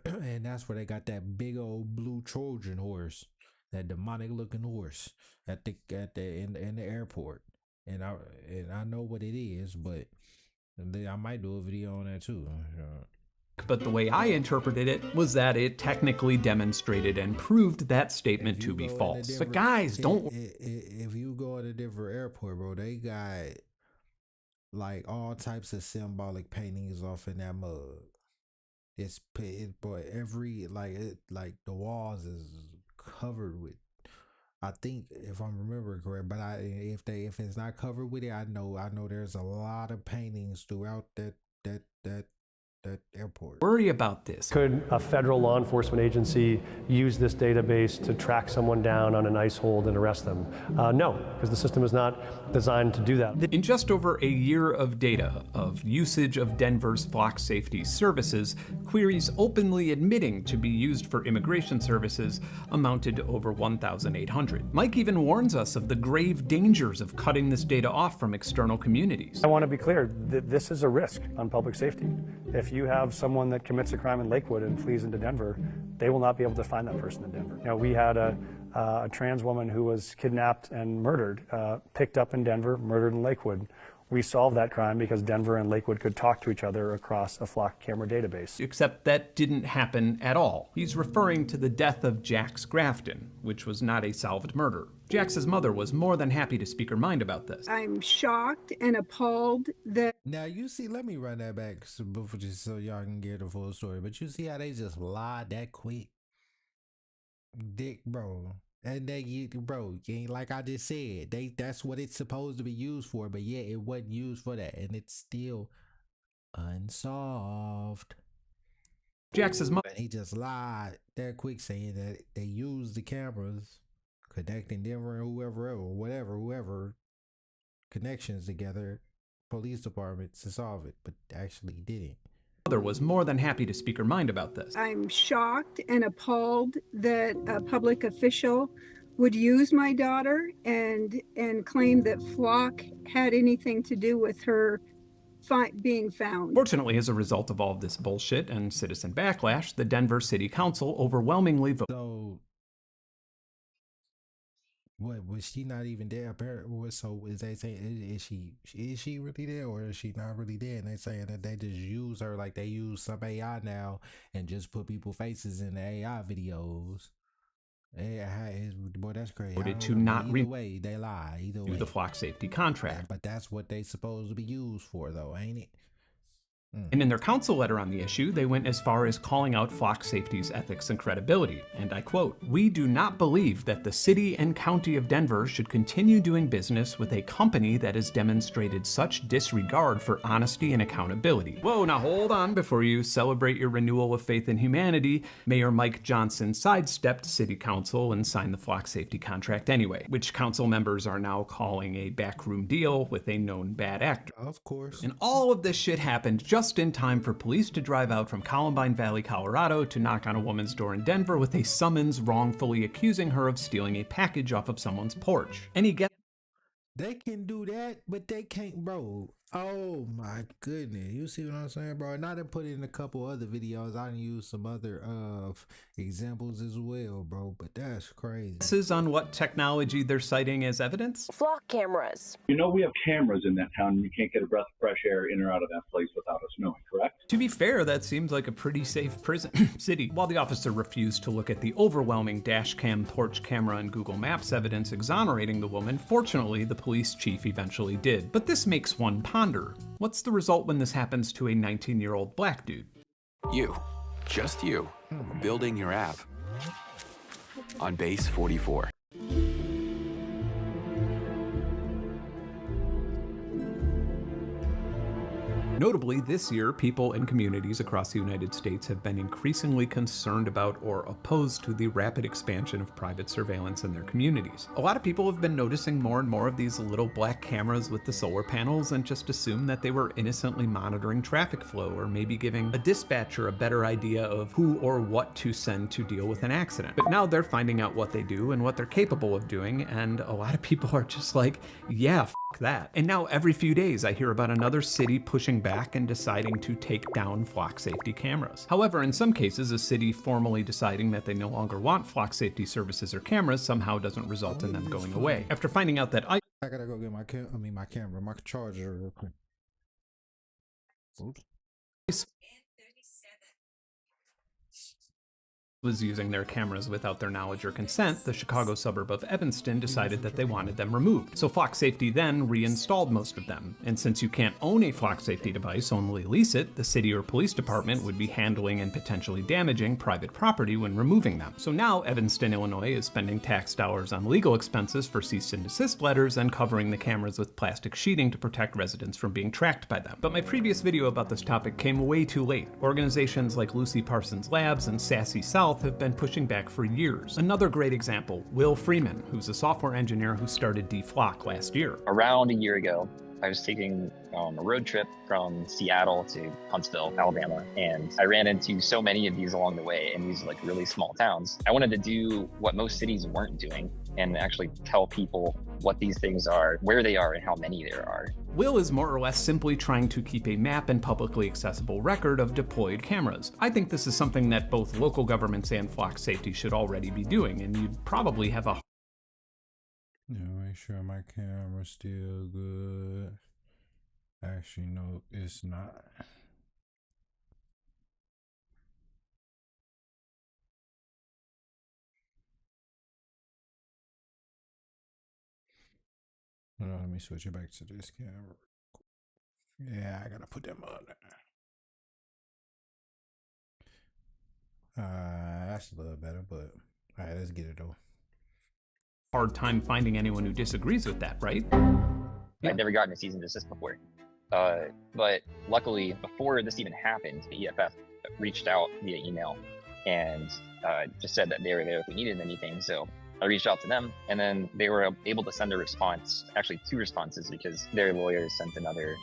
and that's where they got that big old blue Trojan horse, that demonic looking horse in the airport, and I know what it is, but And then I might do a video on that too. But the way I interpreted it was that it technically demonstrated and proved that statement to be false. But guys, don't... If you go to Denver airport, bro, they got like all types of symbolic paintings off in that mug. But every like the walls is covered with. I think if I'm remembering correct, but if it's not covered with it, I know there's a lot of paintings throughout that airport. Worry about this. Could a federal law enforcement agency use this database to track someone down on an ice hold and arrest them? No, because the system is not designed to do that. In just over a year of data of usage of Denver's flock safety services, queries openly admitting to be used for immigration services amounted to over 1,800. Mike even warns us of the grave dangers of cutting this data off from external communities. I want to be clear, this is a risk on public safety. If you have someone that commits a crime in Lakewood and flees into Denver, they will not be able to find that person in Denver. You know, we had a trans woman who was kidnapped and murdered, picked up in Denver, murdered in Lakewood. We solved that crime because Denver and Lakewood could talk to each other across a flock camera database. Except that didn't happen at all. He's referring to the death of Jax Grafton, which was not a solved murder. Jax's mother was more than happy to speak her mind about this. I'm shocked and appalled that... Now, you see, let me run that back so y'all can get the full story. But you see how they just lied that quick? Dick, bro. And bro, like I just said, that's what it's supposed to be used for, but yeah, it wasn't used for that, and it's still unsolved. Jax's mother. And he just lied that quick, saying that they used the cameras connecting Denver and whoever connections together, police departments to solve it, but actually didn't. Mother was more than happy to speak her mind about this. I'm shocked and appalled that a public official would use my daughter and claim that Flock had anything to do with her being found. Fortunately, as a result of all of this bullshit and citizen backlash, the Denver City Council overwhelmingly voted. So, what was she not even there? So is they saying is she really there, or is she not really there? And they saying that they just use her like they use some AI now and just put people faces in the AI videos. Boy, that's crazy. Voted to not either way, they lie. Either way, the flock safety contract. Yeah, but that's what they supposed to be used for, though, ain't it? And in their council letter on the issue, they went as far as calling out flock safety's ethics and credibility. And I quote, "We do not believe that the city and county of Denver should continue doing business with a company that has demonstrated such disregard for honesty and accountability." Whoa, now hold on before you celebrate your renewal of faith in humanity. Mayor Mike Johnson sidestepped city council and signed the flock safety contract anyway, which council members are now calling a backroom deal with a known bad actor. Of course. And all of this shit happened just in time for police to drive out from Columbine Valley, Colorado to knock on a woman's door in Denver with a summons wrongfully accusing her of stealing a package off of someone's porch. Any guess? They can do that, but they can't, bro. Oh my goodness. You see what I'm saying, bro? And I done put in a couple other videos. I done used some other examples as well, bro. But that's crazy. This is on what technology they're citing as evidence? Flock cameras. You know we have cameras in that town, and you can't get a breath of fresh air in or out of that place without us knowing, correct? To be fair, that seems like a pretty safe prison city. While the officer refused to look at the overwhelming dash cam, porch camera, and Google Maps evidence exonerating the woman, fortunately, the police chief eventually did. But this makes one ponder. What's the result when this happens to a 19-year-old black dude? You, just you, building your app on base 44. Notably, this year, people in communities across the United States have been increasingly concerned about or opposed to the rapid expansion of private surveillance in their communities. A lot of people have been noticing more and more of these little black cameras with the solar panels and just assumed that they were innocently monitoring traffic flow or maybe giving a dispatcher a better idea of who or what to send to deal with an accident. But now they're finding out what they do and what they're capable of doing, and a lot of people are just like, yeah, f that. And now every few days I hear about another city pushing back and deciding to take down flock safety cameras. However, in some cases, a city formally deciding that they no longer want flock safety services or cameras somehow doesn't result in them going away. After finding out that I gotta go get my camera, my charger real quick. was using their cameras without their knowledge or consent, the Chicago suburb of Evanston decided that they wanted them removed. So Flock Safety then reinstalled most of them. And since you can't own a Flock Safety device, only lease it, the city or police department would be handling and potentially damaging private property when removing them. So now Evanston, Illinois is spending tax dollars on legal expenses for cease and desist letters and covering the cameras with plastic sheeting to protect residents from being tracked by them. But my previous video about this topic came way too late. Organizations like Lucy Parsons Labs and Sassy South have been pushing back for years. Another great example, Will Freeman, who's a software engineer who started DFlock last year. Around a year ago, I was taking a road trip from Seattle to Huntsville, Alabama, and I ran into so many of these along the way in these like really small towns. I wanted to do what most cities weren't doing and actually tell people what these things are, where they are, and how many there are. Will is more or less simply trying to keep a map and publicly accessible record of deployed cameras. I think this is something that both local governments and Flock Safety should already be doing, and you'd probably have a... Make sure my camera's still good. Actually, no, it's not. Let me switch it back to this camera. Yeah, I gotta put them on there. That's a little better, but all right, let's get it though. Hard time finding anyone who disagrees with that, right? I'd never gotten a cease and desist before. But luckily, before this even happened, the EFF reached out via email and just said that they were there if we needed anything. So I reached out to them, and then they were able to send a response, actually 2 responses, because their lawyers sent another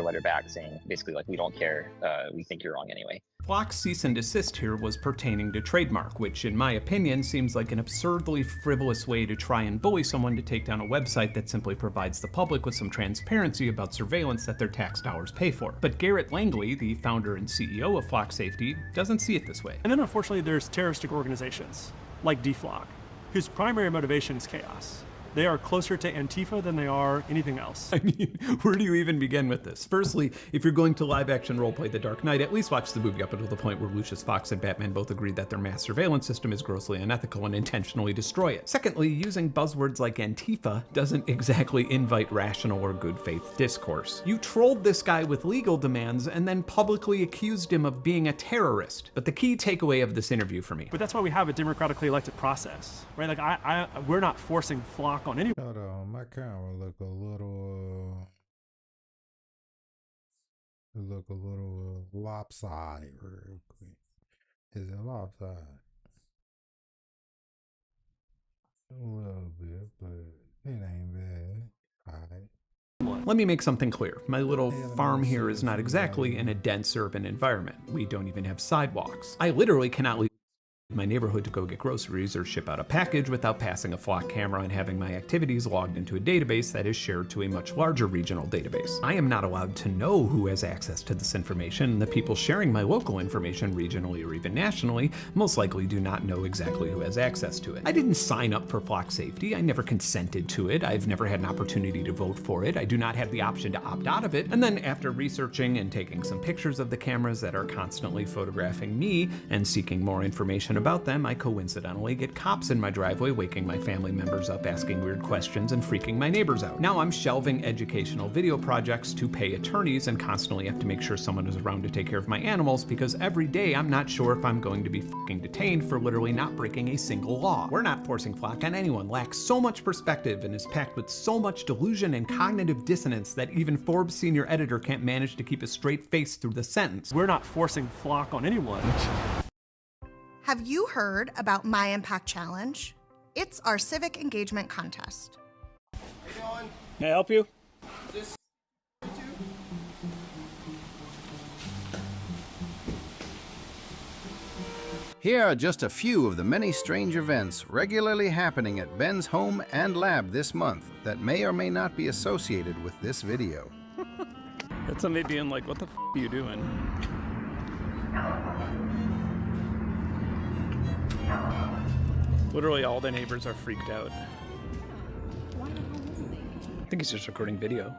letter back saying basically like, we don't care, we think you're wrong anyway. Flock's cease and desist here was pertaining to trademark, which in my opinion seems like an absurdly frivolous way to try and bully someone to take down a website that simply provides the public with some transparency about surveillance that their tax dollars pay for. But Garrett Langley, the founder and CEO of Flock Safety, doesn't see it this way. And then unfortunately there's terroristic organizations like DFlock, whose primary motivation is chaos. They are closer to Antifa than they are anything else. I mean, where do you even begin with this? Firstly, if you're going to live action roleplay The Dark Knight, at least watch the movie up until the point where Lucius Fox and Batman both agree that their mass surveillance system is grossly unethical and intentionally destroy it. Secondly, using buzzwords like Antifa doesn't exactly invite rational or good faith discourse. You trolled this guy with legal demands and then publicly accused him of being a terrorist. But the key takeaway of this interview for me. But that's why we have a democratically elected process, right? Like we're not forcing Flock on any. Hold on, my camera look a little lopsided real quick. Is it lopsided? A little bit, but it ain't bad. Alright. Let me make something clear. My little farm here is not exactly in a dense urban environment. We don't even have sidewalks. I literally cannot leave my neighborhood to go get groceries or ship out a package without passing a Flock camera and having my activities logged into a database that is shared to a much larger regional database. I am not allowed to know who has access to this information, and the people sharing my local information regionally or even nationally most likely do not know exactly who has access to it. I didn't sign up for Flock Safety. I never consented to it. I've never had an opportunity to vote for it. I do not have the option to opt out of it. And then after researching and taking some pictures of the cameras that are constantly photographing me and seeking more information about them, I coincidentally get cops in my driveway waking my family members up asking weird questions and freaking my neighbors out. Now I'm shelving educational video projects to pay attorneys and constantly have to make sure someone is around to take care of my animals because every day I'm not sure if I'm going to be fucking detained for literally not breaking a single law. We're not forcing Flock on anyone, lacks so much perspective and is packed with so much delusion and cognitive dissonance that even Forbes senior editor can't manage to keep a straight face through the sentence. We're not forcing Flock on anyone. Have you heard about My Impact Challenge? It's our civic engagement contest. How you doing? May I help you? This Here are just a few of the many strange events regularly happening at Ben's home and lab this month that may or may not be associated with this video. That's somebody being like, what the f are you doing? Literally all the neighbors are freaked out. I think he's just recording video.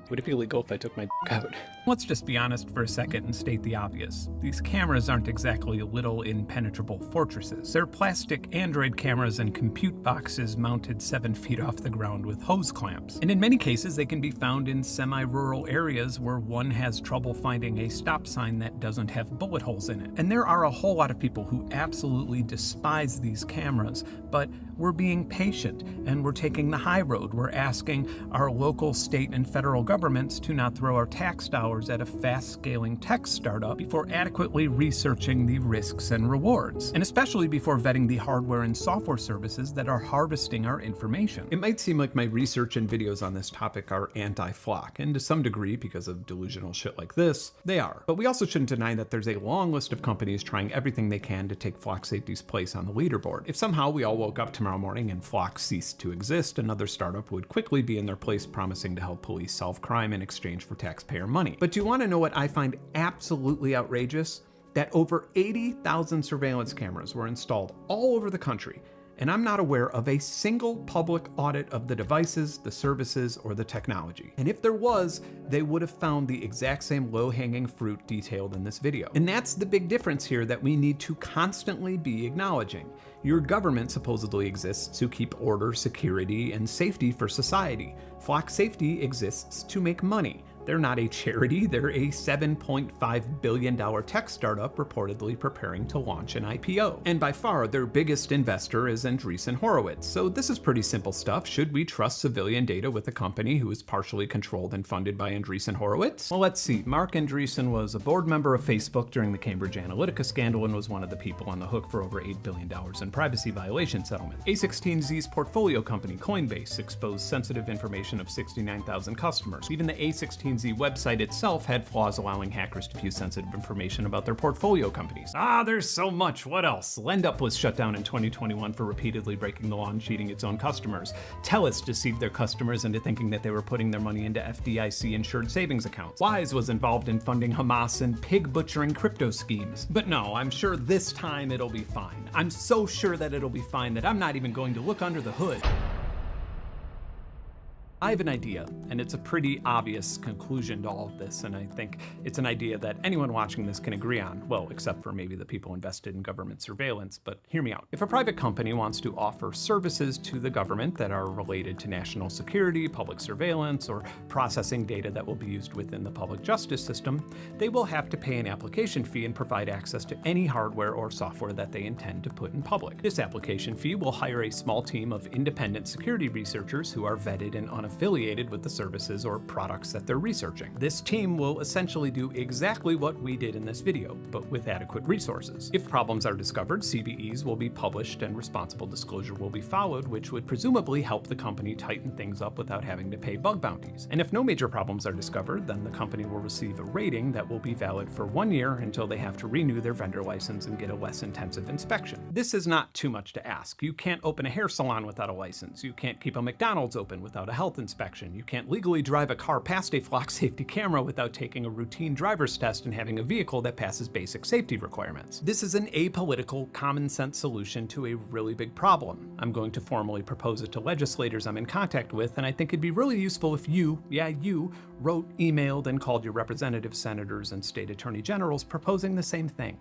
Would it be illegal if I took my out? Let's just be honest for a second and state the obvious. These cameras aren't exactly little impenetrable fortresses. They're plastic Android cameras and compute boxes mounted 7 feet off the ground with hose clamps. And in many cases, they can be found in semi-rural areas where one has trouble finding a stop sign that doesn't have bullet holes in it. And there are a whole lot of people who absolutely despise these cameras, but we're being patient and we're taking the high road. We're asking our local, state, and federal governments to not throw our tax dollars at a fast-scaling tech startup before adequately researching the risks and rewards, and especially before vetting the hardware and software services that are harvesting our information. It might seem like my research and videos on this topic are anti-flock, and to some degree, because of delusional shit like this, they are. But we also shouldn't deny that there's a long list of companies trying everything they can to take flock safety's place on the leaderboard. If somehow we all woke up tomorrow morning and flock ceased to exist, another startup would quickly be in their place promising to help police solve crime in exchange for taxpayer money. But do you want to know what I find absolutely outrageous? That over 80,000 surveillance cameras were installed all over the country, and I'm not aware of a single public audit of the devices, the services, or the technology. And if there was, they would have found the exact same low-hanging fruit detailed in this video. And that's the big difference here that we need to constantly be acknowledging. Your government supposedly exists to keep order, security, and safety for society. Flock safety exists to make money. They're not a charity, they're a $7.5 billion tech startup reportedly preparing to launch an IPO. And by far, their biggest investor is Andreessen Horowitz. So this is pretty simple stuff. Should we trust civilian data with a company who is partially controlled and funded by Andreessen Horowitz? Well, let's see. Mark Andreessen was a board member of Facebook during the Cambridge Analytica scandal and was one of the people on the hook for over $8 billion in privacy violation settlement. A16Z's portfolio company, Coinbase, exposed sensitive information of 69,000 customers. Even the A16Z website itself had flaws allowing hackers to view sensitive information about their portfolio companies. There's so much. What else? LendUp was shut down in 2021 for repeatedly breaking the law and cheating its own customers. TELUS deceived their customers into thinking that they were putting their money into FDIC-insured savings accounts. Wise was involved in funding Hamas and pig-butchering crypto schemes. But no, I'm sure this time it'll be fine. I'm so sure that it'll be fine that I'm not even going to look under the hood. I have an idea, and it's a pretty obvious conclusion to all of this, and I think it's an idea that anyone watching this can agree on, well, except for maybe the people invested in government surveillance, but hear me out. If a private company wants to offer services to the government that are related to national security, public surveillance, or processing data that will be used within the public justice system, they will have to pay an application fee and provide access to any hardware or software that they intend to put in public. This application fee will hire a small team of independent security researchers who are vetted and unaffiliated with the services or products that they're researching. This team will essentially do exactly what we did in this video, but with adequate resources. If problems are discovered, CVEs will be published and responsible disclosure will be followed, which would presumably help the company tighten things up without having to pay bug bounties. And if no major problems are discovered, then the company will receive a rating that will be valid for 1 year until they have to renew their vendor license and get a less intensive inspection. This is not too much to ask. You can't open a hair salon without a license. You can't keep a McDonald's open without a health inspection. You can't legally drive a car past a flock safety camera without taking a routine driver's test and having a vehicle that passes basic safety requirements. This is an apolitical, common sense solution to a really big problem. I'm going to formally propose it to legislators I'm in contact with, and I think it'd be really useful if you wrote, emailed, and called your representatives, senators, and state attorney generals proposing the same thing.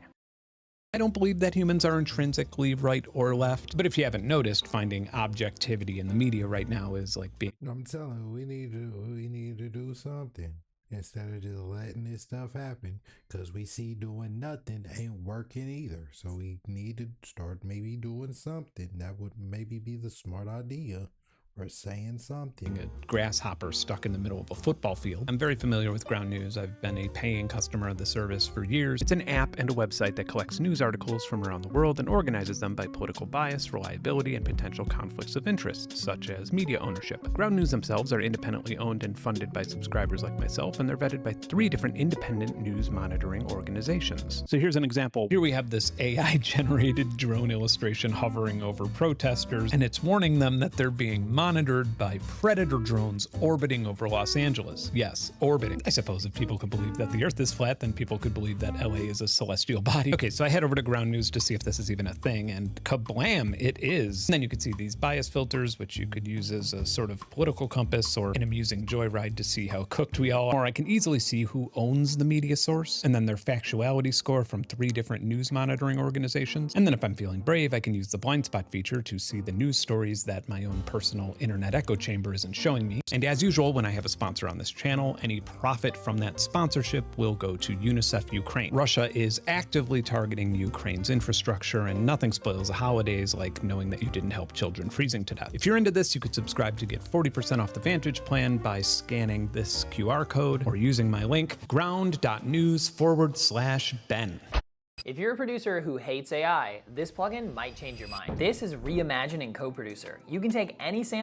I don't believe that humans are intrinsically right or left, but if you haven't noticed, finding objectivity in the media right now is like being... I'm telling you, we need to do something instead of just letting this stuff happen, because we see doing nothing ain't working either. So we need to start maybe doing something. That would maybe be the smart idea. Or saying something. A grasshopper stuck in the middle of a football field. I'm very familiar with Ground News. I've been a paying customer of the service for years. It's an app and a website that collects news articles from around the world and organizes them by political bias, reliability, and potential conflicts of interest, such as media ownership. Ground News themselves are independently owned and funded by subscribers like myself, and they're vetted by 3 different independent news monitoring organizations. So here's an example. Here we have this AI-generated drone illustration hovering over protesters, and it's warning them that they're being monitored monitored by predator drones orbiting over Los Angeles. Yes, orbiting. I suppose if people could believe that the Earth is flat, then people could believe that LA is a celestial body. Okay, so I head over to Ground News to see if this is even a thing, and kablam, it is. And then you could see these bias filters, which you could use as a sort of political compass or an amusing joyride to see how cooked we all are. Or I can easily see who owns the media source, and then their factuality score from 3 different news monitoring organizations. And then if I'm feeling brave, I can use the blind spot feature to see the news stories that my own personal internet echo chamber isn't showing me. And as usual, when I have a sponsor on this channel, any profit from that sponsorship will go to UNICEF Ukraine. Russia is actively targeting Ukraine's infrastructure, and nothing spoils the holidays like knowing that you didn't help children freezing to death. If you're into this, you could subscribe to get 40% off the Vantage plan by scanning this QR code or using my link, ground.news/Ben. If you're a producer who hates AI, this plugin might change your mind. This is Reimagine in CoProducer. You can take any sample.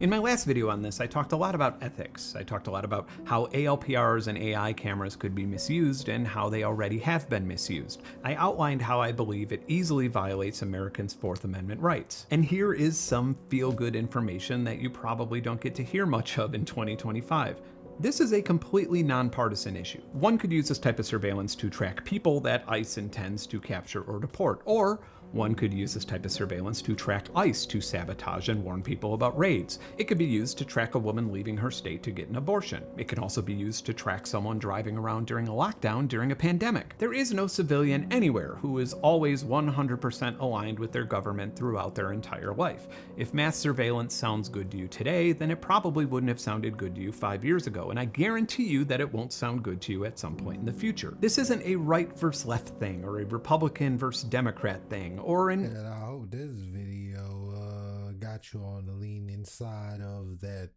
In my last video on this, I talked a lot about ethics. I talked a lot about how ALPRs and AI cameras could be misused and how they already have been misused. I outlined how I believe it easily violates Americans' Fourth Amendment rights. And here is some feel-good information that you probably don't get to hear much of in 2025. This is a completely nonpartisan issue. One could use this type of surveillance to track people that ICE intends to capture or deport, or one could use this type of surveillance to track ICE to sabotage and warn people about raids. It could be used to track a woman leaving her state to get an abortion. It can also be used to track someone driving around during a lockdown during a pandemic. There is no civilian anywhere who is always 100% aligned with their government throughout their entire life. If mass surveillance sounds good to you today, then it probably wouldn't have sounded good to you 5 years ago, and I guarantee you that it won't sound good to you at some point in the future. This isn't a right versus left thing, or a Republican versus Democrat thing, or an... And I hope this video got you on the leaning side of that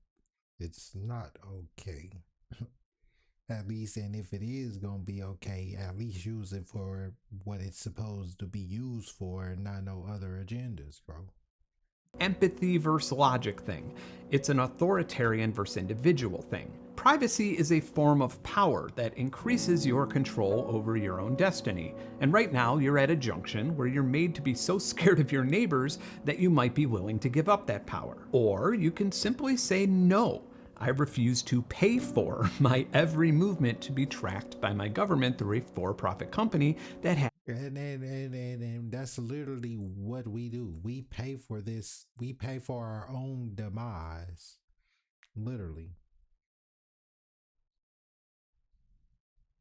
it's not okay. At least, and if it is gonna be okay, at least use it for what it's supposed to be used for and not no other agendas, bro. Empathy versus logic thing. It's an authoritarian versus individual thing. Privacy is a form of power that increases your control over your own destiny. And right now, you're at a junction where you're made to be so scared of your neighbors that you might be willing to give up that power. Or you can simply say no. I refuse to pay for my every movement to be tracked by my government through a for-profit company that has... And that's literally what we do. We pay for this. We pay for our own demise. Literally.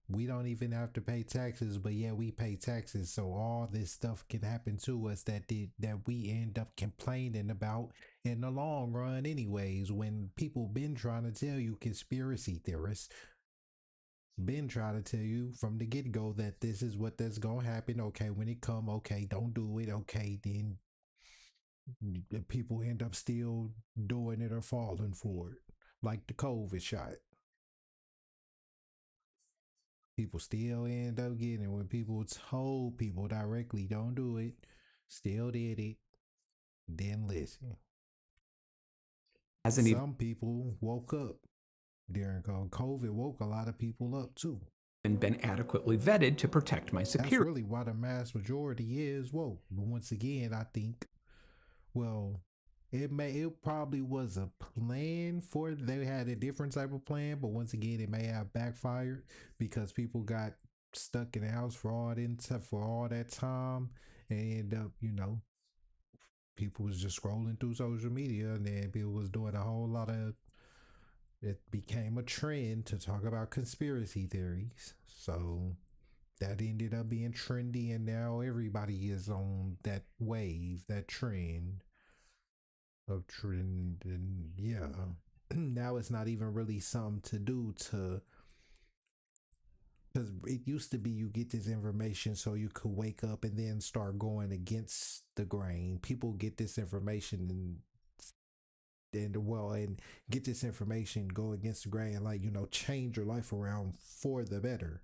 We don't even have to pay taxes, but yeah, we pay taxes. So all this stuff can happen to us that we end up complaining about in the long run anyways, when people been trying to tell you, conspiracy theorists been trying to tell you from the get-go that this is what that's gonna happen. Okay, when it come, okay, don't do it. Okay, then people end up still doing it or falling for it, like the COVID shot. People still end up getting it when people told people directly don't do it, still did it, didn't listen. Some people woke up during COVID, woke a lot of people up too. And been adequately vetted to protect my security. That's really why the mass majority is woke. But once again, I think, well, it probably was a plan for, they had a different type of plan, but once again, it may have backfired because people got stuck in the house for all that time, and end up, people was just scrolling through social media, and then people was doing a whole lot of, it became a trend to talk about conspiracy theories. So that ended up being trendy, and now everybody is on that wave, that trend of trend. And yeah, now it's not even really something to do to, because it used to be you get this information so you could wake up and then start going against the grain. People get this information and get this information, go against the grain, and change your life around for the better,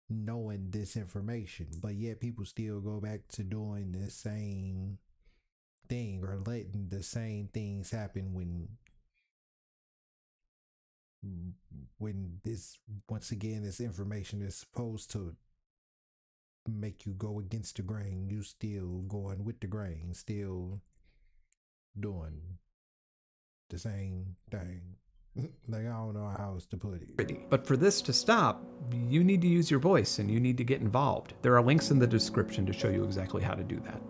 knowing this information. But yet people still go back to doing the same thing or letting the same things happen when this, once again, this information is supposed to make you go against the grain. You still going with the grain, still doing the same thing. Like, I don't know how else to put it. But for this to stop, you need to use your voice and you need to get involved. There are links in the description to show you exactly how to do that.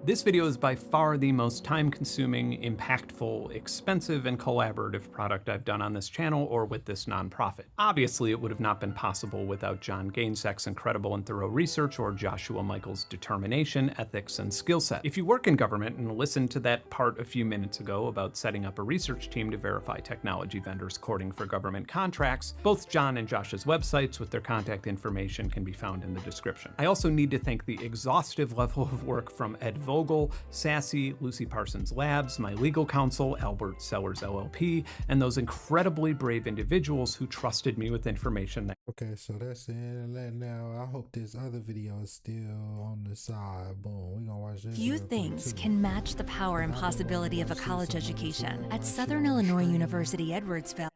This video is by far the most time-consuming, impactful, expensive, and collaborative product I've done on this channel or with this nonprofit. Obviously, it would have not been possible without John Gainsek's incredible and thorough research or Joshua Michael's determination, ethics, and skill set. If you work in government and listened to that part a few minutes ago about setting up a research team to verify technology vendors courting for government contracts, both John and Josh's websites with their contact information can be found in the description. I also need to thank the exhaustive level of work from Ed Vogel, Sassy, Lucy Parsons Labs, my legal counsel, Albert Sellers LLP, and those incredibly brave individuals who trusted me with information that— Okay, so that's the end of that now. I hope this other video is still on the side. Boom, we gonna watch this. Few things can match the power and possibility of a college education. At Southern Illinois University Edwardsville,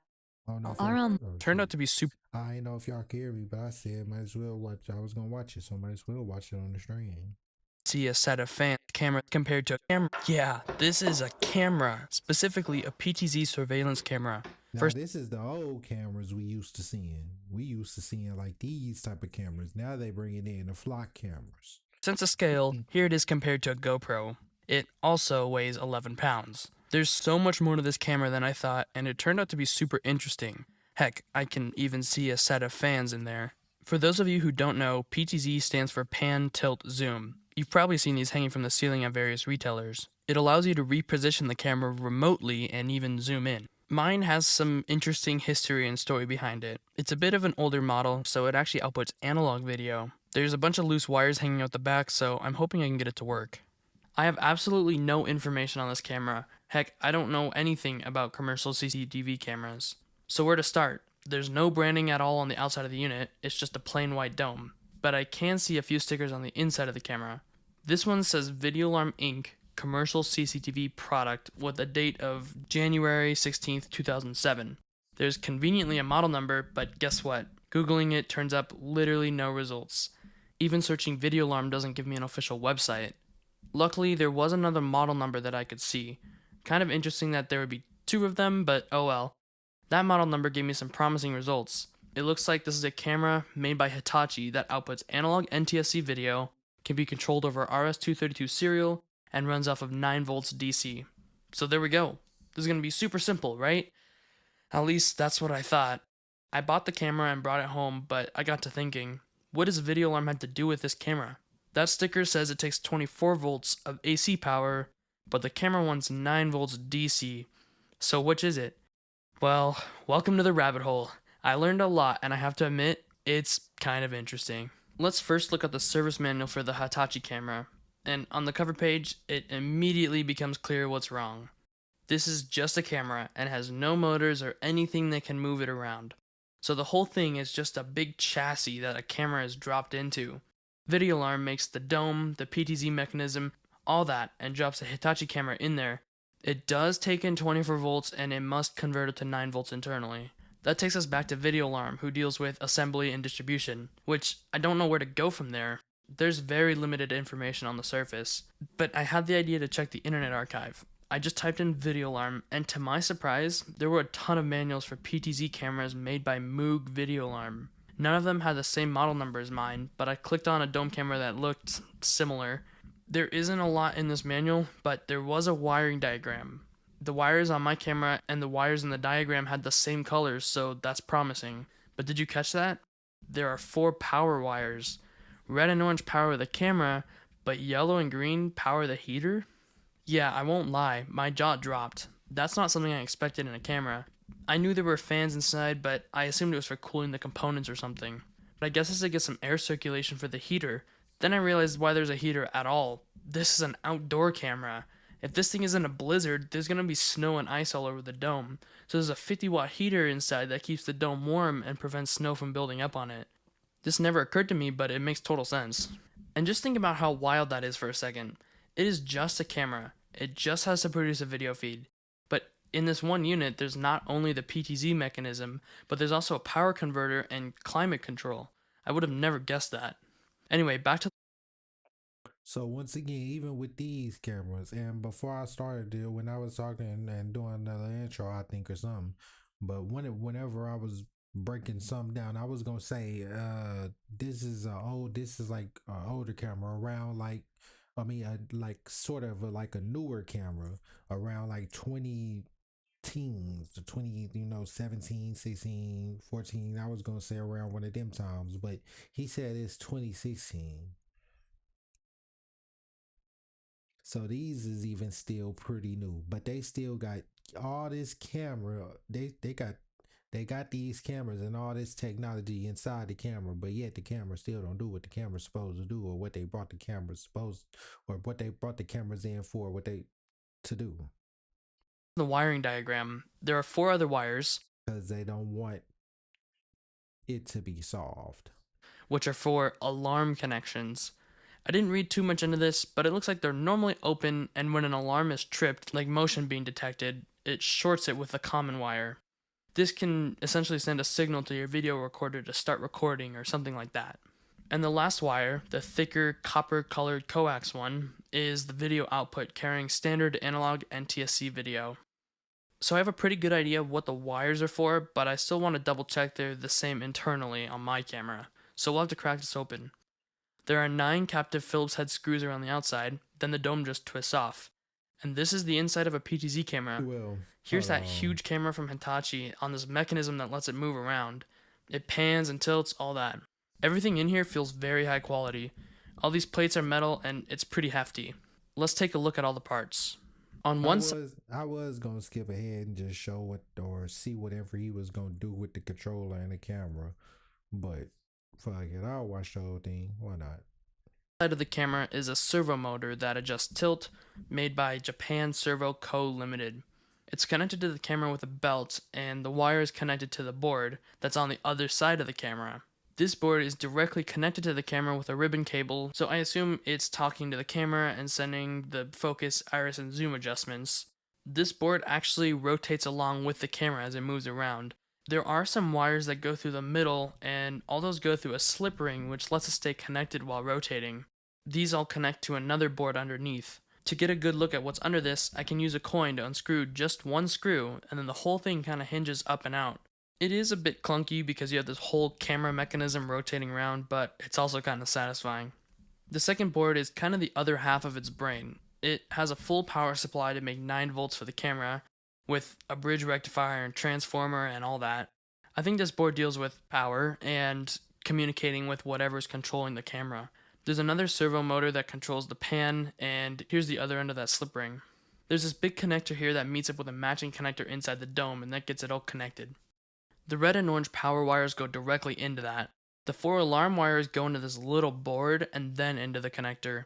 turned out to be super. I ain't know if y'all can hear me, but I said might as well watch. I was gonna watch it, so might as well watch it on the stream. See a set of fan camera compared to a camera. Yeah, this is a camera, specifically a PTZ surveillance camera. Now, this is the old cameras we used to seeing. We used to seeing like these type of cameras. Now they bringing in the flock cameras. Sense of scale, here it is compared to a GoPro. It also weighs 11 pounds. There's so much more to this camera than I thought, and it turned out to be super interesting. Heck, I can even see a set of fans in there. For those of you who don't know, PTZ stands for Pan, Tilt, Zoom. You've probably seen these hanging from the ceiling at various retailers. It allows you to reposition the camera remotely and even zoom in. Mine has some interesting history and story behind it. It's a bit of an older model, so it actually outputs analog video. There's a bunch of loose wires hanging out the back, so I'm hoping I can get it to work. I have absolutely no information on this camera. Heck, I don't know anything about commercial CCTV cameras. So where to start? There's no branding at all on the outside of the unit, it's just a plain white dome. But I can see a few stickers on the inside of the camera. This one says Video Alarm Inc. Commercial CCTV product with a date of January 16th, 2007. There's conveniently a model number, but guess what? Googling it turns up literally no results. Even searching Video Alarm doesn't give me an official website. Luckily, there was another model number that I could see. Kind of interesting that there would be two of them, but oh well. That model number gave me some promising results. It looks like this is a camera made by Hitachi that outputs analog NTSC video, can be controlled over RS-232 serial, and runs off of 9 volts DC. So there we go. This is going to be super simple, right? At least that's what I thought. I bought the camera and brought it home, but I got to thinking, what does Video Alarm have to do with this camera? That sticker says it takes 24 volts of AC power, but the camera wants 9 volts DC. So which is it? Well, welcome to the rabbit hole. I learned a lot, and I have to admit, it's kind of interesting. Let's first look at the service manual for the Hitachi camera, and on the cover page, it immediately becomes clear what's wrong. This is just a camera, and has no motors or anything that can move it around. So the whole thing is just a big chassis that a camera is dropped into. Video Alarm makes the dome, the PTZ mechanism, all that, and drops a Hitachi camera in there. It does take in 24 volts, and it must convert it to 9 volts internally. That takes us back to Video Alarm, who deals with assembly and distribution, which I don't know where to go from there. There's very limited information on the surface, but I had the idea to check the Internet Archive. I just typed in Video Alarm, and to my surprise, there were a ton of manuals for PTZ cameras made by Moog Video Alarm. None of them had the same model number as mine, but I clicked on a dome camera that looked similar. There isn't a lot in this manual, but there was a wiring diagram. The wires on my camera and the wires in the diagram had the same colors, so that's promising. But did you catch that? There are 4 power wires. Red and orange power the camera, but yellow and green power the heater? Yeah, I won't lie, my jaw dropped. That's not something I expected in a camera. I knew there were fans inside, but I assumed it was for cooling the components or something. But I guess it's to get some air circulation for the heater. Then I realized why there's a heater at all. This is an outdoor camera. If this thing isn't a blizzard, there's going to be snow and ice all over the dome. So there's a 50-watt heater inside that keeps the dome warm and prevents snow from building up on it. This never occurred to me, but it makes total sense. And just think about how wild that is for a second. It is just a camera. It just has to produce a video feed. But in this one unit, there's not only the PTZ mechanism, but there's also a power converter and climate control. I would have never guessed that. Anyway, back to So once again, even with these cameras, and before I started, when I was talking and doing another intro, I think or something, but whenever I was breaking something down, I was gonna say, this is like an older camera around like, I mean, like sort of like a newer camera around like 20 teens to 20, 17, 16, 14. I was gonna say around one of them times, but he said it's 2016. So these is even still pretty new, but they still got all this camera. They got these cameras and all this technology inside the camera, but yet the camera still don't do what the camera's supposed to do, or what they brought the cameras supposed, or what they brought the cameras in for, what they to do. The wiring diagram, there are 4 other wires, because they don't want it to be solved, which are for alarm connections. I didn't read too much into this, but it looks like they're normally open, and when an alarm is tripped, like motion being detected, it shorts it with a common wire. This can essentially send a signal to your video recorder to start recording or something like that. And the last wire, the thicker copper-colored coax one, is the video output carrying standard analog NTSC video. So I have a pretty good idea of what the wires are for, but I still want to double check they're the same internally on my camera, so we'll have to crack this open. There are 9 captive Phillips head screws around the outside, then the dome just twists off. And this is the inside of a PTZ camera. Here's that huge camera from Hitachi on this mechanism that lets it move around. It pans and tilts, all that. Everything in here feels very high quality. All these plates are metal and it's pretty hefty. Let's take a look at all the parts. On one side, I was gonna skip ahead and just show what or see whatever he was gonna do with the controller and the camera, but fuck it, I'll watch the whole thing. Why not? Side of the camera is a servo motor that adjusts tilt, made by Japan Servo Co. Limited. It's connected to the camera with a belt, and the wire is connected to the board that's on the other side of the camera. This board is directly connected to the camera with a ribbon cable, so I assume it's talking to the camera and sending the focus, iris, and zoom adjustments. This board actually rotates along with the camera as it moves around. There are some wires that go through the middle, and all those go through a slip ring which lets us stay connected while rotating. These all connect to another board underneath. To get a good look at what's under this, I can use a coin to unscrew just one screw, and then the whole thing kind of hinges up and out. It is a bit clunky because you have this whole camera mechanism rotating around, but it's also kind of satisfying. The second board is kind of the other half of its brain. It has a full power supply to make 9 volts for the camera, with a bridge rectifier and transformer and all that. I think this board deals with power and communicating with whatever's controlling the camera. There's another servo motor that controls the pan, and here's the other end of that slip ring. There's this big connector here that meets up with a matching connector inside the dome, and that gets it all connected. The red and orange power wires go directly into that. The 4 alarm wires go into this little board and then into the connector.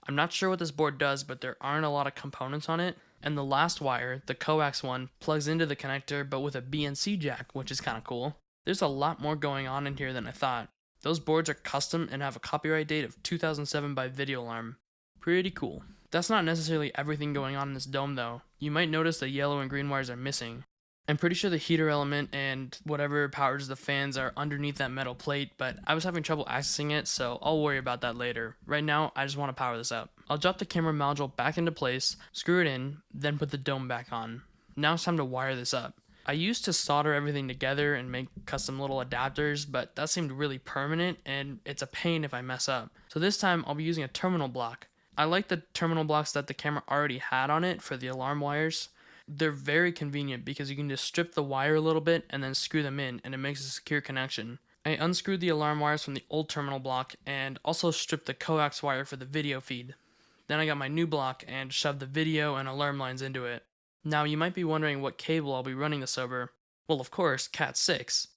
I'm not sure what this board does, but there aren't a lot of components on it. And the last wire, the coax one, plugs into the connector but with a BNC jack, which is kind of cool. There's a lot more going on in here than I thought. Those boards are custom and have a copyright date of 2007 by Video Alarm. Pretty cool. That's not necessarily everything going on in this dome though. You might notice the yellow and green wires are missing. I'm pretty sure the heater element and whatever powers the fans are underneath that metal plate, but I was having trouble accessing it, so I'll worry about that later. Right now, I just want to power this up. I'll drop the camera module back into place, screw it in, then put the dome back on. Now it's time to wire this up. I used to solder everything together and make custom little adapters, but that seemed really permanent and it's a pain if I mess up. So this time I'll be using a terminal block. I like the terminal blocks that the camera already had on it for the alarm wires. They're very convenient because you can just strip the wire a little bit and then screw them in and it makes a secure connection. I unscrewed the alarm wires from the old terminal block and also stripped the coax wire for the video feed. Then I got my new block and shoved the video and alarm lines into it. Now you might be wondering what cable I'll be running this over. Well, of course, Cat6.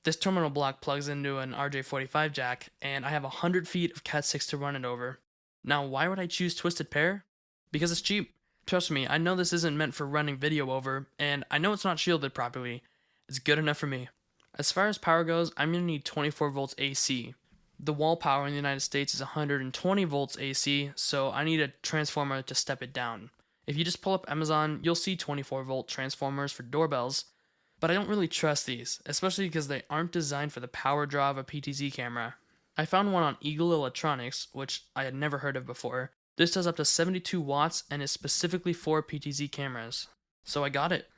This terminal block plugs into an RJ45 jack and I have 100 feet of Cat6 to run it over. Now why would I choose Twisted Pair? Because it's cheap. Trust me, I know this isn't meant for running video over, and I know it's not shielded properly. It's good enough for me. As far as power goes, I'm going to need 24 volts AC. The wall power in the United States is 120 volts AC, so I need a transformer to step it down. If you just pull up Amazon, you'll see 24 volt transformers for doorbells, but I don't really trust these, especially because they aren't designed for the power draw of a PTZ camera. I found one on Eagle Electronics, which I had never heard of before. This does up to 72 watts and is specifically for PTZ cameras. So I got it.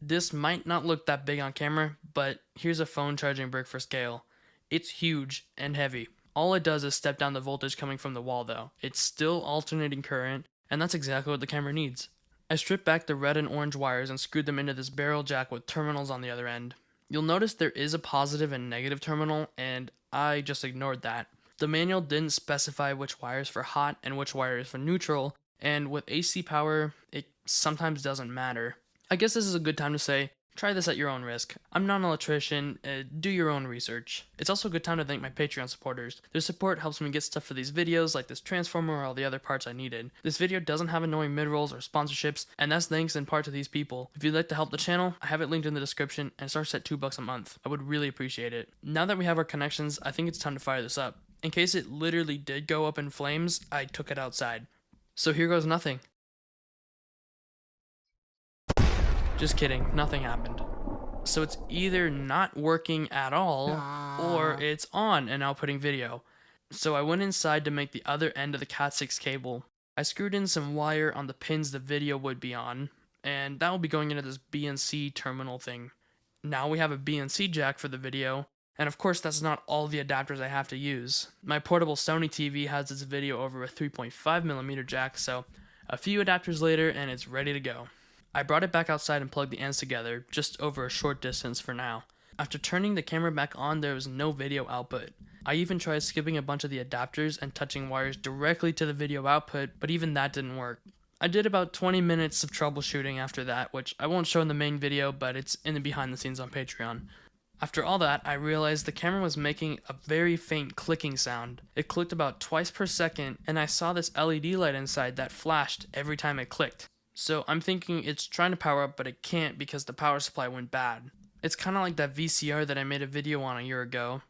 This might not look that big on camera, but here's a phone charging brick for scale. It's huge and heavy. All it does is step down the voltage coming from the wall though. It's still alternating current, and that's exactly what the camera needs. I stripped back the red and orange wires and screwed them into this barrel jack with terminals on the other end. You'll notice there is a positive and negative terminal, and I just ignored that. The manual didn't specify which wire is for hot and which wire is for neutral, and with AC power, it sometimes doesn't matter. I guess this is a good time to say, try this at your own risk. I'm not an electrician, do your own research. It's also a good time to thank my Patreon supporters. Their support helps me get stuff for these videos like this transformer or all the other parts I needed. This video doesn't have annoying mid-rolls or sponsorships, and that's thanks in part to these people. If you'd like to help the channel, I have it linked in the description and it starts at $2 a month. I would really appreciate it. Now that we have our connections, I think it's time to fire this up. In case it literally did go up in flames, I took it outside. So here goes nothing. Just kidding, nothing happened. So it's either not working at all, or it's on and outputting video. So I went inside to make the other end of the Cat6 cable. I screwed in some wire on the pins the video would be on, and that will be going into this BNC terminal thing. Now we have a BNC jack for the video, and of course that's not all the adapters I have to use. My portable Sony TV has its video over a 3.5mm jack, so a few adapters later and it's ready to go. I brought it back outside and plugged the ends together, just over a short distance for now. After turning the camera back on, there was no video output. I even tried skipping a bunch of the adapters and touching wires directly to the video output, but even that didn't work. I did about 20 minutes of troubleshooting after that, which I won't show in the main video, but it's in the behind the scenes on Patreon. After all that, I realized the camera was making a very faint clicking sound. It clicked about twice per second, and I saw this LED light inside that flashed every time it clicked. So I'm thinking it's trying to power up, but it can't because the power supply went bad. It's kind of like that VCR that I made a video on a year ago.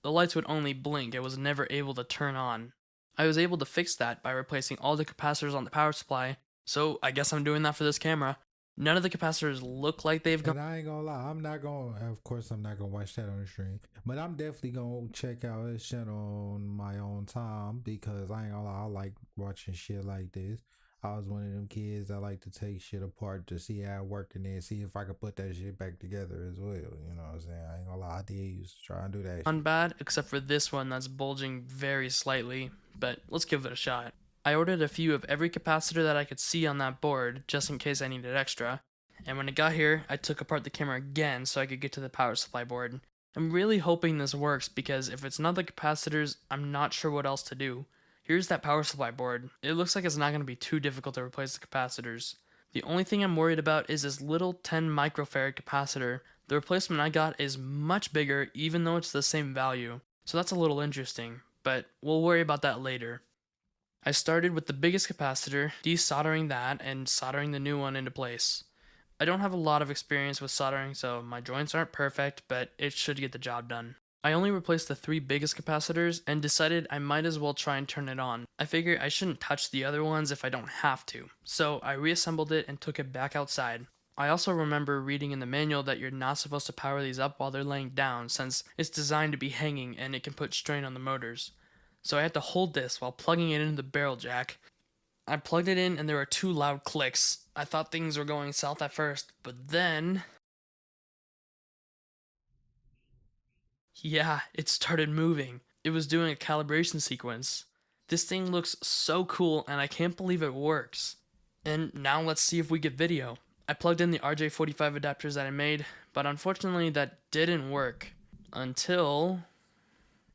The lights would only blink, it was never able to turn on. I was able to fix that by replacing all the capacitors on the power supply, so I guess I'm doing that for this camera. None of the capacitors look like they've gone. And I ain't gonna lie, of course I'm not gonna watch that on the stream, but I'm definitely gonna check out his channel on my own time because I ain't gonna lie, I like watching shit like this. I was one of them kids that like to take shit apart to see how it worked and then see if I could put that shit back together as well. You know what I'm saying? I ain't gonna lie, I did used to try and do that shit. Bad, except for this one that's bulging very slightly, but let's give it a shot. I ordered a few of every capacitor that I could see on that board, just in case I needed extra. And when it got here, I took apart the camera again so I could get to the power supply board. I'm really hoping this works because if it's not the capacitors, I'm not sure what else to do. Here's that power supply board. It looks like it's not going to be too difficult to replace the capacitors. The only thing I'm worried about is this little 10 microfarad capacitor. The replacement I got is much bigger even though it's the same value. So that's a little interesting, but we'll worry about that later. I started with the biggest capacitor, desoldering that and soldering the new one into place. I don't have a lot of experience with soldering, so my joints aren't perfect, but it should get the job done. I only replaced the 3 biggest capacitors and decided I might as well try and turn it on. I figure I shouldn't touch the other ones if I don't have to, so I reassembled it and took it back outside. I also remember reading in the manual that you're not supposed to power these up while they're laying down since it's designed to be hanging and it can put strain on the motors. So I had to hold this while plugging it into the barrel jack. I plugged it in and there were 2 loud clicks. I thought things were going south at first, but then... yeah, it started moving. It was doing a calibration sequence. This thing looks so cool and I can't believe it works. And now let's see if we get video. I plugged in the RJ45 adapters that I made, but unfortunately that didn't work. Until...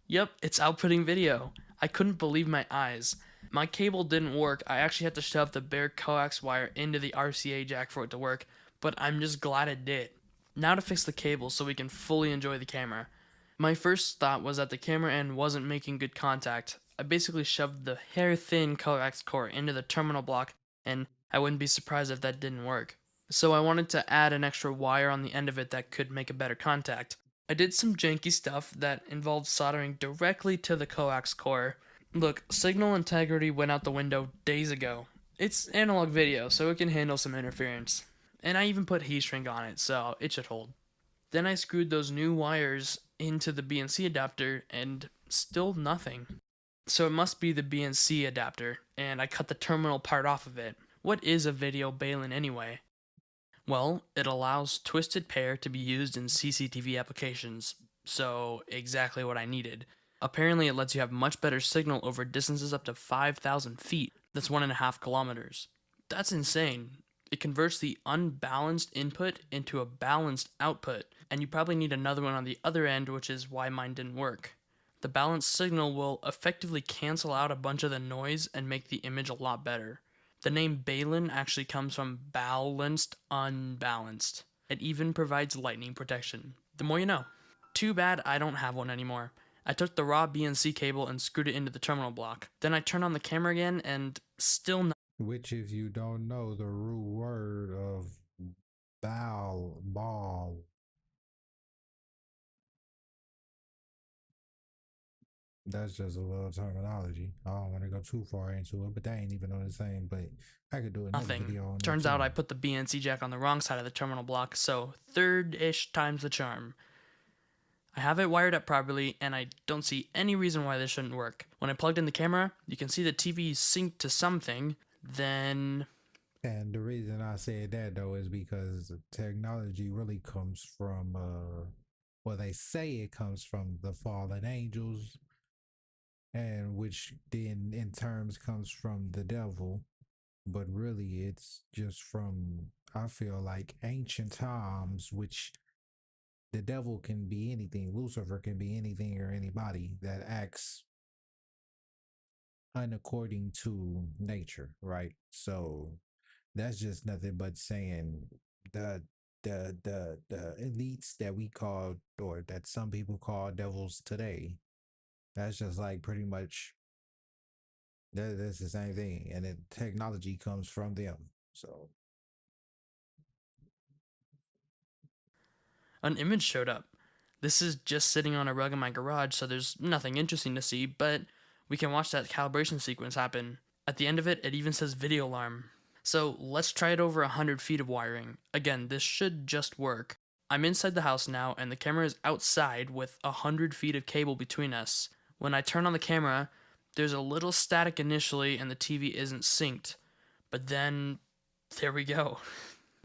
yep, it's outputting video. I couldn't believe my eyes. My cable didn't work. I actually had to shove the bare coax wire into the RCA jack for it to work, but I'm just glad it did. Now to fix the cable so we can fully enjoy the camera. My first thought was that the camera end wasn't making good contact. I basically shoved the hair-thin coax core into the terminal block, and I wouldn't be surprised if that didn't work. So I wanted to add an extra wire on the end of it that could make a better contact. I did some janky stuff that involved soldering directly to the coax core. Look, signal integrity went out the window days ago. It's analog video, so it can handle some interference. And I even put heat shrink on it, so it should hold. Then I screwed those new wires into the BNC adapter and still nothing. So it must be the BNC adapter, and I cut the terminal part off of it. What is a video balun anyway? Well, it allows twisted pair to be used in CCTV applications, so exactly what I needed. Apparently it lets you have much better signal over distances up to 5,000 feet. That's 1.5 kilometers. That's insane. It converts the unbalanced input into a balanced output, and you probably need another one on the other end, which is why mine didn't work. The balanced signal will effectively cancel out a bunch of the noise and make the image a lot better. The name balun actually comes from balanced, unbalanced. It even provides lightning protection. The more you know. Too bad I don't have one anymore. I took the raw BNC cable and screwed it into the terminal block. Then I turned on the camera again and still not. Which, if you don't know the root word of ball, that's just a little terminology. I don't want to go too far into it, but they ain't even on the same. But I could do another video on Turns that out too. I put the BNC jack on the wrong side of the terminal block, so third-ish times the charm. I have it wired up properly, and I don't see any reason why this shouldn't work. When I plugged in the camera, you can see the TV synced to something, then... And the reason I said that, though, is because technology really comes from, well, they say it comes from the fallen angels, and which then in terms comes from the devil. But really, it's just from, I feel like, ancient times, which the devil can be anything. Lucifer can be anything or anybody that acts unaccording to nature, right? So that's just nothing but saying the the elites that we call, or that some people call devils today, that's just like pretty much that's the same thing, and then technology comes from them. So an image showed up. This is just sitting on a rug in my garage, so there's nothing interesting to see, but we can watch that calibration sequence happen. At the end of it, it even says video alarm. So let's try it over 100 feet of wiring. Again, this should just work. I'm inside the house now, and the camera is outside with 100 feet of cable between us. When I turn on the camera, there's a little static initially and the TV isn't synced. But then, there we go.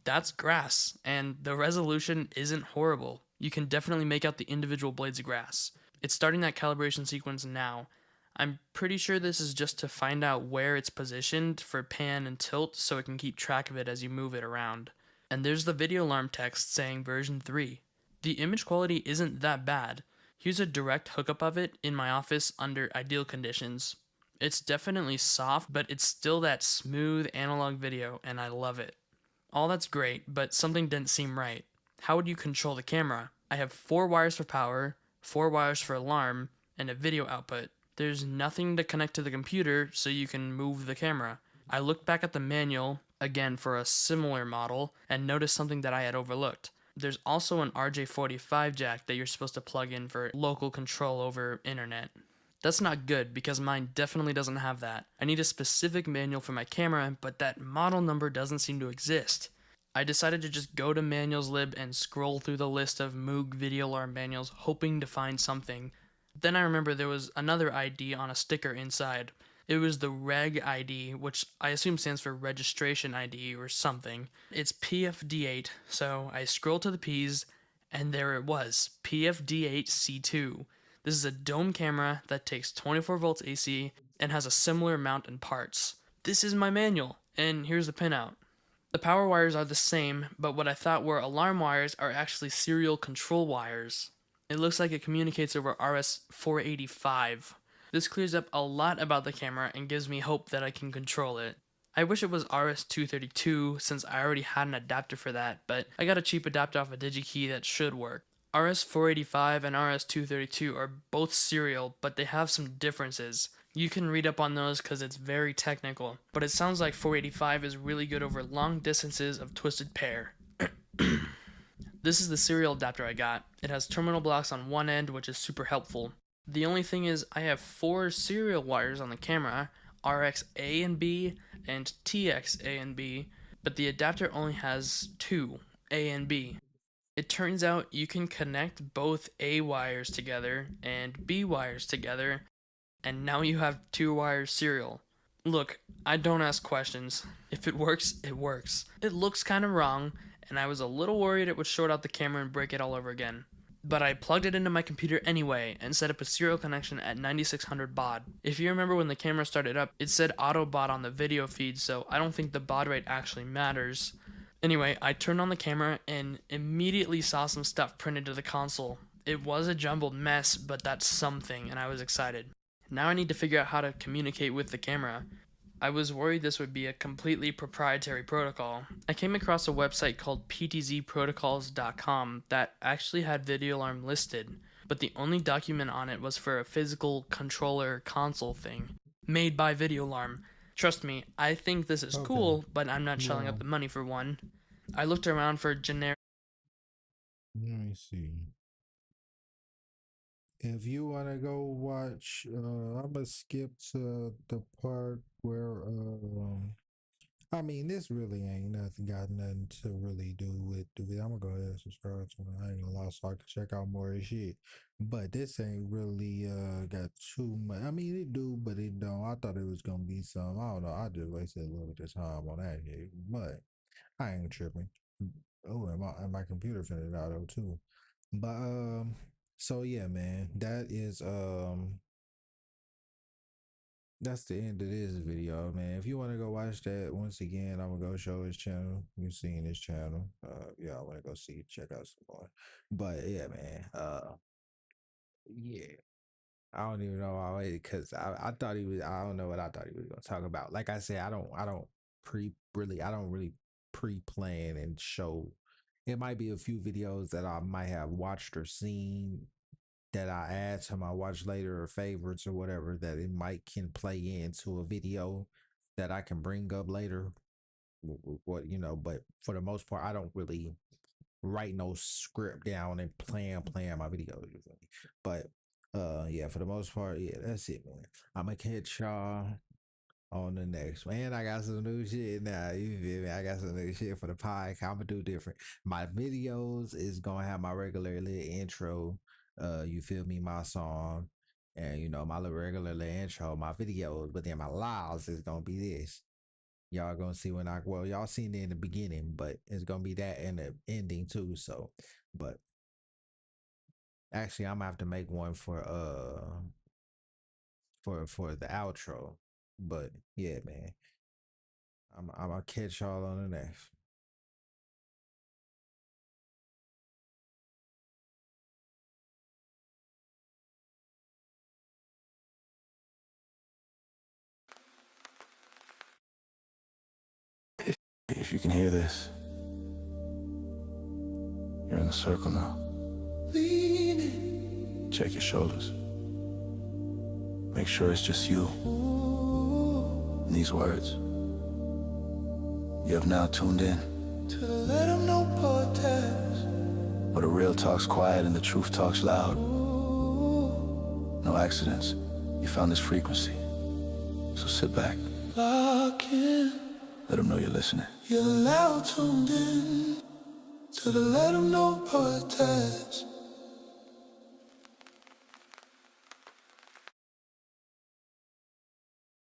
That's grass, and the resolution isn't horrible. You can definitely make out the individual blades of grass. It's starting that calibration sequence now. I'm pretty sure this is just to find out where it's positioned for pan and tilt so it can keep track of it as you move it around. And there's the video alarm text saying version 3. The image quality isn't that bad. Here's a direct hookup of it in my office under ideal conditions. It's definitely soft, but it's still that smooth analog video, and I love it. All that's great, but something didn't seem right. How would you control the camera? I have 4 wires for power, 4 wires for alarm, and a video output. There's nothing to connect to the computer so you can move the camera. I looked back at the manual, again for a similar model, and noticed something that I had overlooked. There's also an RJ45 jack that you're supposed to plug in for local control over internet. That's not good because mine definitely doesn't have that. I need a specific manual for my camera, but that model number doesn't seem to exist. I decided to just go to manuals lib and scroll through the list of Moog video alarm manuals hoping to find something. Then I remember there was another ID on a sticker inside. It was the Reg ID, which I assume stands for Registration ID or something. It's PFD8, so I scrolled to the P's, and there it was, PFD8C2. This is a dome camera that takes 24 volts AC and has a similar mount and parts. This is my manual, and here's the pinout. The power wires are the same, but what I thought were alarm wires are actually serial control wires. It looks like it communicates over RS-485. This clears up a lot about the camera and gives me hope that I can control it. I wish it was RS-232 since I already had an adapter for that, but I got a cheap adapter off a DigiKey that should work. RS-485 and RS-232 are both serial, but they have some differences. You can read up on those because it's very technical, but it sounds like 485 is really good over long distances of twisted pair. This is the serial adapter I got. It has terminal blocks on one end, which is super helpful. The only thing is I have 4 serial wires on the camera, RX A and B and TX A and B, but the adapter only has 2, A and B. It turns out you can connect both A wires together and B wires together, and now you have 2-wire serial. Look, I don't ask questions. If it works, it works. It looks kind of wrong, and I was a little worried it would short out the camera and break it all over again. But I plugged it into my computer anyway and set up a serial connection at 9600 baud. If you remember when the camera started up, it said auto baud on the video feed, so I don't think the baud rate actually matters. Anyway, I turned on the camera and immediately saw some stuff printed to the console. It was a jumbled mess, but that's something, and I was excited. Now I need to figure out how to communicate with the camera. I was worried this would be a completely proprietary protocol. I came across a website called ptzprotocols.com that actually had VideoAlarm listed, but the only document on it was for a physical controller console thing, made by VideoAlarm. Trust me, I think this is cool, but I'm not shelling out the money for one. I looked around for generic... Let me see. If you want to go watch, I'm going to skip to the part where, I mean, this really ain't got nothing to really do with the video. I'm going to go ahead and subscribe to it. I ain't gonna lie, so I can check out more of this shit. But this ain't really, got too much. I mean, it do, but it don't. I thought it was going to be some, I don't know. I just wasted a little bit of time on that shit. But I ain't tripping. Oh, and my computer finished out though, too. But, so yeah, man, that's the end of this video, man. If you want to go watch that, once again, I'm gonna go show his channel. You've seen his channel. Yeah, I want to go check out some more. But yeah, man. Yeah. I don't even know why, because I thought he was. I don't know what I thought he was gonna talk about. Like I said, I don't really pre-plan and show. It might be a few videos that I might have watched or seen that I add to my watch later or favorites or whatever, that it might can play into a video that I can bring up later. What, but for the most part, I don't really write no script down and plan my videos. You feel me? But yeah, for the most part, yeah, that's it, man. I'm gonna catch y'all on the next one. And I got some new shit now. You feel me? I got some new shit for the podcast. I'm gonna do different. My videos is gonna have my regular little intro. You feel me? My song, and my little regular little intro, my videos. But then my lives is gonna be this. Y'all gonna see y'all seen it in the beginning, but it's gonna be that in the ending too. So, but actually, I'm gonna have to make one for the outro. But yeah, man, I'm gonna catch y'all on the next. If you can hear this, you're in the circle now. Check your shoulders. Make sure it's just you and these words. You have now tuned in to the Let 'Em Know podcast, where the real talk's quiet and the truth talks loud. No accidents. You found this frequency. So sit back. Lock in. Let them know you're listening. You're now tuned in to the Let 'Em Know podcast.